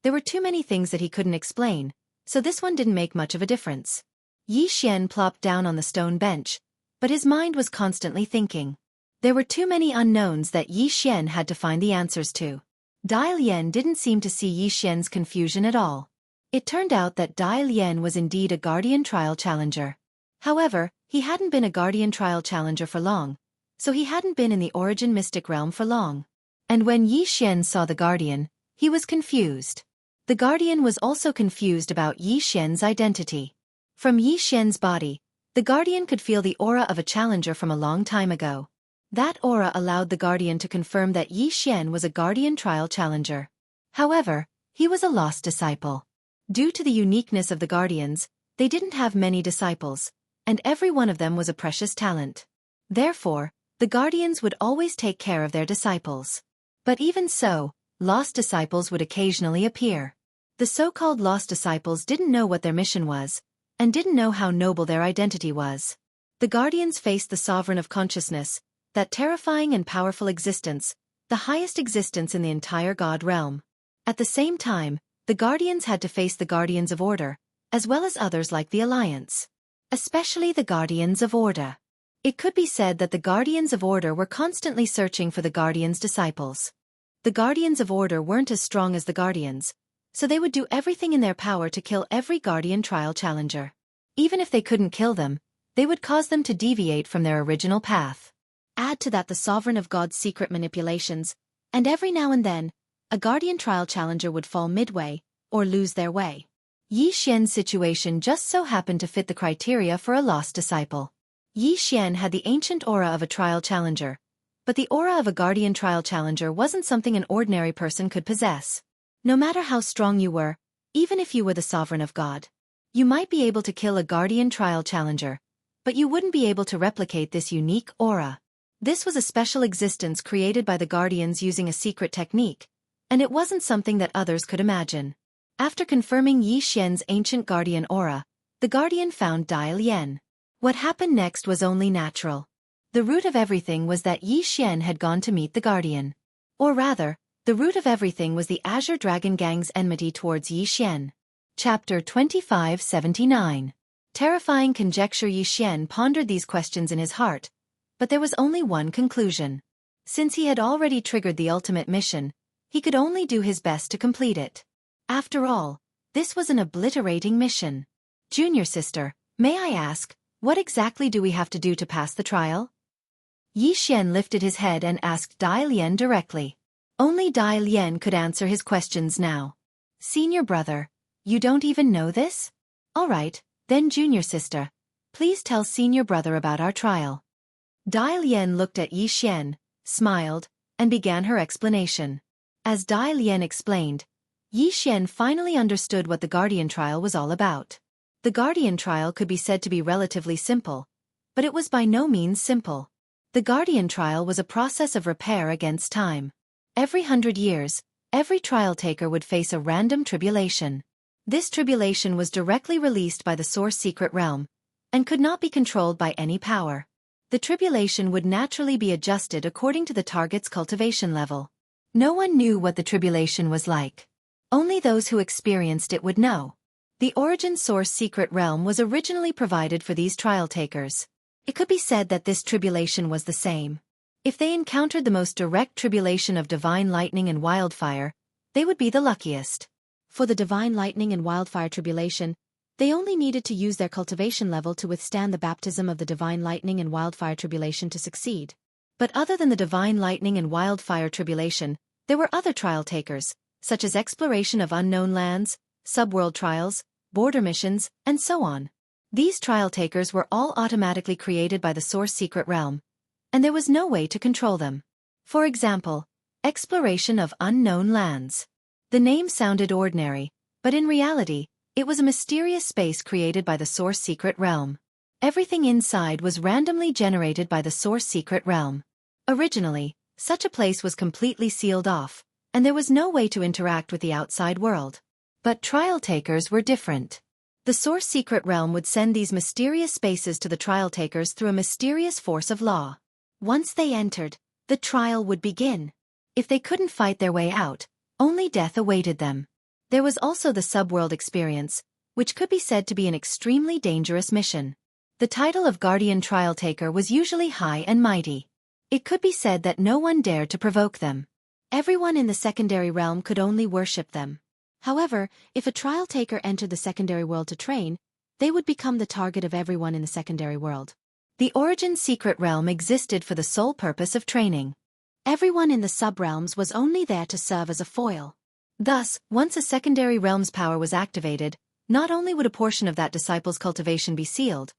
there were too many things that he couldn't explain, so this one didn't make much of a difference. Xian plopped down on the stone bench, but his mind was constantly thinking. There were too many unknowns that Yi Xian had to find the answers to. Dai Lian didn't seem to see Yi Xian's confusion at all. It turned out that Dai Lian was indeed a guardian trial challenger. However, he hadn't been a guardian trial challenger for long, so he hadn't been in the origin mystic realm for long. And when Yi Xian saw the guardian, he was confused. The guardian was also confused about Yi Xian's identity. From Yi Xian's body, the guardian could feel the aura of a challenger from a long time ago. That aura allowed the guardian to confirm that Yi Xian was a guardian trial challenger. However, he was a lost disciple. Due to the uniqueness of the guardians, they didn't have many disciples, and every one of them was a precious talent. Therefore, the guardians would always take care of their disciples. But even so, lost disciples would occasionally appear. The so-called lost disciples didn't know what their mission was, and didn't know how noble their identity was. The guardians faced the sovereign of consciousness, that terrifying and powerful existence, the highest existence in the entire God realm. At the same time, the guardians had to face the guardians of order, as well as others like the Alliance. Especially the guardians of order. It could be said that the guardians of order were constantly searching for the guardians' disciples. The guardians of order weren't as strong as the guardians, so they would do everything in their power to kill every guardian trial challenger. Even if they couldn't kill them, they would cause them to deviate from their original path. Add to that the sovereign of God's secret manipulations, and every now and then, a guardian trial challenger would fall midway, or lose their way. Yi Xian's situation just so happened to fit the criteria for a lost disciple. Yi Xian had the ancient aura of a trial challenger, but the aura of a guardian trial challenger wasn't something an ordinary person could possess. No matter how strong you were, even if you were the sovereign of God, you might be able to kill a guardian trial challenger, but you wouldn't be able to replicate this unique aura. This was a special existence created by the guardians using a secret technique, and it wasn't something that others could imagine. After confirming Yi Xian's ancient guardian aura, the guardian found Dai Lian. What happened next was only natural. The root of everything was that Yi Xian had gone to meet the guardian. Or rather, the root of everything was the Azure Dragon Gang's enmity towards Yi Xian. Chapter 2579. Terrifying conjecture. Yi Xian pondered these questions in his heart, but there was only one conclusion. Since he had already triggered the ultimate mission, he could only do his best to complete it. After all, this was an obliterating mission. Junior sister, may I ask, what exactly do we have to do to pass the trial? Yi Xian lifted his head and asked Dai Lian directly. Only Dai Lian could answer his questions now. Senior brother, you don't even know this? All right, then junior sister, please tell senior brother about our trial. Dai Lian looked at Yi Xian, smiled, and began her explanation. As Dai Lian explained, Yi Xian finally understood what the Guardian trial was all about. The Guardian trial could be said to be relatively simple, but it was by no means simple. The Guardian trial was a process of repair against time. Every 100 years, every trial taker would face a random tribulation. This tribulation was directly released by the Source Secret Realm, and could not be controlled by any power. The tribulation would naturally be adjusted according to the target's cultivation level. No one knew what the tribulation was like. Only those who experienced it would know. The Origin Source Secret Realm was originally provided for these trial takers. It could be said that this tribulation was the same. If they encountered the most direct tribulation of divine lightning and wildfire, they would be the luckiest. For the divine lightning and wildfire tribulation, they only needed to use their cultivation level to withstand the baptism of the divine lightning and wildfire tribulation to succeed. But other than the divine lightning and wildfire tribulation, there were other trial takers, such as exploration of unknown lands, subworld trials, border missions, and so on. These trial takers were all automatically created by the Source Secret Realm, and there was no way to control them. For example, exploration of unknown lands. The name sounded ordinary, but in reality, it was a mysterious space created by the Source Secret Realm. Everything inside was randomly generated by the Source Secret Realm. Originally, such a place was completely sealed off, and there was no way to interact with the outside world. But trial takers were different. The Source Secret Realm would send these mysterious spaces to the trial takers through a mysterious force of law. Once they entered, the trial would begin. If they couldn't fight their way out, only death awaited them. There was also the subworld experience, which could be said to be an extremely dangerous mission. The title of Guardian Trial Taker was usually high and mighty. It could be said that no one dared to provoke them. Everyone in the secondary realm could only worship them. However, if a trial taker entered the secondary world to train, they would become the target of everyone in the secondary world. The Origin Secret Realm existed for the sole purpose of training. Everyone in the sub-realms was only there to serve as a foil. Thus, once a secondary realm's power was activated, not only would a portion of that disciple's cultivation be sealed,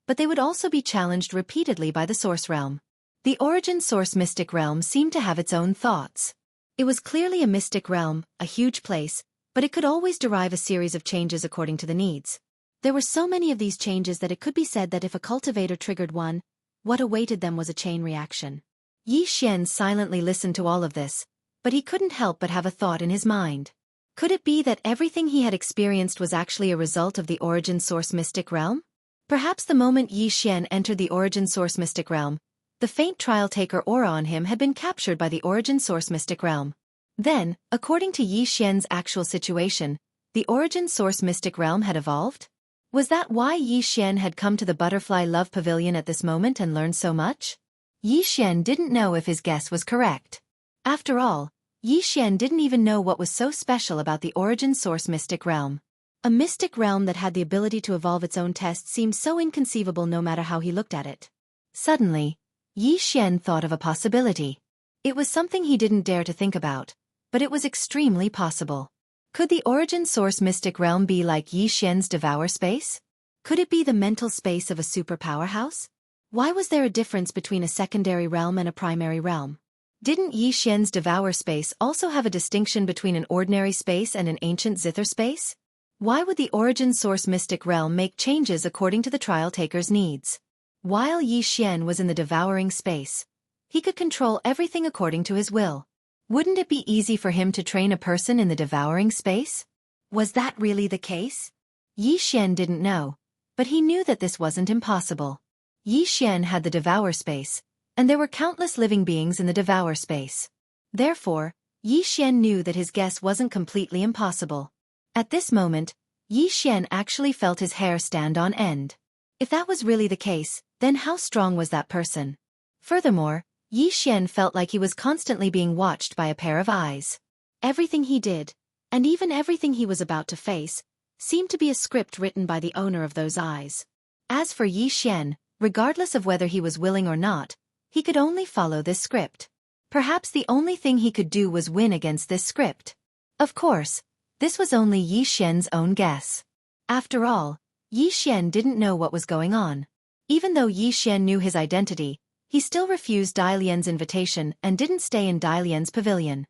but they would also be challenged repeatedly by the Source Realm. The Origin Source Mystic Realm seemed to have its own thoughts. It was clearly a mystic realm, a huge place, but it could always derive a series of changes according to the needs. There were so many of these changes that it could be said that if a cultivator triggered one, what awaited them was a chain reaction. Yi Xian silently listened to all of this, but he couldn't help but have a thought in his mind. Could it be that everything he had experienced was actually a result of the Origin Source Mystic Realm? Perhaps the moment Yi Xian entered the Origin Source Mystic Realm, the faint trial taker aura on him had been captured by the Origin Source Mystic Realm. Then, according to Yi Xian's actual situation, the Origin Source Mystic Realm had evolved? Was that why Yi Xian had come to the Butterfly Love Pavilion at this moment and learned so much? Yi Xian didn't know if his guess was correct. After all, Yi Xian didn't even know what was so special about the Origin Source Mystic Realm. A mystic realm that had the ability to evolve its own test seemed so inconceivable no matter how he looked at it. Suddenly, Yi Xian thought of a possibility. It was something he didn't dare to think about, but it was extremely possible. Could the Origin Source Mystic Realm be like Yi Xian's Devour Space? Could it be the mental space of a super powerhouse? Why was there a difference between a secondary realm and a primary realm? Didn't Yi Xian's Devour Space also have a distinction between an ordinary space and an ancient Zither space? Why would the Origin Source Mystic Realm make changes according to the trial taker's needs? While Yi Xian was in the devouring space, he could control everything according to his will. Wouldn't it be easy for him to train a person in the devouring space? Was that really the case? Yi Xian didn't know, but he knew that this wasn't impossible. Yi Xian had the Devour Space, and there were countless living beings in the Devour Space. Therefore, Yi Xian knew that his guess wasn't completely impossible. At this moment, Yi Xian actually felt his hair stand on end. If that was really the case, then how strong was that person? Furthermore, Yi Xian felt like he was constantly being watched by a pair of eyes. Everything he did, and even everything he was about to face, seemed to be a script written by the owner of those eyes. As for Yi Xian, regardless of whether he was willing or not, he could only follow this script. Perhaps the only thing he could do was win against this script. Of course, this was only Yi Xian's own guess. After all, Yi Xian didn't know what was going on. Even though Yi Xian knew his identity, he still refused Dai Lian's invitation and didn't stay in Dai Lian's pavilion.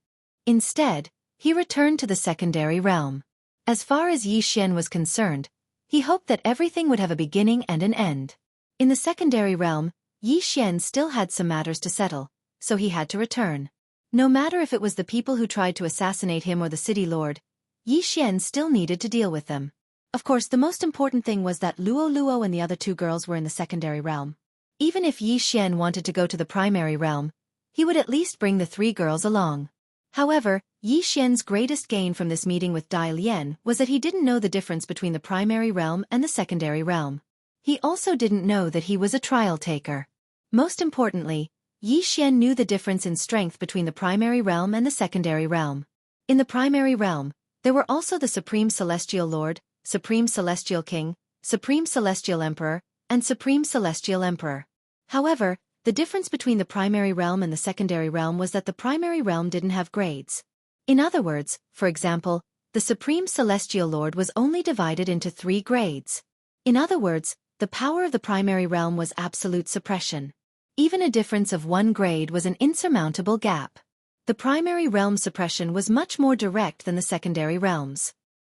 Instead, he returned to the secondary realm. As far as Yi Xian was concerned, he hoped that everything would have a beginning and an end. In the secondary realm, Yi Xian still had some matters to settle, so he had to return. No matter if it was the people who tried to assassinate him or the city lord, Yi Xian still needed to deal with them. Of course, the most important thing was that Luo and the other two girls were in the secondary realm. Even if Yi Xian wanted to go to the primary realm, he would at least bring the three girls along. However, Yi Xian's greatest gain from this meeting with Dai Lian was that he didn't know the difference between the primary realm and the secondary realm. He also didn't know that he was a trial taker. Most importantly, Yi Xian knew the difference in strength between the primary realm and the secondary realm. In the primary realm, there were also the Supreme Celestial Lord, Supreme Celestial King, Supreme Celestial Emperor, and Supreme Celestial Emperor. However, the difference between the primary realm and the secondary realm was that the primary realm didn't have grades. In other words, for example, the Supreme Celestial Lord was only divided into 3 grades. In other words, the power of the primary realm was absolute suppression. Even a difference of 1 grade was an insurmountable gap. The primary realm suppression was much more direct than the secondary realms.